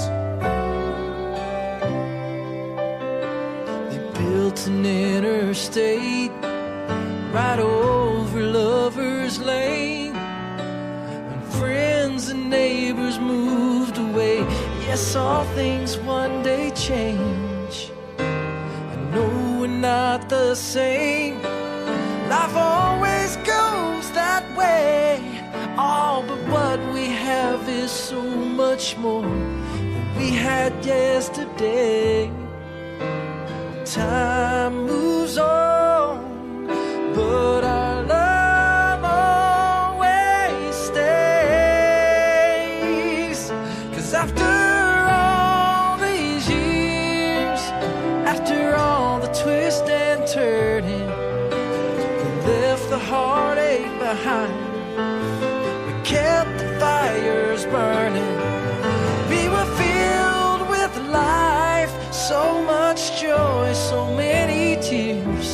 they built an interstate right over Lover's Lane. When friends and neighbors moved away, yes, all things one day change. I know we're not the same. Life always goes that way. All but what we have is so much more than we had yesterday. Time moves on, but our love always stays. 'Cause after all these years, after all the twist and turning, we left the heartache behind. We kept the fires burning. We were filled with life, so much joy, so many tears.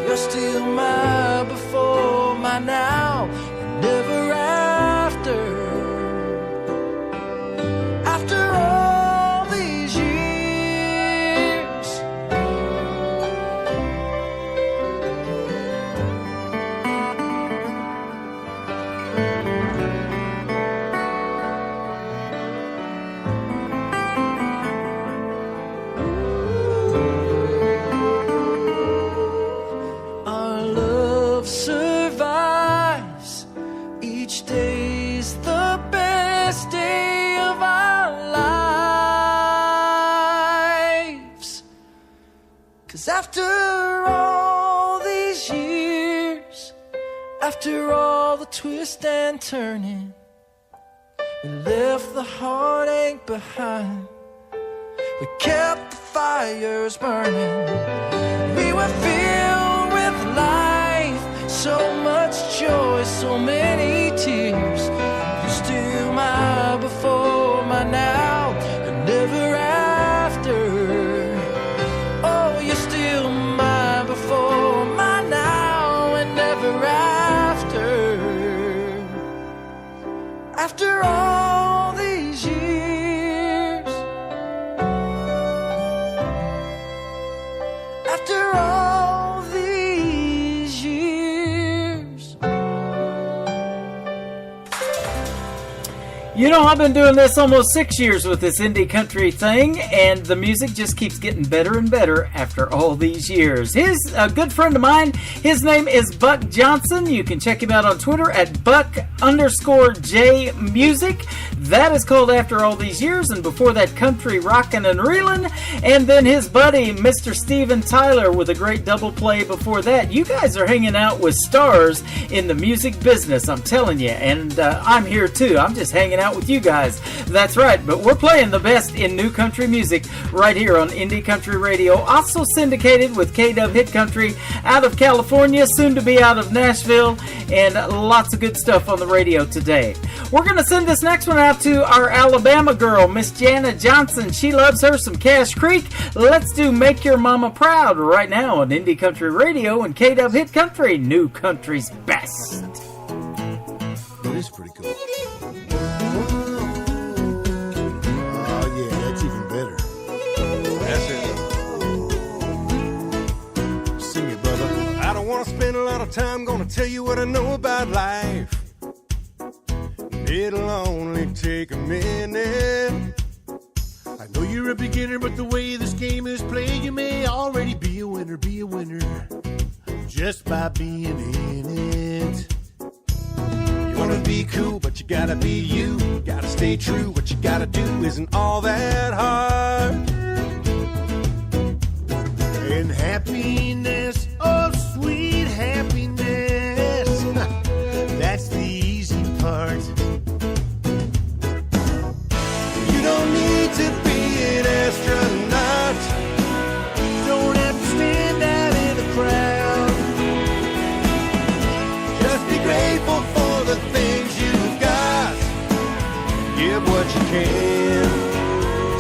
You're still my before, my now, and ever after. After all these years. Our love survives. Each day's the best day of our lives. 'Cause after all these years, after all the twist and turning, we left the heartache behind. We kept the fires burning. We were filled with life, so much joy, so many tears. You're still my before, my now, and ever after. Oh, you're still my before, my now, and ever after. After all these years, after all these years. You know, I've been doing this almost 6 years with this indie country thing, and the music just keeps getting better and better after all these years. Here's a good friend of mine. His name is Buck Johnson. You can check him out on Twitter at Buck_J Music. That is called After All These Years, and before that, Country Rockin' and Reelin'. And then his buddy, Mr. Steven Tyler, with a great double play before that. You guys are hanging out with stars in the music business, I'm telling you. And I'm here too. I'm just hanging out with you guys. That's right, but we're playing the best in new country music right here on Indie Country Radio. Also syndicated with KW Hit Country out of California, soon to be out of Nashville, and lots of good stuff on the radio today. We're going to send this next one out to our Alabama girl, Miss Janet Johnson. She loves her some Cash Creek. Let's do Make Your Mama Proud right now on Indie Country Radio and KW Hit Country, new country's best. That is pretty cool. Oh, yeah, that's even better. That's it. Sing it, brother. I don't want to spend a lot of time gonna tell you what I know about life. It'll only take a minute. I know you you're a beginner, but the way this game is played, you may already be a winner, just by being in it. You wanna be cool, but you gotta be you. Gotta stay true, what you gotta do isn't all that hard. And happiness, oh sweet happiness, that's the easy part. You don't need to be an astronaut, don't have to stand out in the crowd. Just be grateful for the things you've got. Give what you can,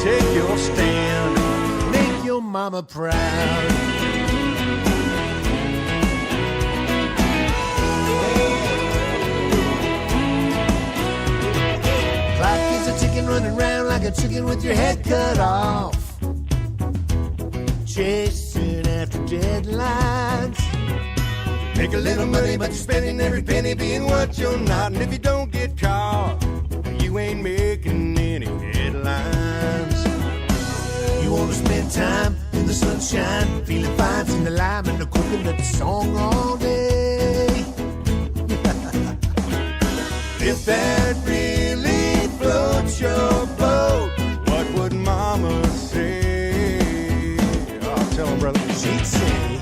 take your stand, make your mama proud. Clock is a ticking, running round like a chicken with your head cut off. Chasing after deadlines. Make a little money, but you're spending every penny being what you're not. And if you don't get caught, you ain't making any headlines. You wanna spend time in the sunshine, feeling fine, sing the lime and the coconut song all day. If that really floats your boat, what would mama say? Oh, tell him, brother. She'd say,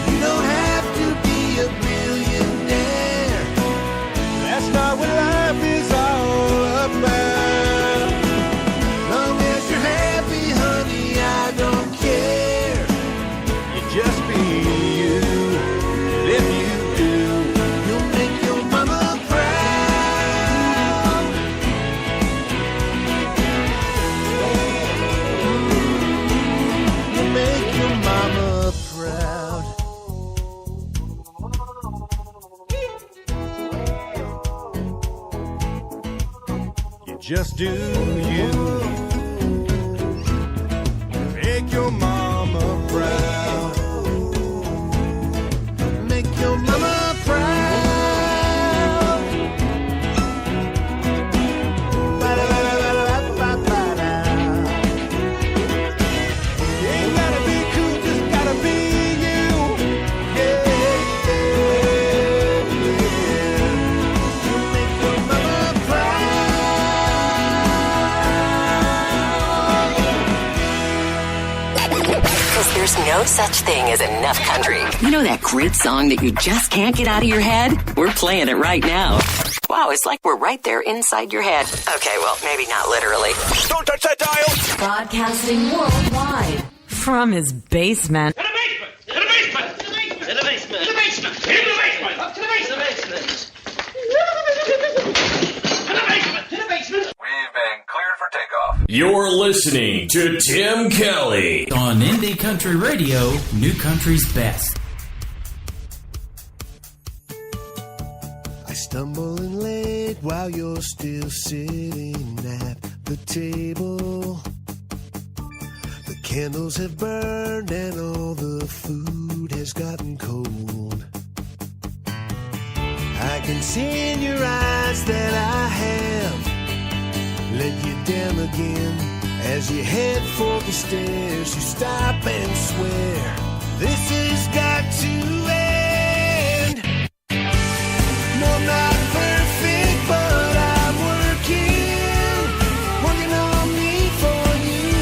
you don't have to be a billionaire. That's not what life is all about. Long as you're happy, honey, I don't care. You just be you. And if you do, you'll make your mama proud. You'll make your mama proud. You just do you. Make your mama proud. Make your mama proud. Ba-da-ba-da-ba-da-ba-da. You ain't gotta be cool, just gotta be you. Yeah, yeah, yeah. You make your mama Because there's no such thing as enough country. You know that great song that you just can't get out of your head? We're playing it right now. Wow, it's like we're right there inside your head. Okay, well, maybe not literally. Don't touch that dial! Broadcasting worldwide from his basement. In the basement! In the basement! In the basement! In the basement! In the basement! In the basement! Up to the basement! In the basement! In the basement! In the basement! We've been cleared for takeoff. You're listening to Tim Kelly On Indie Country Radio, New Country's Best. I stumble in late while you're still sitting at the table. The candles have burned and all the food has gotten cold. I can see in your eyes that I have let you down again. As you head for the stairs, you stop and swear, this has got to end. No, I'm not perfect, but I'm working on me for you.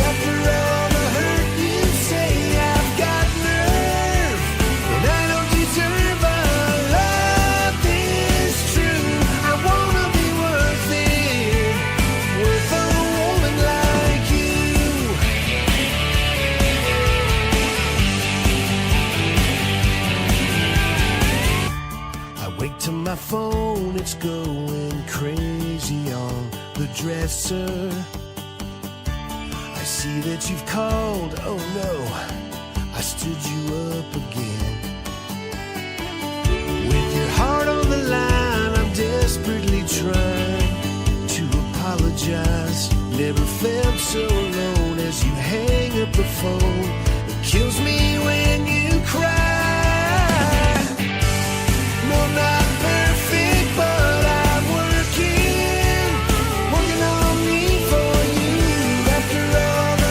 After all the hurt you say, I've got nerve, and I don't deserve a love this true. I wanna be worth it, worth a woman like you. I wake to my phone, it's going crazy on the dresser. I see that you've called, oh no, I stood you up again. With your heart on the line, I'm desperately trying to apologize. Never felt so alone as you hang up the phone. It kills me when you cry. No, I'm not perfect, but I'm working on me for you. After all the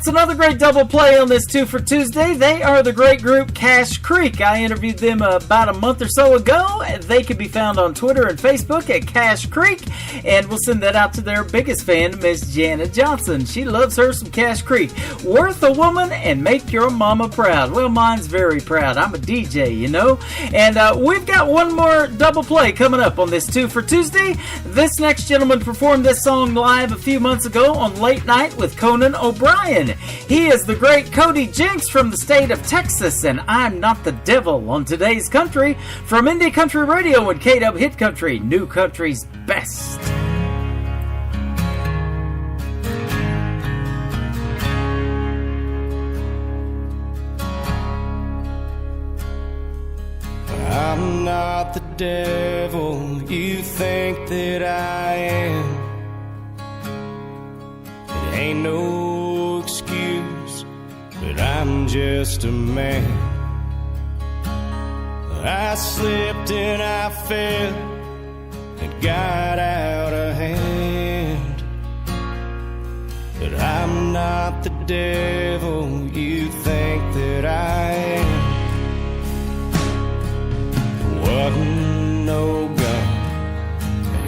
That's another great double play on this 2 for Tuesday. They are the great group Cash Creek. I interviewed them about a month or so ago. They can be found on Twitter and Facebook at Cash Creek, and we'll send that out to their biggest fan, Miss Janet Johnson. She loves her some Cash Creek. Worth a woman and make your mama proud. Well, mine's very proud. I'm a DJ, you know. And we've got one more double play coming up on this 2 for Tuesday. This next gentleman performed this song live a few months ago on Late Night with Conan O'Brien. He is the great Cody Jinks from the state of Texas, and I'm Not the Devil on Today's Country from Indie Country Radio and KW Hit Country, New Country's best. I'm not the devil you think that I am. It ain't no excuse, but I'm just a man. I slipped and I fell and got out of hand. But I'm not the devil you think that I am. Wasn't no gun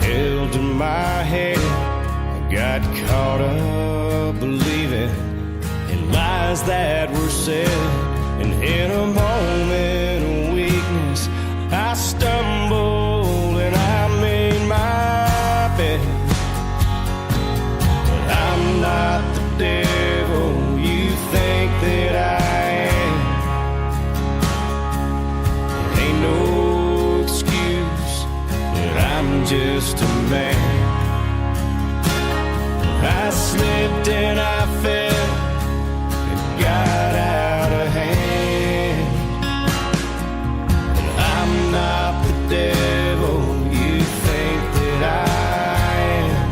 held to my head. I got caught up believing in lies that were said, and in a moment of weakness I stumbled and I made my bed. But I'm not the devil you think that I am. It ain't no excuse, but I'm just a man. I slipped and I fell and got out of hand. And I'm not the devil you think that I am.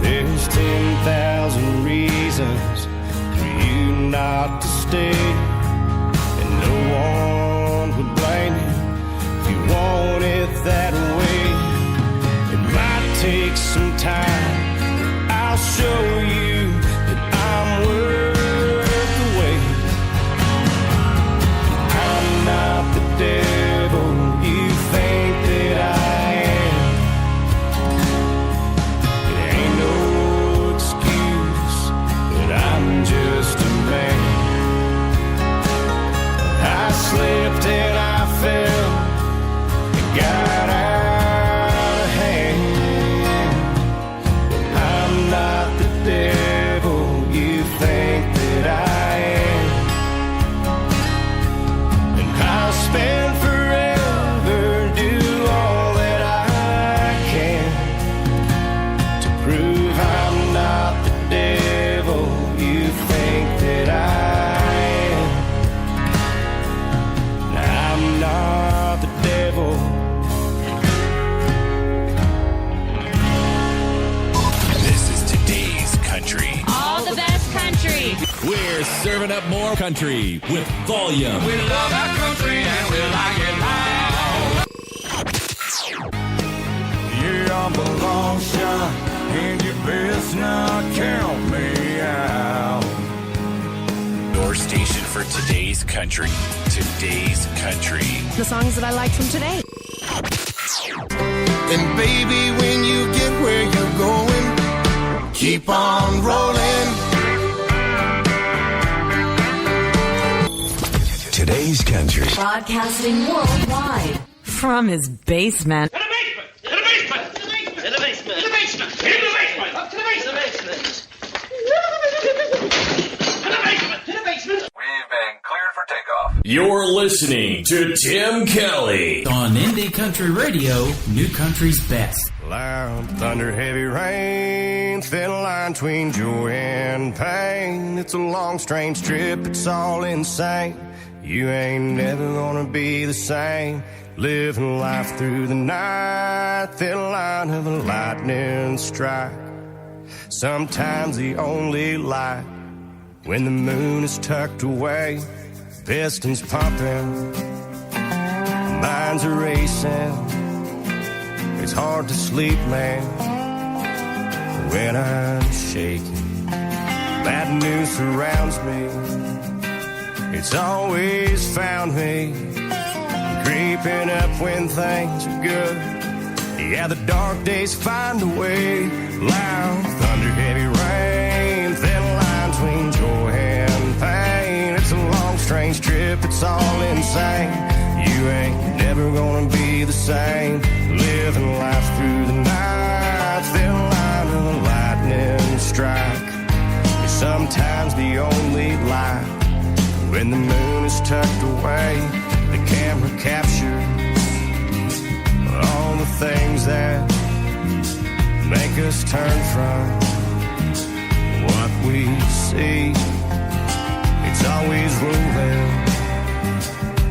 There's 10,000 reasons for you not to stay, and no one would blame you if you want it that way. It might take some time, but I'll show you that I'm worth the wait. I'm not the devil you think that I am. It ain't no excuse, but I'm just a man. I slipped and I fell and got out of hand. But I'm not the devil you think that I am. And I'll spend forever, do all that I can to prove I'm not the devil you think that I am. I'm not the devil. This is Today's Country. All the best country. We're serving up more country with volume. We love our country and we like it loud. Yeah, I'm a long shot, and you best not count me out. Your station for Today's Country. Today's Country. The songs that I like from today. And baby, when you get where you're going, keep on rolling. Today's Country. Broadcasting worldwide from his basement. In the basement! In the basement! In the basement! In the basement! Up to the basement! In the basement! In the basement! In the basement! We've been cleared for takeoff. You're listening to Tim Kelly on Indie Country Radio, New Country's best. Loud thunder, heavy rain, thin line between joy and pain. It's a long, strange trip, it's all insane. You ain't never gonna be the same. Living life through the night, thin line of a lightning strike. Sometimes the only light when the moon is tucked away. Pistons pumping, minds are racing. It's hard to sleep, man, when I'm shaking. Bad news surrounds me. It's always found me creeping up when things are good. Yeah, the dark days find a way. Loud thunder, heavy rain, thin line between joy and pain. It's a long, strange trip, it's all insane. You ain't never gonna be the same. Living life through the night, thin line of a lightning strike. It's sometimes the only light when the moon is tucked away. The camera captures all the things that make us turn from what we see. It's always rolling,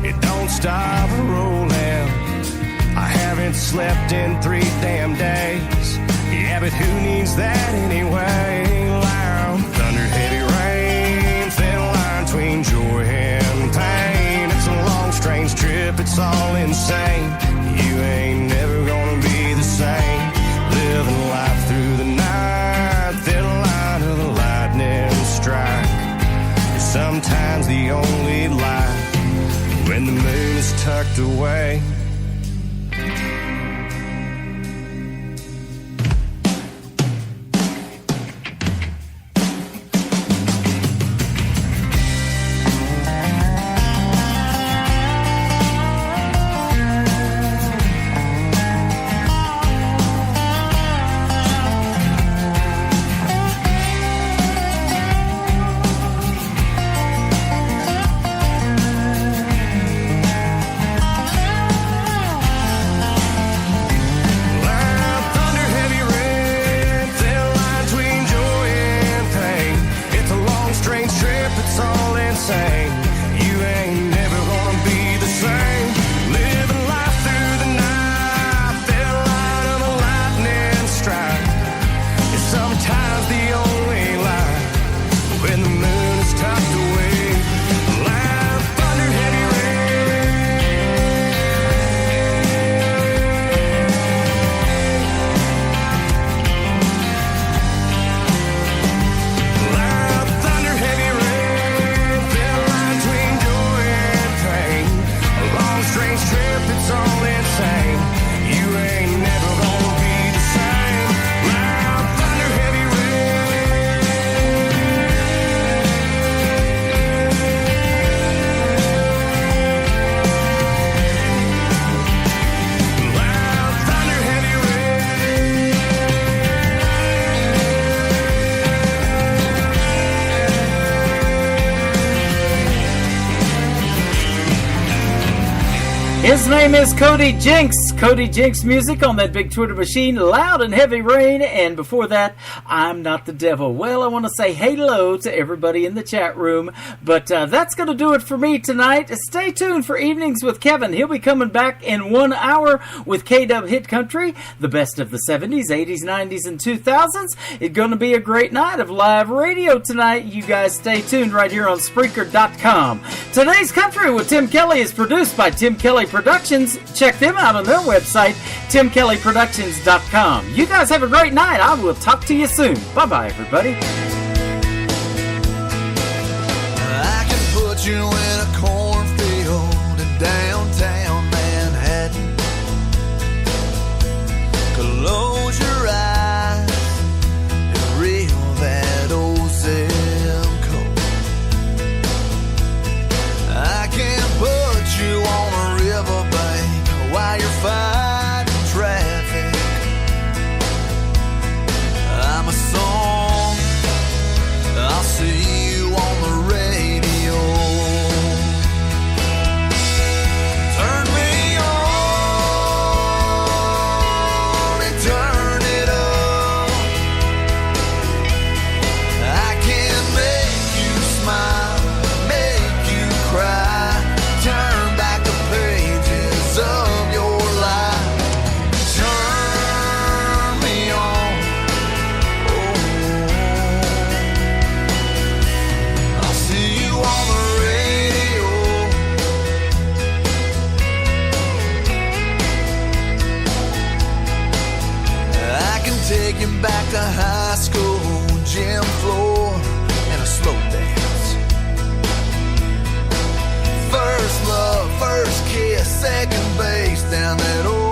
it don't stop rolling. I haven't slept in 3 damn days. Yeah, but who needs that anyway? Loud thunder, heavy rain, thin line between joy and pain. It's a long, strange trip, it's all insane. You ain't never gonna be the same. Living life through the night, thin line of the lightning strike. It's sometimes the only light when the moon is tucked away. His name is Cody Jinks. Cody Jinks music on that big Twitter machine, Loud and Heavy Rain. And before that, I'm Not the Devil. Well, I want to say hello to everybody in the chat room. But that's going to do it for me tonight. Stay tuned for Evenings with Kevin. He'll be coming back in 1 hour with K-Dub Hit Country, the best of the 70s, 80s, 90s, and 2000s. It's going to be a great night of live radio tonight. You guys stay tuned right here on Spreaker.com. Today's Country with Tim Kelly is produced by Tim Kelly Productions. Check them out on their website, TimKellyProductions.com. You guys have a great night. I will talk to you soon. Bye-bye, everybody. I can put you in a cornfield in downtown Manhattan. Close your eyes and reel that old zip code. I can put you on a riverbank while you're fighting traffic. I'm a song, I'll see you on the radio. second base down that old